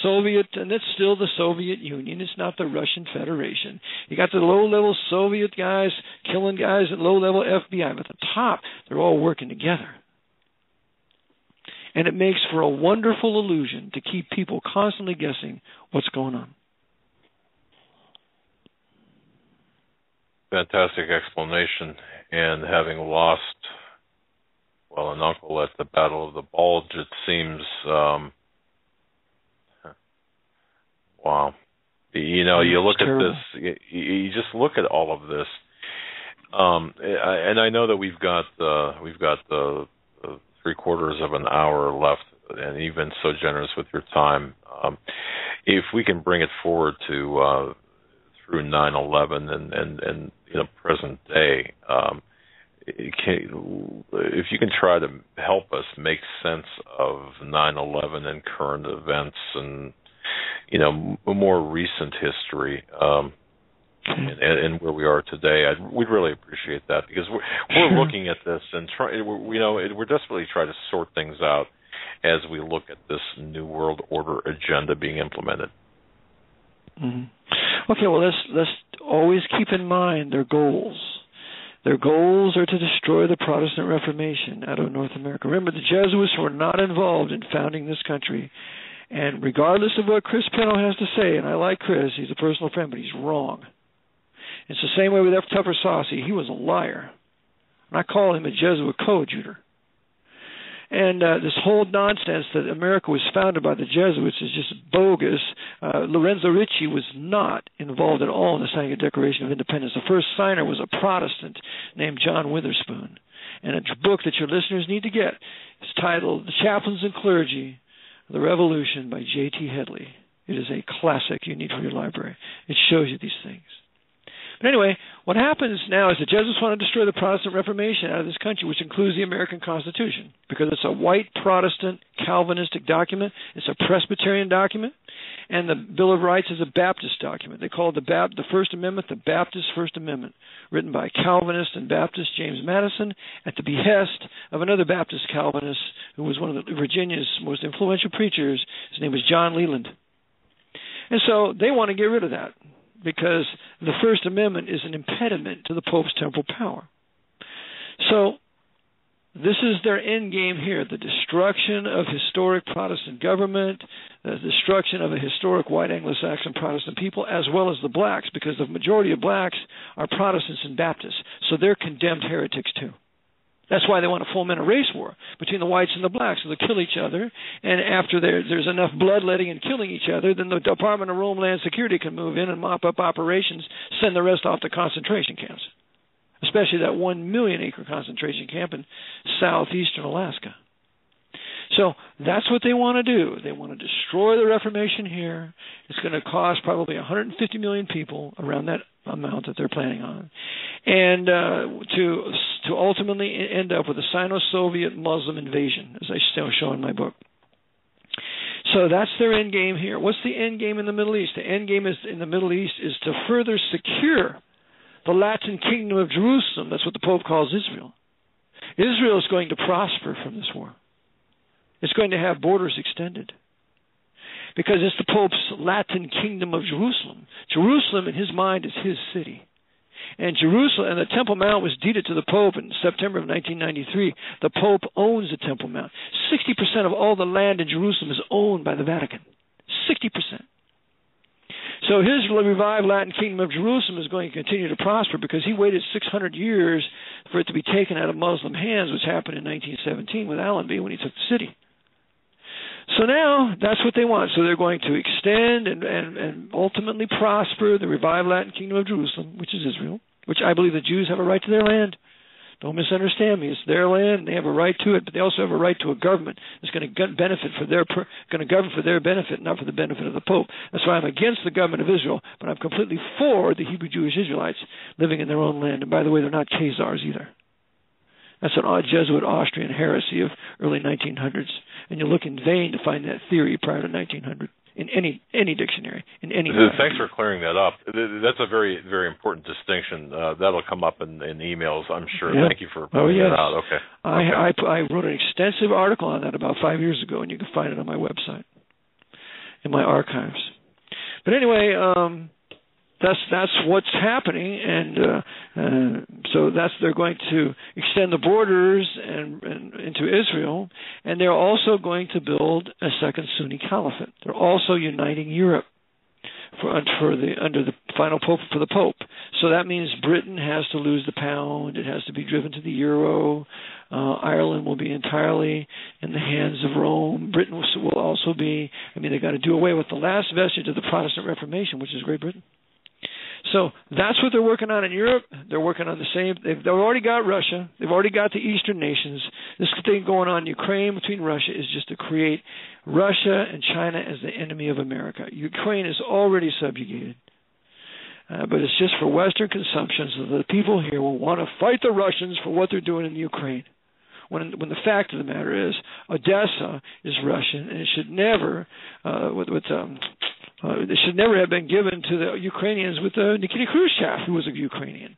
Soviet, and it's still the Soviet Union. It's not the Russian Federation. You got the low level Soviet guys killing guys at low level FBI. But at the top, they're all working together. And it makes for a wonderful illusion to keep people constantly guessing what's going on. Fantastic explanation. And having lost, well, an uncle at the Battle of the Bulge, it seems, wow. You know, you look at this, you just look at all of this, and I know that we've got the 3/4 of an hour left, and you've been so generous with your time. If we can bring it forward to through 9/11 and you know, present day. If you can try to help us make sense of 9/11 and current events and, you know, more recent history and where we are today, we'd really appreciate that, because we're looking at this and we're desperately trying to sort things out as we look at this New World Order agenda being implemented. Mm-hmm. Okay, well, let's always keep in mind their goals. Their goals are to destroy the Protestant Reformation out of North America. Remember, the Jesuits were not involved in founding this country, And regardless of what Chris Pennell has to say, and I like Chris, he's a personal friend, but he's wrong. It's the same way with F. Tupper Saucy. He was a liar. And I call him a Jesuit coadjutor. And this whole nonsense that America was founded by the Jesuits is just bogus. Lorenzo Ricci was not involved at all in the signing of the Declaration of Independence. The first signer was a Protestant named John Witherspoon. And a book that your listeners need to get is titled The Chaplains and Clergy of the Revolution by J.T. Headley. It is a classic you need for your library. It shows you these things. But anyway, what happens now is the Jesuits want to destroy the Protestant Reformation out of this country, which includes the American Constitution, because it's a white Protestant Calvinistic document. It's a Presbyterian document, and the Bill of Rights is a Baptist document. They call it the First Amendment the Baptist First Amendment, written by Calvinist and Baptist James Madison at the behest of another Baptist Calvinist who was one of Virginia's most influential preachers. His name was John Leland. And so they want to get rid of that, because the First Amendment is an impediment to the Pope's temporal power. So this is their end game here, the destruction of historic Protestant government, the destruction of a historic white Anglo-Saxon Protestant people, as well as the blacks, because the majority of blacks are Protestants and Baptists, so they're condemned heretics too. That's why they want to foment a race war between the whites and the blacks, so they'll kill each other. And after there's enough bloodletting and killing each other, then the Department of Homeland Security can move in and mop up operations, send the rest off to concentration camps, especially that 1 million acre concentration camp in southeastern Alaska. So that's what they want to do. They want to destroy the Reformation here. It's going to cost probably 150 million people, around that amount that they're planning on, and to ultimately end up with a Sino-Soviet Muslim invasion, as I show in my book. So that's their end game here. What's the end game in the Middle East? The end game in the Middle East is to further secure the Latin kingdom of Jerusalem. That's what the Pope calls Israel. Israel is going to prosper from this war. It's going to have borders extended, because it's the Pope's Latin kingdom of Jerusalem. Jerusalem, in his mind, is his city. And Jerusalem, and the Temple Mount was deeded to the Pope in September of 1993. The Pope owns the Temple Mount. 60% of all the land in Jerusalem is owned by the Vatican. 60%. So his revived Latin kingdom of Jerusalem is going to continue to prosper, because he waited 600 years for it to be taken out of Muslim hands, which happened in 1917 with Allenby when he took the city. So now that's what they want. So they're going to extend and ultimately prosper the revived Latin kingdom of Jerusalem, which is Israel, which I believe the Jews have a right to their land. Don't misunderstand me. It's their land, and they have a right to it, but they also have a right to a government that's going to benefit for going to govern for their benefit, not for the benefit of the Pope. That's why I'm against the government of Israel, but I'm completely for the Hebrew Jewish Israelites living in their own land. And by the way, they're not Khazars either. That's an Jesuit Austrian heresy of early 1900s, and you'll look in vain to find that theory prior to 1900 in any dictionary, in any. Thanks for clearing that up. That's a very, very important distinction. That'll come up in emails, I'm sure. Yeah. Thank you for pointing that out. Okay. I wrote an extensive article on that about 5 years ago, and you can find it on my website, in my archives. But anyway, that's what's happening, and so they're going to extend the borders and into Israel, and they're also going to build a second Sunni caliphate. They're also uniting Europe under the final pope for the Pope. So that means Britain has to lose the pound. It has to be driven to the euro. Ireland will be entirely in the hands of Rome. Britain will also be. They've got to do away with the last vestige of the Protestant Reformation, which is Great Britain. So that's what they're working on in Europe. They're working on the same. They've already got Russia. They've already got the Eastern nations. This thing going on in Ukraine between Russia is just to create Russia and China as the enemy of America. Ukraine is already subjugated, but it's just for Western consumption, so the people here will want to fight the Russians for what they're doing in Ukraine. When the fact of the matter is, Odessa is Russian, and it should never, it should never have been given to the Ukrainians with Nikita Khrushchev, who was a Ukrainian.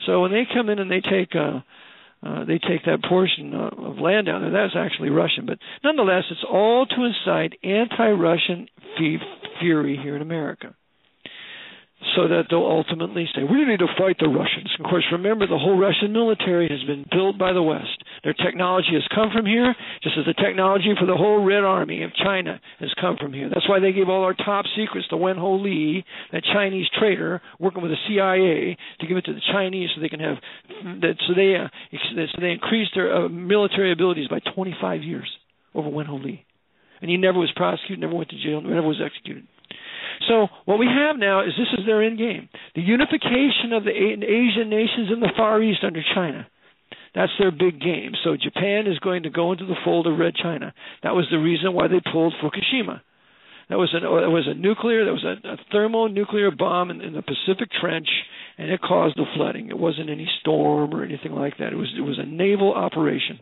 So when they come in and they take that portion of land down there, that's actually Russian. But nonetheless, it's all to incite anti-Russian fury here in America. so that they'll ultimately say, we need to fight the Russians. Of course, remember, the whole Russian military has been built by the West. Their technology has come from here, just as the technology for the whole Red Army of China has come from here. That's why they gave all our top secrets to Wen Ho Lee, that Chinese traitor working with the CIA, to give it to the Chinese so they can have that. So they increased their military abilities by 25 years over Wen Ho Lee, and he never was prosecuted, never went to jail, never was executed. So what we have now is this is their end game. The unification of the Asian nations in the Far East under China. That's their big game. So Japan is going to go into the fold of Red China. That was the reason why they pulled Fukushima. That was a thermonuclear bomb in the Pacific Trench, and it caused the flooding. It wasn't any storm or anything like that. It was a naval operation.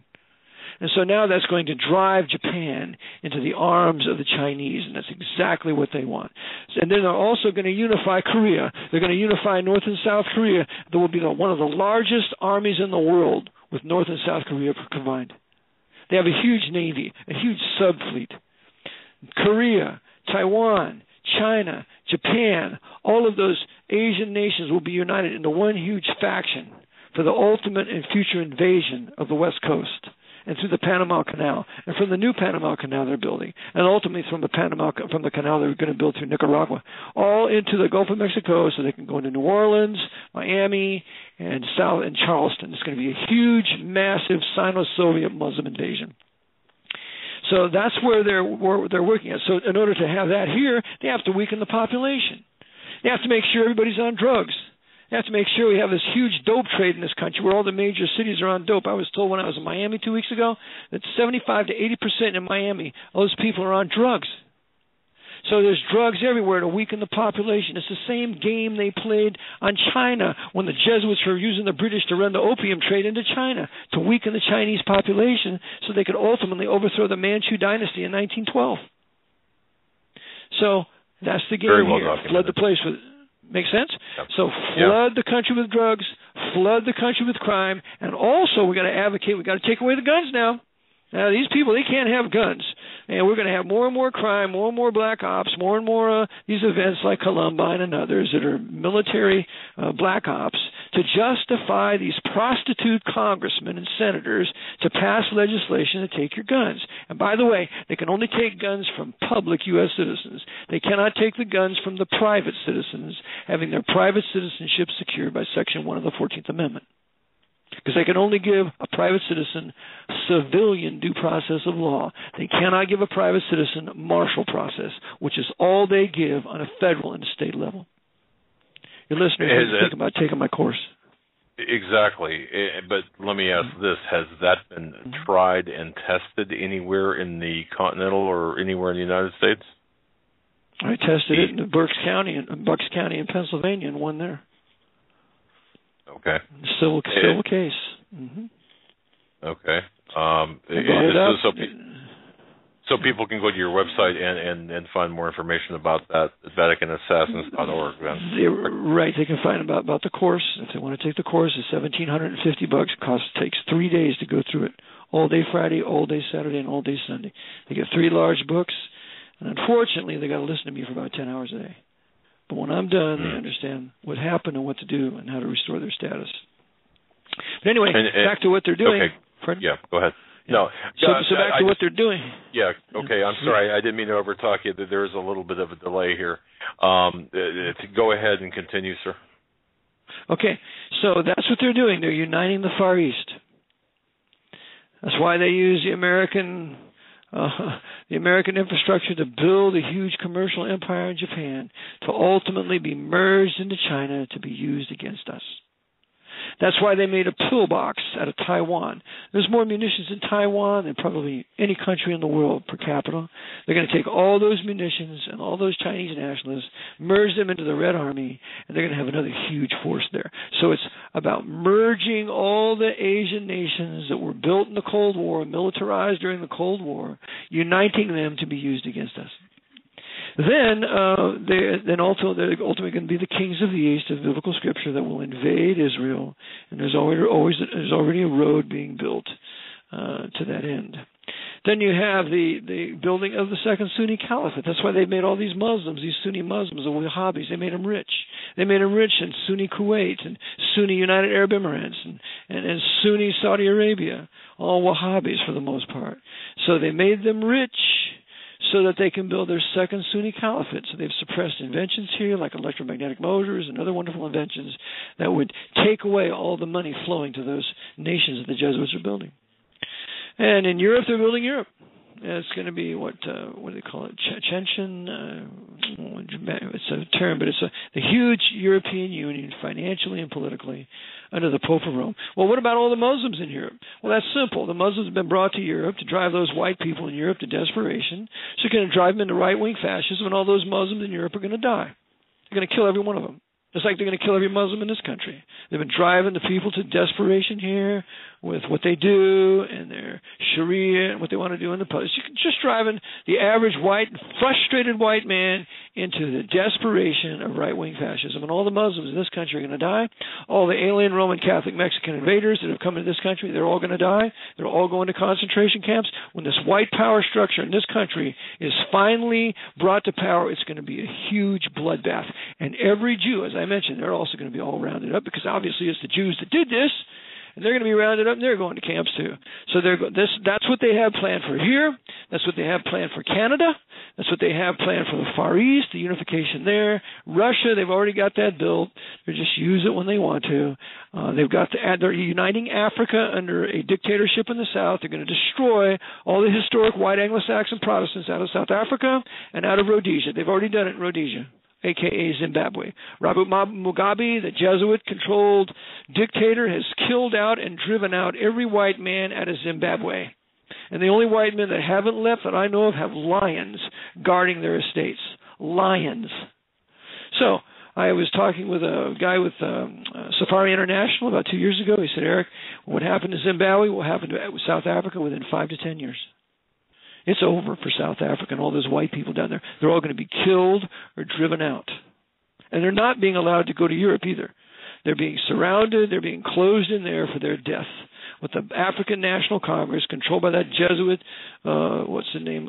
And so now that's going to drive Japan into the arms of the Chinese, and that's exactly what they want. And then they're also going to unify Korea. They're going to unify North and South Korea. There will be one of the largest armies in the world with North and South Korea combined. They have a huge navy, a huge subfleet. Korea, Taiwan, China, Japan, all of those Asian nations will be united into one huge faction for the ultimate and future invasion of the West Coast, and through the Panama Canal, and from the new Panama Canal they're building, and ultimately from the canal they're going to build through Nicaragua, all into the Gulf of Mexico, so they can go into New Orleans, Miami, and Charleston. It's going to be a huge, massive Sino-Soviet Muslim invasion. So that's where they're working at. So in order to have that here, they have to weaken the population. They have to make sure everybody's on drugs. They have to make sure we have this huge dope trade in this country where all the major cities are on dope. I was told when I was in Miami 2 weeks ago that 75 to 80% in Miami, all those people are on drugs. So there's drugs everywhere to weaken the population. It's the same game they played on China when the Jesuits were using the British to run the opium trade into China to weaken the Chinese population so they could ultimately overthrow the Manchu dynasty in 1912. So that's the game here. Flood the place with... Make sense? Yep. So flood the country with drugs, flood the country with crime, and also we got to advocate, we got to take away the guns now. Now, these people, they can't have guns. And we're going to have more and more crime, more and more black ops, more and more these events like Columbine and others that are military black ops to justify these prostitute congressmen and senators to pass legislation to take your guns. And by the way, they can only take guns from public U.S. citizens. They cannot take the guns from the private citizens having their private citizenship secured by Section 1 of the 14th Amendment. Because they can only give a private citizen civilian due process of law. They cannot give a private citizen martial process, which is all they give on a federal and state level. Your listeners need to think about taking my course. Exactly. But let me ask this. Has that been tried and tested anywhere in the Continental or anywhere in the United States? I tested it in Bucks County in Pennsylvania and won there. Okay. Civil case. Mm-hmm. Okay. So people can go to your website and find more information about that at VaticanAssassins.org. Right. They can find about the course. If they want to take the course, it's $1,750. Takes 3 days to go through it. All day Friday, all day Saturday, and all day Sunday. They get 3 large books, and unfortunately, they got to listen to me for about 10 hours a day. But when I'm done, they understand what happened and what to do and how to restore their status. But anyway, back to what they're doing. Okay. Pardon? Yeah, go ahead. Yeah. No. So back to what they're doing. Yeah, okay. I'm sorry. I didn't mean to overtalk you. There is a little bit of a delay here. Go ahead and continue, sir. Okay. So that's what they're doing. They're uniting the Far East. That's why they use the American infrastructure to build a huge commercial empire in Japan to ultimately be merged into China to be used against us. That's why they made a pillbox out of Taiwan. There's more munitions in Taiwan than probably any country in the world per capita. They're going to take all those munitions and all those Chinese nationalists, merge them into the Red Army, and they're going to have another huge force there. So it's about merging all the Asian nations that were built in the Cold War, militarized during the Cold War, uniting them to be used against us. Then they're ultimately going to be the kings of the East of biblical scripture that will invade Israel, and there's already a road being built to that end. Then you have the building of the second Sunni Caliphate. That's why they made all these Muslims, these Sunni Muslims, the Wahhabis. They made them rich. They made them rich in Sunni Kuwait and Sunni United Arab Emirates and Sunni Saudi Arabia, all Wahhabis for the most part. So they made them rich so that they can build their second Sunni Caliphate. So they've suppressed inventions here like electromagnetic motors and other wonderful inventions that would take away all the money flowing to those nations that the Jesuits are building. And in Europe, they're building Europe. It's going to be what do they call it? Chechen. It's a term, but it's the huge European Union, financially and politically, under the Pope of Rome. Well, what about all the Muslims in Europe? Well, that's simple. The Muslims have been brought to Europe to drive those white people in Europe to desperation. So you're going to drive them into right-wing fascism, and all those Muslims in Europe are going to die. They're going to kill every one of them. Just like they're going to kill every Muslim in this country. They've been driving the people to desperation here with what they do and their Sharia and what they want to do in the public. Just driving the average white, frustrated white man into the desperation of right-wing fascism. And all the Muslims in this country are going to die. All the alien Roman Catholic Mexican invaders that have come into this country, they're all going to die. They're all going to concentration camps. When this white power structure in this country is finally brought to power, it's going to be a huge bloodbath. And every Jew, as I mentioned, they're also going to be all rounded up because obviously it's the Jews that did this. And they're going to be rounded up, and they're going to camps too. So that's what they have planned for here. That's what they have planned for Canada. That's what they have planned for the Far East, the unification there. Russia, they've already got that built. They just use it when they want to. They're uniting Africa under a dictatorship in the South. They're going to destroy all the historic white Anglo-Saxon Protestants out of South Africa and out of Rhodesia. They've already done it in Rhodesia, a.k.a. Zimbabwe. Robert Mugabe, the Jesuit-controlled dictator, has killed out and driven out every white man out of Zimbabwe. And the only white men that haven't left that I know of have lions guarding their estates. Lions. So I was talking with a guy with Safari International about 2 years ago. He said, Eric, what happened to Zimbabwe will happen to South Africa within 5 to 10 years. It's over for South Africa and all those white people down there. They're all going to be killed or driven out. And they're not being allowed to go to Europe either. They're being surrounded. They're being closed in there for their death. With the African National Congress controlled by that Jesuit, what's the name,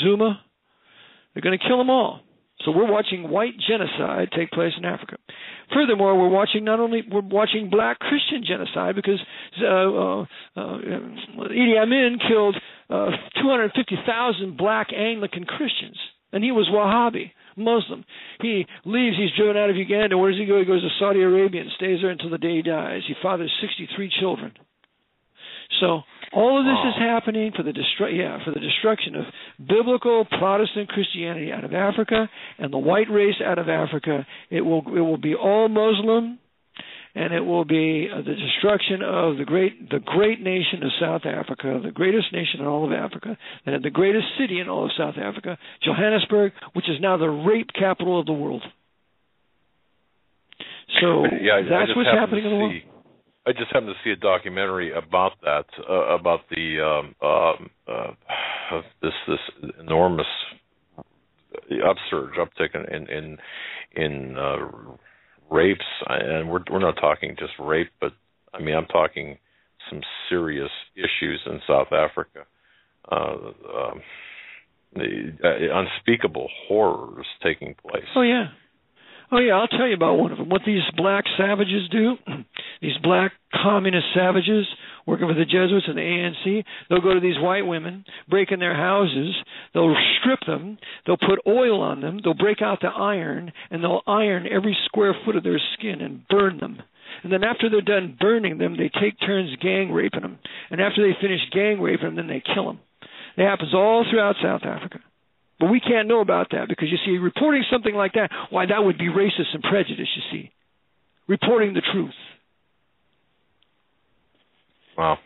Zuma, they're going to kill them all. So we're watching white genocide take place in Africa. Furthermore, we're watching black Christian genocide because Idi Amin killed 250,000 black Anglican Christians, and he was Wahhabi, Muslim. He leaves, he's driven out of Uganda. Where does he go? He goes to Saudi Arabia and stays there until the day he dies. He fathers 63 children. So all of this is happening for the destruction of biblical Protestant Christianity out of Africa and the white race out of Africa. It will be all Muslim, and it will be the destruction of the great nation of South Africa, the greatest nation in all of Africa, and the greatest city in all of South Africa, Johannesburg, which is now the rape capital of the world. So that's what's happening in the world. I just happened to see a documentary about that, about the this enormous uptick in rapes, and we're not talking just rape, but I mean I'm talking some serious issues in South Africa, the unspeakable horrors taking place. Oh yeah, I'll tell you about one of them. What these black savages do, these black communist savages working for the Jesuits and the ANC, they'll go to these white women, break in their houses, they'll strip them, they'll put oil on them, they'll break out the iron, and they'll iron every square foot of their skin and burn them. And then after they're done burning them, they take turns gang raping them. And after they finish gang raping them, then they kill them. It happens all throughout South Africa. But we can't know about that because, you see, reporting something like that, why, that would be racist and prejudice, you see. Reporting the truth. Wow.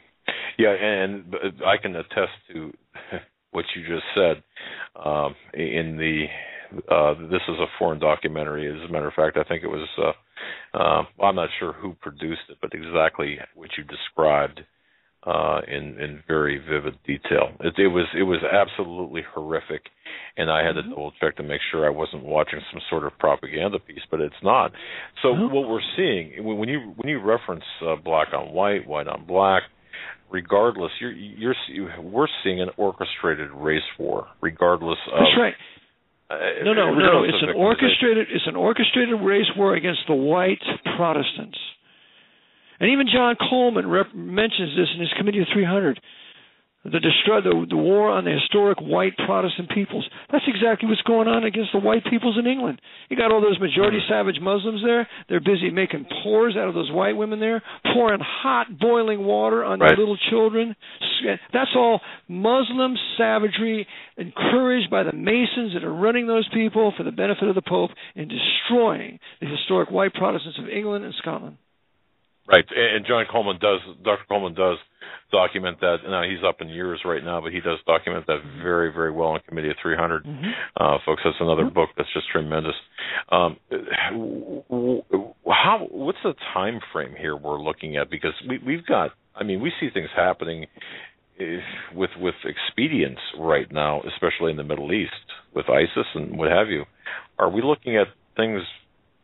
Yeah, and I can attest to what you just said. This is a foreign documentary. As a matter of fact, I think it was, I'm not sure who produced it, but exactly what you described in very vivid detail. It was absolutely horrific, and I had to double check to make sure I wasn't watching some sort of propaganda piece, but it's not. So what we're seeing when you reference black on white, white on black, regardless, we're seeing an orchestrated race war, regardless of. That's right. No. It's an orchestrated race war against the white Protestants. And even John Coleman mentions this in his Committee of 300. The war on the historic white Protestant peoples. That's exactly what's going on against the white peoples in England. You got all those majority savage Muslims there. They're busy making pores out of those white women there, pouring hot boiling water on their little children. That's all Muslim savagery encouraged by the Masons that are running those people for the benefit of the Pope and destroying the historic white Protestants of England and Scotland. Right, and Dr. Coleman does document that. Now, he's up in years right now, but he does document that very, very well in Committee of 300. Folks, that's another book that's just tremendous. What's the time frame here we're looking at? Because we see things happening with expedience right now, especially in the Middle East with ISIS and what have you. Are we looking at things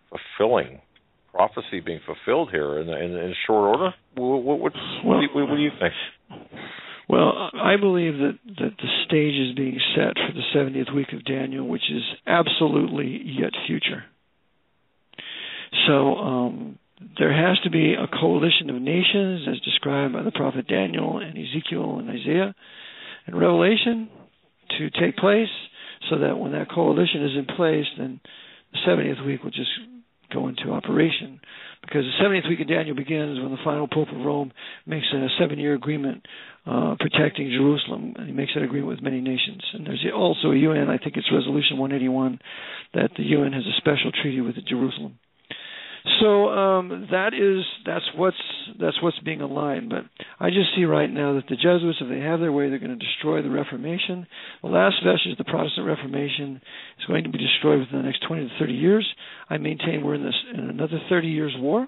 fulfilling? Prophecy being fulfilled here in short order? What do you think? Well, I believe that the stage is being set for the 70th week of Daniel, which is absolutely yet future. So there has to be a coalition of nations as described by the prophet Daniel and Ezekiel and Isaiah and Revelation to take place, so that when that coalition is in place, then the 70th week will just go into operation, because the 70th week of Daniel begins when the final Pope of Rome makes a 7-year agreement protecting Jerusalem, and he makes that agreement with many nations. And there's also a UN, I think it's Resolution 181, that the UN has a special treaty with Jerusalem. So that's what's being aligned. But I just see right now that the Jesuits, if they have their way, they're going to destroy the Reformation. The last vestige of the Protestant Reformation is going to be destroyed within the next 20 to 30 years. I maintain we're in another 30 years war.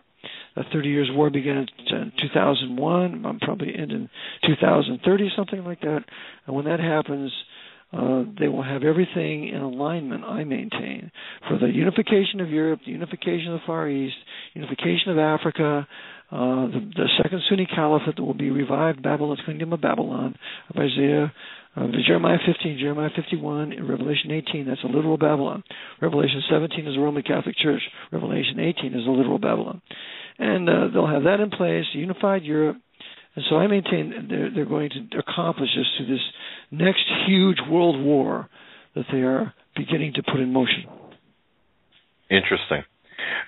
That 30 years war began in 2001. I'm probably end in 2030, something like that. And when that happens, they will have everything in alignment, I maintain, for the unification of Europe, the unification of the Far East, unification of Africa, the second Sunni Caliphate that will be revived, Babylon's kingdom of Babylon, of Isaiah, Jeremiah 15, Jeremiah 51, and Revelation 18, that's a literal Babylon. Revelation 17 is the Roman Catholic Church. Revelation 18 is a literal Babylon. And they'll have that in place, unified Europe. And so I maintain they're going to accomplish this through this next huge world war that they are beginning to put in motion. Interesting.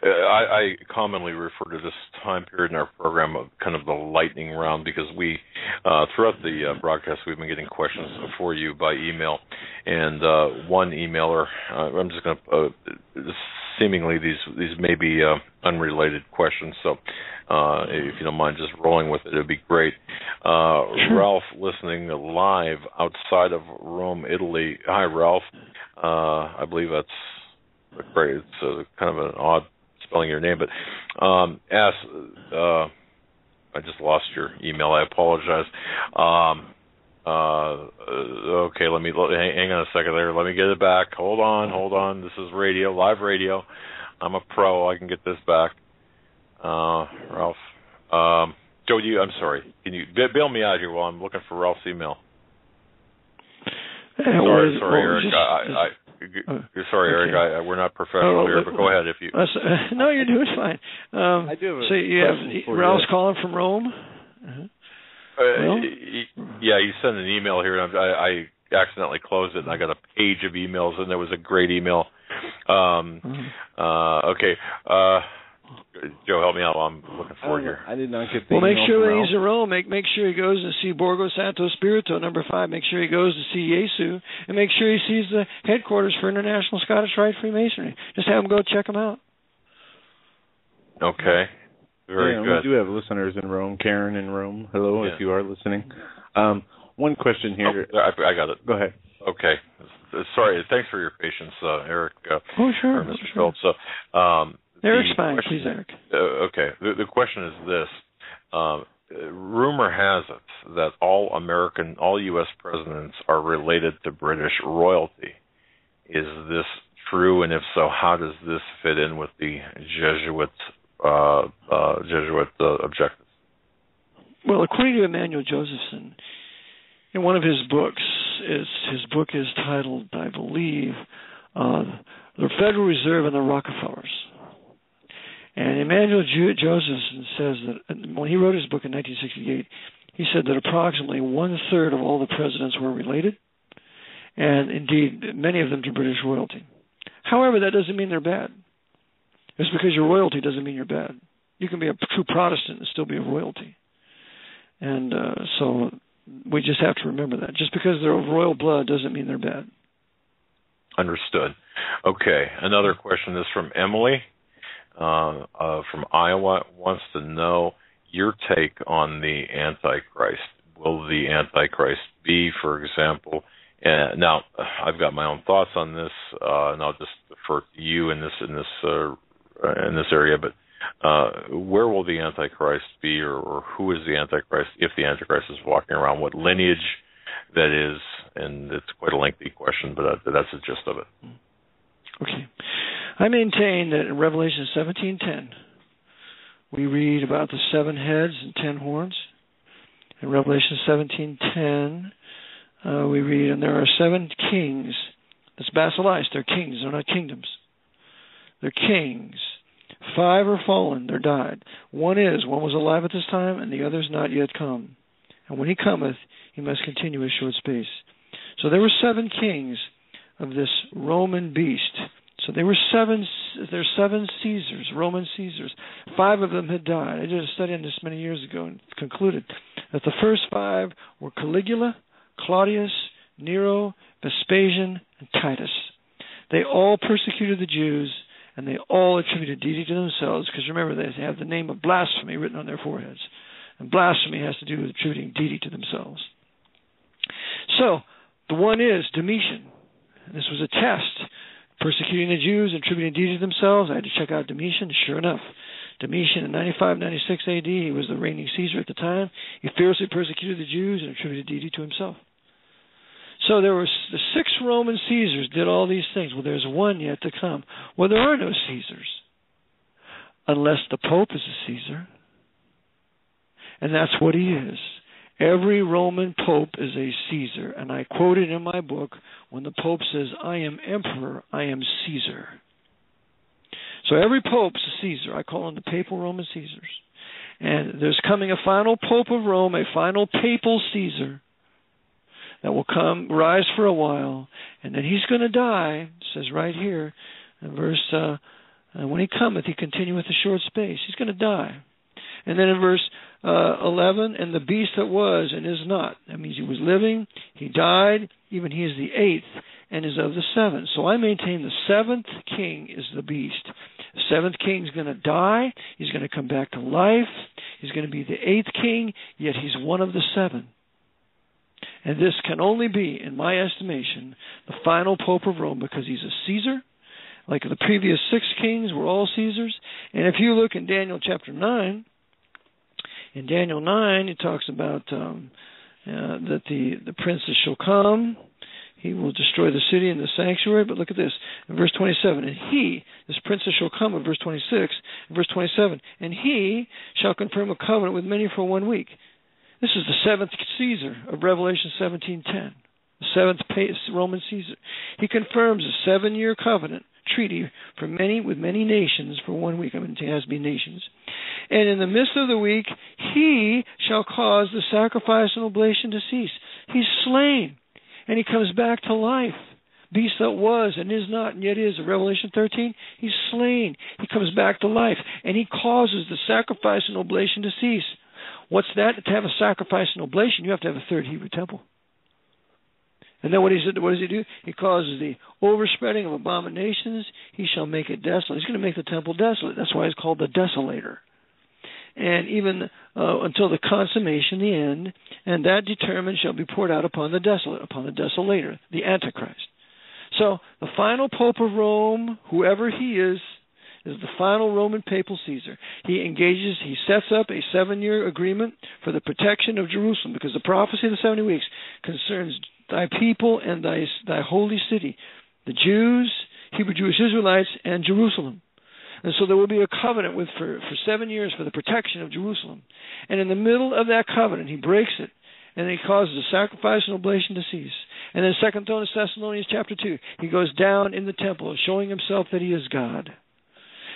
I commonly refer to this time period in our program of kind of the lightning round, because we, throughout the broadcast, we've been getting questions for you by email. And one emailer, I'm just going to, seemingly these may be unrelated questions, so if you don't mind just rolling with it, it would be great. Sure. Ralph, listening live outside of Rome, Italy. Hi, Ralph. I believe that's great. It's kind of an odd spelling of your name, but I just lost your email. I apologize. Okay, hang on a second there. Let me get it back. Hold on. This is radio, live radio. I'm a pro. I can get this back. Ralph. Joe, I'm sorry. Can you bail me out here while I'm looking for Ralph's email? Sorry, Eric. Sorry, Eric. We're not professional here, but go ahead if you. No, you're doing fine. I do. So you have Ralph's calling from Rome. Yeah, you sent an email here, and I accidentally closed it, and I got a page of emails, and there was a great email. Okay. Joe, help me out while I'm looking for it here. I did not get the email. Well, make sure when he's in Rome. Make sure he goes to see Borgo Santo Spirito, number 5. Make sure he goes to see Yesu, and make sure he sees the headquarters for International Scottish Rite Freemasonry. Just have him go check them out. Okay. Very good. We do have listeners in Rome. Karen in Rome. Hello, if you are listening. One question here. Oh, I got it. Go ahead. Okay. Sorry. Thanks for your patience, Eric. Sure. Or Mr. Phelps. Eric's fine. Please, Eric. Okay. The question is this. Rumor has it that all U.S. presidents are related to British royalty. Is this true? And if so, how does this fit in with the Jesuit objectives? Well, according to Emanuel Josephson, in one of his books, his book is titled, I believe, The Federal Reserve and the Rockefellers. And Emanuel Josephson says that when he wrote his book in 1968, he said that approximately 1/3 of all the presidents were related, and indeed many of them to British royalty. However, that doesn't mean they're bad. Just because you're royalty doesn't mean you're bad. You can be a true Protestant and still be a royalty. And so we just have to remember that. Just because they're of royal blood doesn't mean they're bad. Understood. Okay, another question is from Emily from Iowa. Wants to know your take on the Antichrist. Will the Antichrist be, for example, now I've got my own thoughts on this, and I'll just defer to you in this area, but where will the Antichrist be, or who is the Antichrist, if the Antichrist is walking around, what lineage that is, and it's quite a lengthy question, but that's the gist of it. Okay. I maintain that in Revelation 17:10, we read about the 7 heads and 10 horns. In Revelation 17:10, we read, and there are 7 kings. That's basileis. They're kings. They're not kingdoms. They're kings. 5 are fallen. They're died. One was alive at this time, and the other is not yet come. And when he cometh, he must continue a short space. So there were 7 kings of this Roman beast. So there were 7 Caesars, Roman Caesars. 5 of them had died. I did a study on this many years ago and concluded that the first 5 were Caligula, Claudius, Nero, Vespasian, and Titus. They all persecuted the Jews, and they all attributed deity to themselves, because remember, they have the name of blasphemy written on their foreheads. And blasphemy has to do with attributing deity to themselves. So, the one is Domitian. This was a test. Persecuting the Jews and attributing deity to themselves. I had to check out Domitian. Sure enough, Domitian in 95-96 AD, he was the reigning Caesar at the time. He fiercely persecuted the Jews and attributed deity to himself. So there were the 6 Roman Caesars did all these things. Well, there's one yet to come. Well, there are no Caesars unless the Pope is a Caesar. And that's what he is. Every Roman Pope is a Caesar. And I quoted in my book, when the Pope says, I am Emperor, I am Caesar. So every Pope's a Caesar. I call them the Papal Roman Caesars. And there's coming a final Pope of Rome, a final Papal Caesar, that will rise for a while, and then he's going to die. It says right here in verse, when he cometh, he continueth a short space. He's going to die. And then in verse 11, and the beast that was and is not. That means he was living, he died, even he is the 8th, and is of the 7th. So I maintain the 7th king is the beast. The 7th king is going to die. He's going to come back to life. He's going to be the 8th king, yet he's one of the 7. And this can only be, in my estimation, the final Pope of Rome, because he's a Caesar. Like the previous 6 kings were all Caesars. And if you look in Daniel chapter 9, in Daniel 9, it talks about that the princes shall come. He will destroy the city and the sanctuary. But look at this, in verse 27, and he, this princes shall come, in verse 26, in verse 27, and he shall confirm a covenant with many for 1 week. This is the 7th Caesar of Revelation 17:10, the 7th Roman Caesar. He confirms a 7-year covenant treaty with many nations for 1 week. I mean, it has to be nations. And in the midst of the week, he shall cause the sacrifice and oblation to cease. He's slain, and he comes back to life. Beast that was and is not and yet is, in Revelation 13, he's slain. He comes back to life, and he causes the sacrifice and oblation to cease. What's that? To have a sacrifice and oblation, you have to have a 3rd Hebrew temple. And then what does he do? He causes the overspreading of abominations. He shall make it desolate. He's going to make the temple desolate. That's why he's called the desolator. And even until the consummation, the end, and that determined shall be poured out upon the desolate, upon the desolator, the Antichrist. So the final Pope of Rome, whoever he is the final Roman Papal Caesar. He sets up a 7-year agreement for the protection of Jerusalem, because the prophecy of the 70 weeks concerns thy people and thy holy city, the Jews, Hebrew Jewish Israelites, and Jerusalem. And so there will be a covenant for 7 years for the protection of Jerusalem. And in the middle of that covenant, he breaks it, and he causes a sacrifice and oblation to cease. And then 2 Thessalonians chapter 2, he goes down in the temple, showing himself that he is God.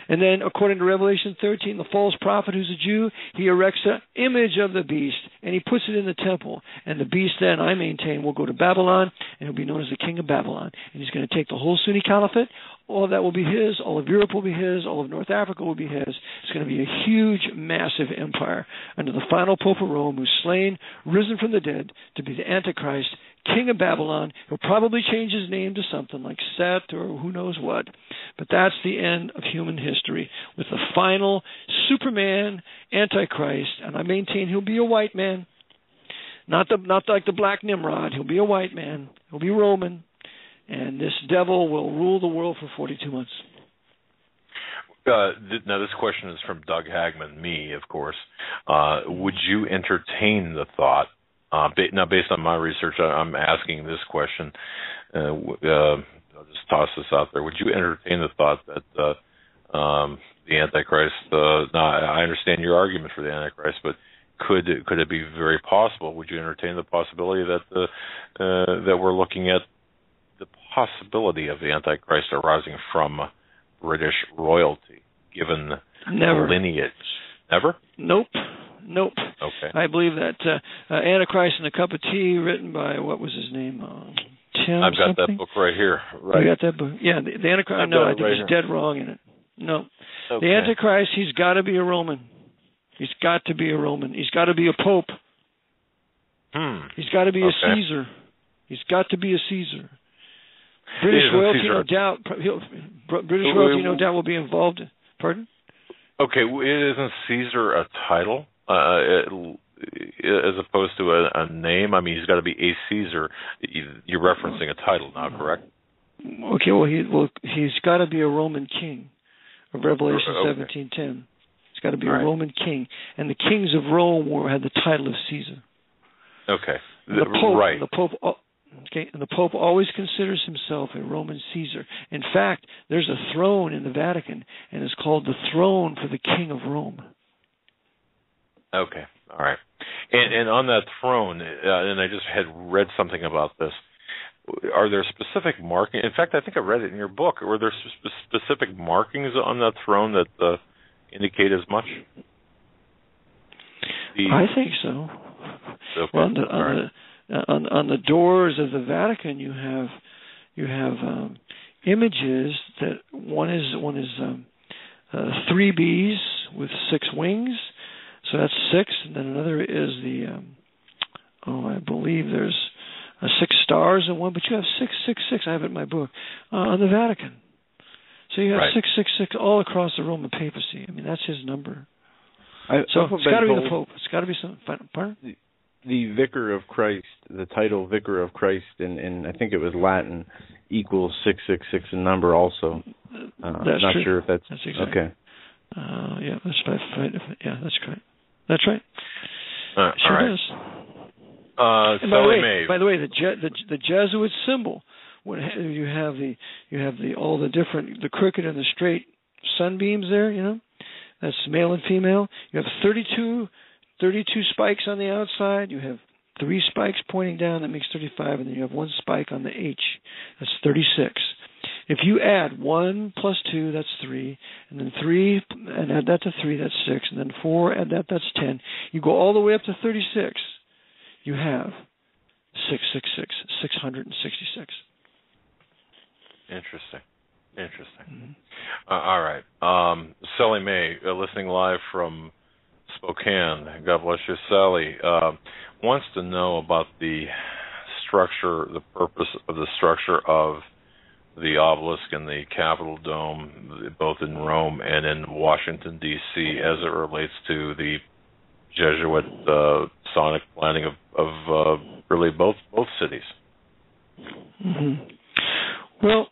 And then, according to Revelation 13, the false prophet who's a Jew, he erects an image of the beast, and he puts it in the temple. And the beast then, I maintain, will go to Babylon, and he'll be known as the king of Babylon. And he's going to take the whole Sunni Caliphate. All of that will be his. All of Europe will be his. All of North Africa will be his. It's going to be a huge, massive empire under the final Pope of Rome, who's slain, risen from the dead, to be the Antichrist, king of Babylon. He'll probably change his name to something like Set or who knows what. But that's the end of human history with the final Superman Antichrist. And I maintain he'll be a white man. Not like the black Nimrod. He'll be a white man. He'll be Roman. And this devil will rule the world for 42 months. Now, this question is from Doug Hagmann, me, of course. Would you entertain the thought, now based on my research, I'm asking this question, I'll just toss this out there. Would you entertain the thought that the Antichrist, now I understand your argument for the Antichrist, but could it be very possible? Would you entertain the possibility that that we're looking at the possibility of the Antichrist arising from British royalty, given the lineage? Never? Nope. Okay. I believe that Antichrist and a Cup of Tea, written by, what was his name? Tim I've got something? that book right here. Right. You got that book? Yeah, the Antichrist. No, I think he's dead wrong in it. No. Okay. The Antichrist, he's got to be a Roman. He's got to be a Roman. He's got to be a Pope. He's got to be a Caesar. He's got to be a Caesar. British royalty, no doubt. British royalty, no doubt, will be involved. Pardon? Okay, isn't Caesar a title as opposed to a name? I mean, he's got to be a Caesar. You're referencing a title now, correct? Okay, well, he's got to be a Roman king of Revelation 17:10. He's got to be a Roman king, and the kings of Rome had the title of Caesar. Okay, the Pope, and the Pope always considers himself a Roman Caesar. In fact, there's a throne in the Vatican, and it's called the throne for the King of Rome. Okay, all right. And on that throne, and I just had read something about this, are there specific markings? In fact, I think I read it in your book. Were there specific markings on that throne that indicate as much? I think so. Okay. Well, on the doors of the Vatican, you have images that one is 3 bees with 6 wings, so that's 6, and then another is I believe there's 6 stars in one, but you have 666. I have it in my book on the Vatican. So you have 666 all across the Roman papacy. I mean, that's his number. So it's got to be the Pope. It's got to be some. Pardon? The Vicar of Christ, the title Vicar of Christ, in I think it was Latin, equals 666 a number also. That's not true. sure if that's exactly. Okay. Yeah, that's correct. That's right. Sure is. And by the way, the Jesuit symbol, when you have all the different, the crooked and the straight sunbeams there, that's male and female. You have 32 spikes on the outside. You have 3 spikes pointing down. That makes 35, and then you have 1 spike on the H. That's 36. If you add 1 plus 2, that's 3, and then 3, and add that to 3, that's 6, and then 4, add that, that's 10. You go all the way up to 36. You have 666, 666. Interesting. All right. Sally Mae, listening live from Spokane. God bless you. Sally wants to know about the structure, the purpose of the structure of the obelisk and the Capitol Dome, both in Rome and in Washington, D.C., as it relates to the Jesuit sonic planning of really both cities. Mm-hmm. Well,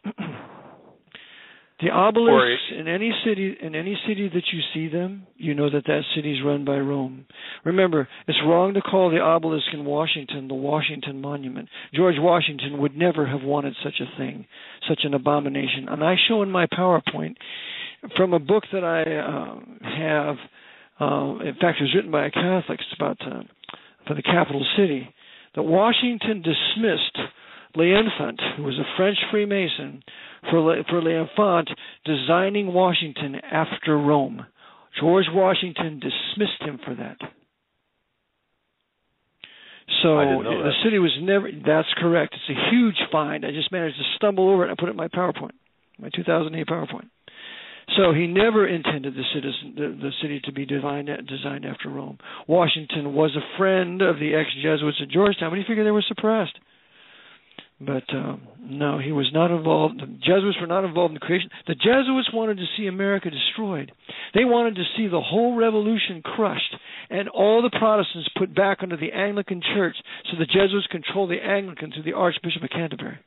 the obelisks in any city that you see them, you know that city is run by Rome. Remember, it's wrong to call the obelisk in Washington the Washington Monument. George Washington would never have wanted such a thing, such an abomination. And I show in my PowerPoint from a book that I have, in fact, it was written by a Catholic. It's about for the capital city, that Washington dismissed L'Enfant, who was a French Freemason, for L'Enfant designing Washington after Rome. George Washington dismissed him for that. So the city was never. That's correct. It's a huge find. I just managed to stumble over it and I put it in my PowerPoint, my 2008 PowerPoint. So he never intended the city to be designed after Rome. Washington was a friend of the ex-Jesuits at Georgetown, but he figured they were suppressed. But no, he was not involved. The Jesuits were not involved in the creation. The Jesuits wanted to see America destroyed. They wanted to see the whole revolution crushed and all the Protestants put back under the Anglican Church, so the Jesuits controlled the Anglican through the Archbishop of Canterbury.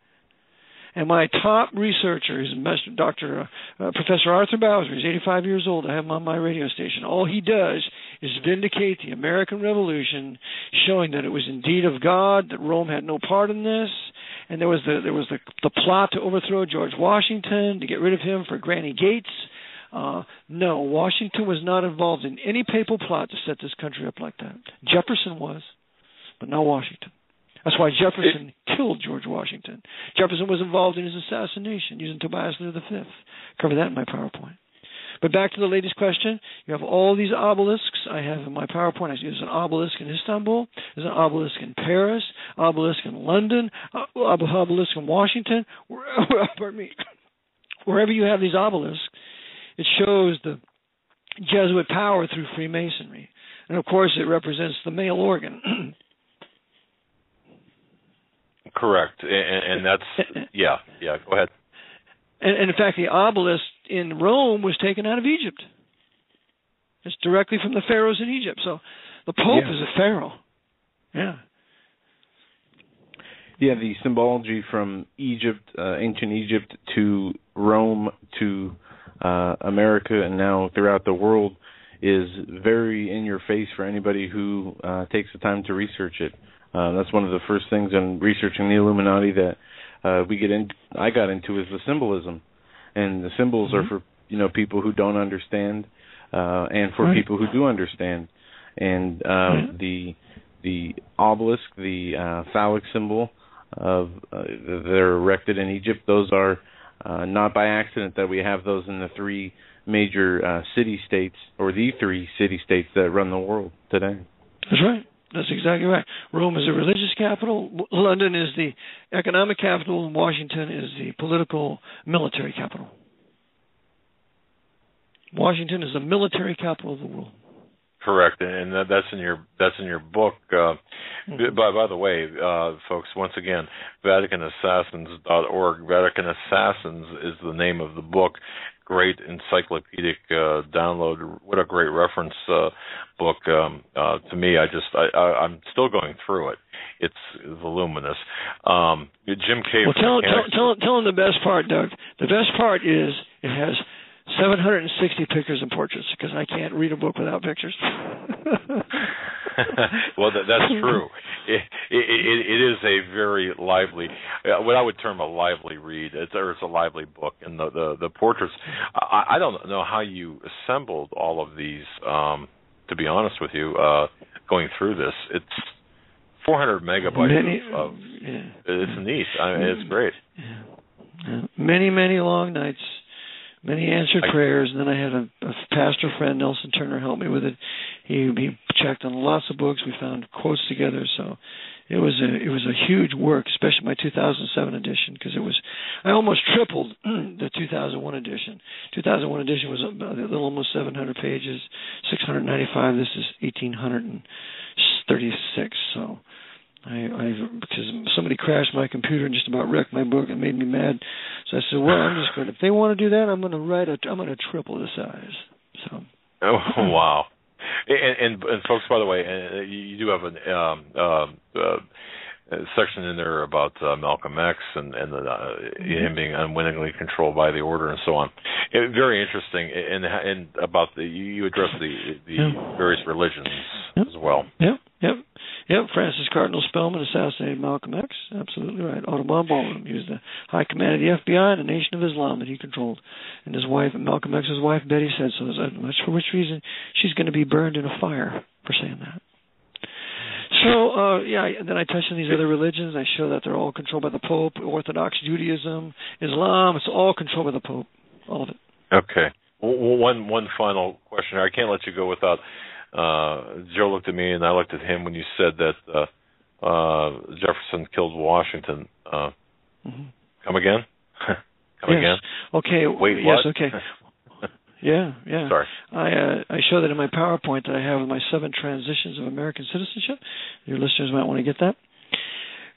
And my top researcher is Professor Arthur Bowser. He's 85 years old. I have him on my radio station. All he does is vindicate the American Revolution, showing that it was indeed of God, that Rome had no part in this, and there was the plot to overthrow George Washington, to get rid of him for Granny Gates. No, Washington was not involved in any papal plot to set this country up like that. Jefferson was, but not Washington. That's why Jefferson killed George Washington. Jefferson was involved in his assassination using Tobias Leo V. Cover that in my PowerPoint. But back to the latest question. You have all these obelisks. I have in my PowerPoint. I see there's an obelisk in Istanbul. There's an obelisk in Paris. Obelisk in London. Obelisk in Washington. Pardon me. Wherever you have these obelisks, it shows the Jesuit power through Freemasonry. And, of course, it represents the male organ. Correct, and that's yeah. Go ahead. And in fact, the obelisk in Rome was taken out of Egypt. It's directly from the pharaohs in Egypt. So the Pope is a pharaoh. Yeah. Yeah, the symbology from Egypt, ancient Egypt, to Rome, to America, and now throughout the world is very in your face for anybody who takes the time to research it. That's one of the first things in researching the Illuminati that I got into is the symbolism, and the symbols are for people who don't understand, and for people who do understand. And the obelisk, the phallic symbol of they're erected in Egypt. Those are not by accident that we have those in the three major city-states, or the three city-states that run the world today. That's right. That's exactly right. Rome is a religious capital. London is the economic capital, and Washington is the political, military capital. Washington is the military capital of the world. Correct, and that's in your book. By the way, folks, once again, VaticanAssassins.org. Vatican Assassins is the name of the book. Great encyclopedic download. What a great reference book to me. I'm still going through it. It's voluminous. Jim K. Well, tell them the best part, Doug. The best part is it has 760 pictures and portraits, because I can't read a book without pictures. Well, that's true. It is a very lively, what I would term a lively read. It's a lively book, and the portraits. I don't know how you assembled all of these. To be honest with you, going through this, it's 400 megabytes. It's neat. I mean, it's great. Yeah. Many long nights. Many answered prayers, and then I had a pastor friend, Nelson Turner, help me with it. He checked on lots of books. We found quotes together, so it was a huge work, especially my 2007 edition, because I almost tripled the 2001 edition. 2001 edition was a little almost 700 pages, 695. This is 1,836. So. Because somebody crashed my computer and just about wrecked my book and made me mad. So I said, well, I'm just going to, if they want to do that, I'm going to triple the size. So. Oh, wow. And folks, by the way, you do have a section in there about Malcolm X and him being unwittingly controlled by the order and so on. Very interesting, and about you address the various religions as well. Yep. Yep, Francis Cardinal Spellman assassinated Malcolm X. Absolutely right. Audubon Ballroom. He was the high command of the FBI and the Nation of Islam that he controlled. And his wife, Malcolm X's wife, Betty, said so. For which reason she's going to be burned in a fire for saying that. So, and then I touch on these other religions. I show that they're all controlled by the Pope. Orthodox Judaism, Islam, it's all controlled by the Pope. All of it. Okay. One final question. I can't let you go without... Joe looked at me and I looked at him when you said that Jefferson killed Washington. Come again? Again? Okay. Wait, yes, what? okay. Yeah. Sorry. I show that in my PowerPoint that I have with my 7 transitions of American citizenship. Your listeners might want to get that.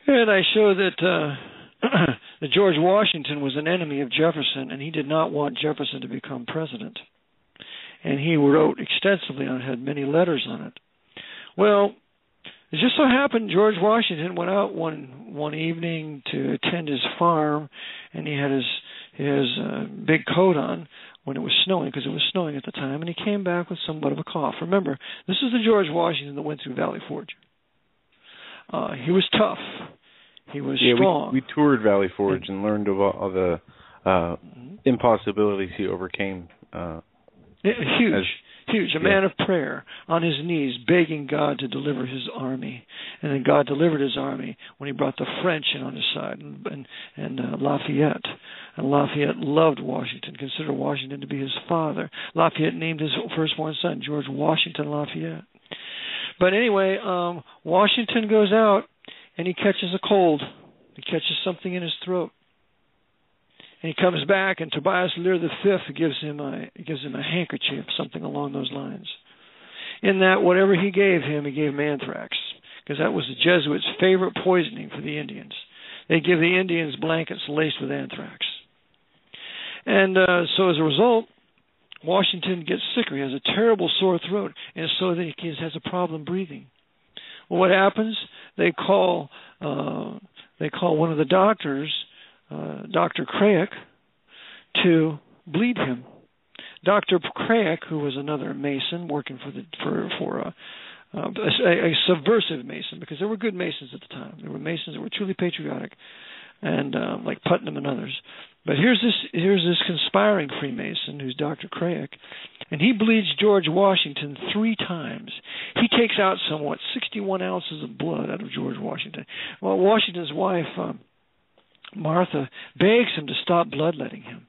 And I show that that George Washington was an enemy of Jefferson, and he did not want Jefferson to become president. And he wrote extensively on it, had many letters on it. Well, it just so happened George Washington went out one evening to attend his farm, and he had his big coat on when it was snowing, because it was snowing at the time, and he came back with somewhat of a cough. Remember, this is the George Washington that went through Valley Forge. He was tough. He was strong. We toured Valley Forge and learned of all the impossibilities he overcame. Huge. A man of prayer, on his knees, begging God to deliver his army. And then God delivered his army when he brought the French in on his side, and Lafayette. And Lafayette loved Washington, considered Washington to be his father. Lafayette named his firstborn son George Washington Lafayette. But anyway, Washington goes out, and he catches a cold. He catches something in his throat. And he comes back, and Tobias Lear V gives him a handkerchief, something along those lines. In that, whatever he gave him anthrax, because that was the Jesuits' favorite poisoning for the Indians. They give the Indians blankets laced with anthrax. And so as a result, Washington gets sicker. He has a terrible sore throat, and so that he has a problem breathing. Well, what happens? They call one of the doctors, Dr. Craik, to bleed him. Dr. Craik, who was another Mason working for a subversive Mason, because there were good Masons at the time. There were Masons that were truly patriotic, and like Putnam and others. But here's this conspiring Freemason who's Dr. Craik, and he bleeds George Washington 3 times. He takes out 61 ounces of blood out of George Washington. Well, Washington's wife, Martha, begs him to stop bloodletting him.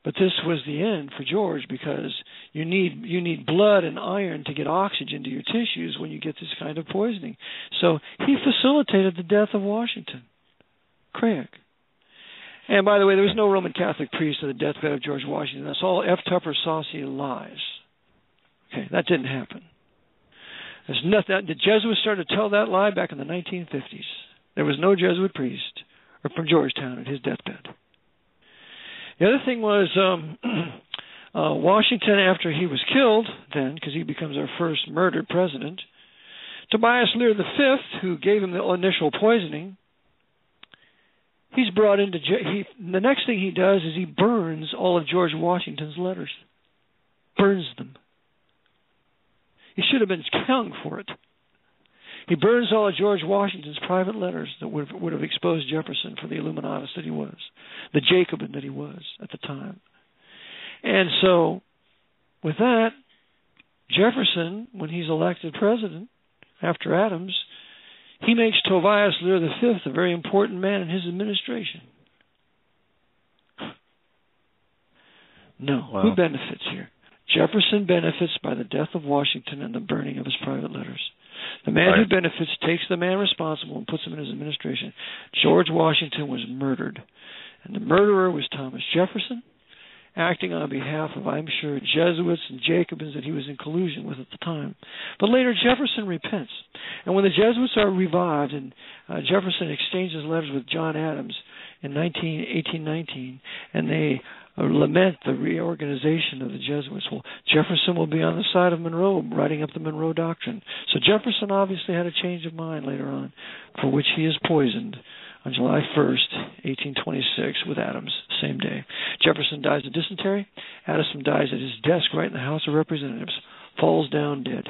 But this was the end for George, because you need blood and iron to get oxygen to your tissues when you get this kind of poisoning. So he facilitated the death of Washington, Craik. And by the way, there was no Roman Catholic priest at the deathbed of George Washington. That's all F. Tupper Saucy lies. Okay, that didn't happen. There's nothing. The Jesuits started to tell that lie back in the 1950s. There was no Jesuit priest from Georgetown at his deathbed. The other thing was Washington, after he was killed, then, because he becomes our first murdered president, Tobias Lear V, who gave him the initial poisoning, he's brought into the next thing he does is he burns all of George Washington's letters. Burns them. He should have been hung for it. He burns all of George Washington's private letters that would have exposed Jefferson for the Illuminatus that he was, the Jacobin that he was at the time. And so, with that, Jefferson, when he's elected president after Adams, he makes Tobias Lear V a very important man in his administration. No. Wow. Who benefits here? Jefferson benefits by the death of Washington and the burning of his private letters. The man who benefits takes the man responsible and puts him in his administration. George Washington was murdered. And the murderer was Thomas Jefferson, acting on behalf of, I'm sure, Jesuits and Jacobins that he was in collusion with at the time. But later, Jefferson repents. And when the Jesuits are revived, and Jefferson exchanges letters with John Adams in 1819, and they lament the reorganization of the Jesuits. Well, Jefferson will be on the side of Monroe, writing up the Monroe Doctrine. So Jefferson obviously had a change of mind later on, for which he is poisoned on July 1st, 1826, with Adams, same day. Jefferson dies of dysentery. Addison dies at his desk right in the House of Representatives, falls down dead.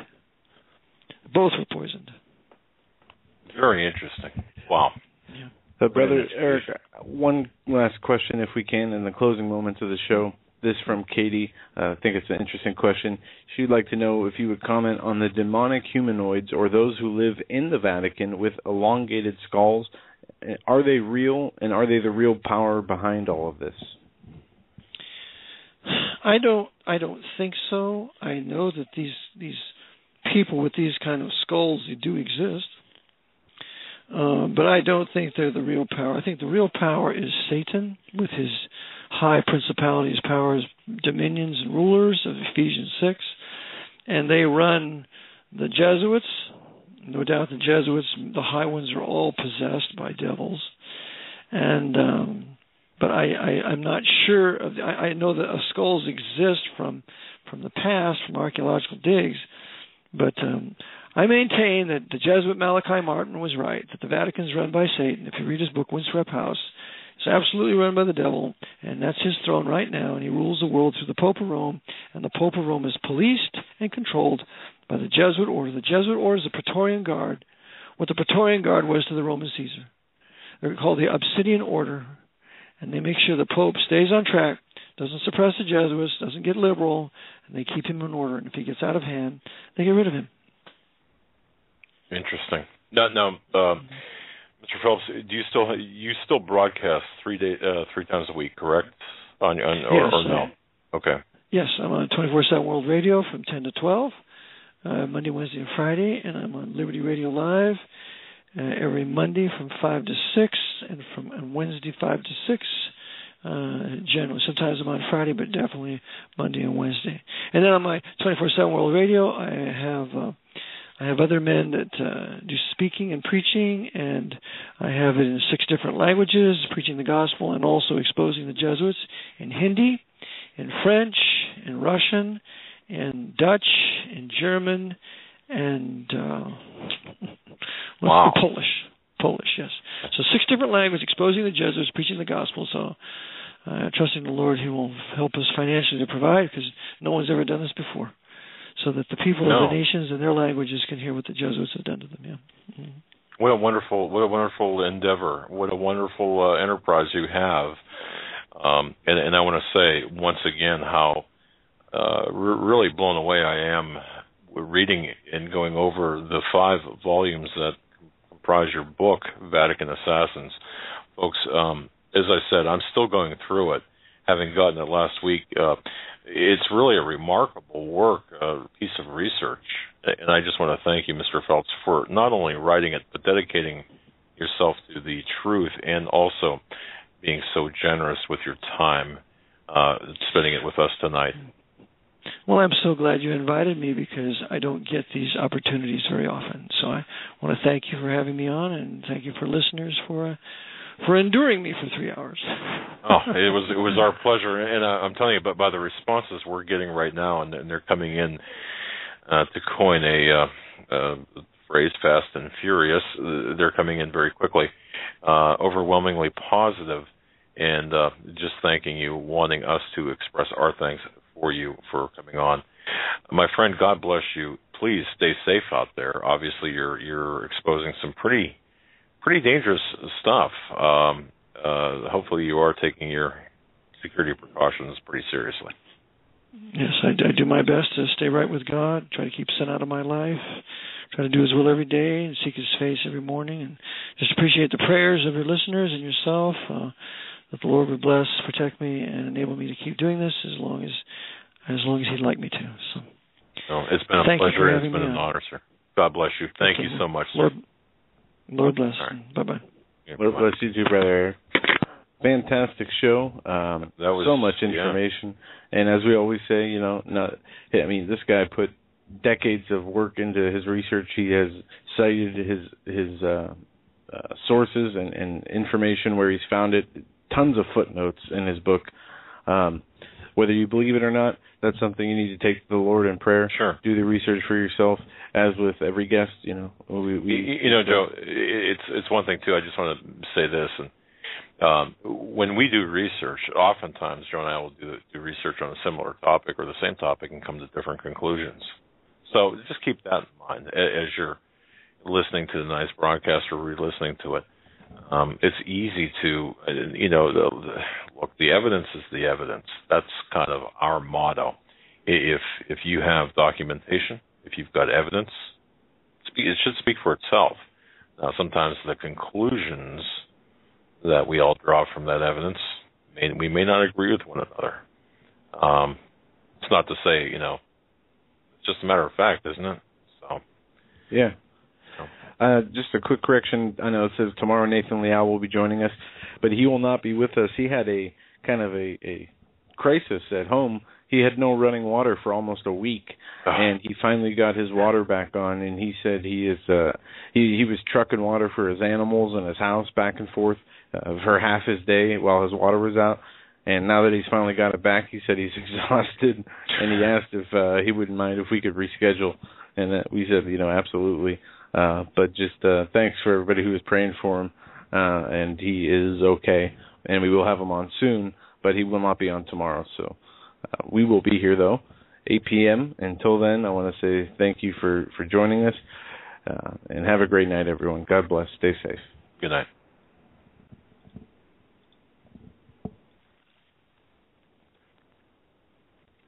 Both were poisoned. Very interesting. Wow. Yeah. So, Brother Eric, one last question, if we can, in the closing moments of the show. This from Katie. I think it's an interesting question. She'd like to know if you would comment on the demonic humanoids or those who live in the Vatican with elongated skulls. Are they real, and are they the real power behind all of this? I don't think so. I know that these people with these kind of skulls, they do exist. But I don't think they're the real power. I think the real power is Satan with his high principalities, powers, dominions, and rulers of Ephesians 6. And they run the Jesuits. No doubt the Jesuits, the high ones, are all possessed by devils. And but I'm not sure. I know that skulls exist from the past, from archaeological digs. But I maintain that the Jesuit Malachi Martin was right, that the Vatican is run by Satan. If you read his book, Windswept House, it's absolutely run by the devil, and that's his throne right now, and he rules the world through the Pope of Rome, and the Pope of Rome is policed and controlled by the Jesuit order. The Jesuit order is the Praetorian Guard, what the Praetorian Guard was to the Roman Caesar. They're called the Obsidian Order, and they make sure the Pope stays on track, doesn't suppress the Jesuits, doesn't get liberal, and they keep him in order. And if he gets out of hand, they get rid of him. Interesting. Now, Mr. Phelps, you still broadcast 3 times a week, correct? Yes. Or no? Okay. Yes, I'm on 24/7 World Radio from 10 to 12, Monday, Wednesday, and Friday, and I'm on Liberty Radio Live every Monday from 5 to 6, and on Wednesday 5 to 6. Generally, sometimes I'm on Friday, but definitely Monday and Wednesday. And then on my 24/7 World Radio, I have other men that do speaking and preaching, and I have it in 6 different languages, preaching the gospel and also exposing the Jesuits in Hindi, in French, in Russian, in Dutch, in German, and wow. Polish, yes. So 6 different languages, exposing the Jesuits, preaching the gospel. So trusting the Lord, He will help us financially to provide, because no one's ever done this before, so that the people of the nations and their languages can hear what the Jesuits have done to them. Yeah. Mm-hmm. What a wonderful endeavor! What a wonderful enterprise you have. And I want to say once again how really blown away I am reading and going over the 5 volumes that comprise your book, Vatican Assassins. Folks, as I said, I'm still going through it, having gotten it last week. It's really a remarkable work, piece of research. And I just want to thank you, Mr. Phelps, for not only writing it, but dedicating yourself to the truth, and also being so generous with your time, spending it with us tonight. Well, I'm so glad you invited me, because I don't get these opportunities very often. So I want to thank you for having me on, and thank you for listeners for enduring me for 3 hours. Oh, it was our pleasure, and I'm telling you, but by the responses we're getting right now, and they're coming in to coin a phrase, fast and furious. They're coming in very quickly, overwhelmingly positive, and just thanking you, wanting us to express our thanks for you for coming on. My friend, God bless you. Please stay safe out there. Obviously, you're exposing some pretty dangerous stuff. Hopefully you are taking your security precautions pretty seriously. Yes, I do my best to stay right with God, try to keep sin out of my life, try to do His will every day and seek His face every morning, and just appreciate the prayers of your listeners and yourself, that the Lord would bless, protect me, and enable me to keep doing this as long as He'd like me to. So, it's been a pleasure. It's been an honor, sir. God bless you. Thank you so much, sir. Lord bless. Right. Bye-bye. Yeah, Lord bless you too, brother. Fantastic show. That was so much information. Yeah. And as we always say, this guy put decades of work into his research. He has cited his sources and information where he's found it. Tons of footnotes in his book. Whether you believe it or not, that's something you need to take to the Lord in prayer. Sure. Do the research for yourself. As with every guest, Joe, it's one thing too. I just want to say this, and when we do research, oftentimes Joe and I will do research on a similar topic or the same topic and come to different conclusions. So just keep that in mind as you're listening to the nice broadcast or re-listening to it. It's easy to, look, the evidence is the evidence. That's kind of our motto. If you have documentation, if you've got evidence, it should speak for itself. Now, sometimes the conclusions that we all draw from that evidence, we may not agree with one another. It's not to say, it's just a matter of fact, isn't it? So, yeah. Just a quick correction. I know it says tomorrow Nathan Liao will be joining us, but he will not be with us. He had a kind of a crisis at home. He had no running water for almost a week, and he finally got his water back on. And he said he was trucking water for his animals and his house back and forth for half his day while his water was out. And now that he's finally got it back, he said he's exhausted, and he asked if he wouldn't mind if we could reschedule. And we said, absolutely. But just thanks for everybody who was praying for him, and he is okay. And we will have him on soon, but he will not be on tomorrow. So we will be here, though, 8 p.m. Until then, I want to say thank you for joining us, and have a great night, everyone. God bless. Stay safe. Good night.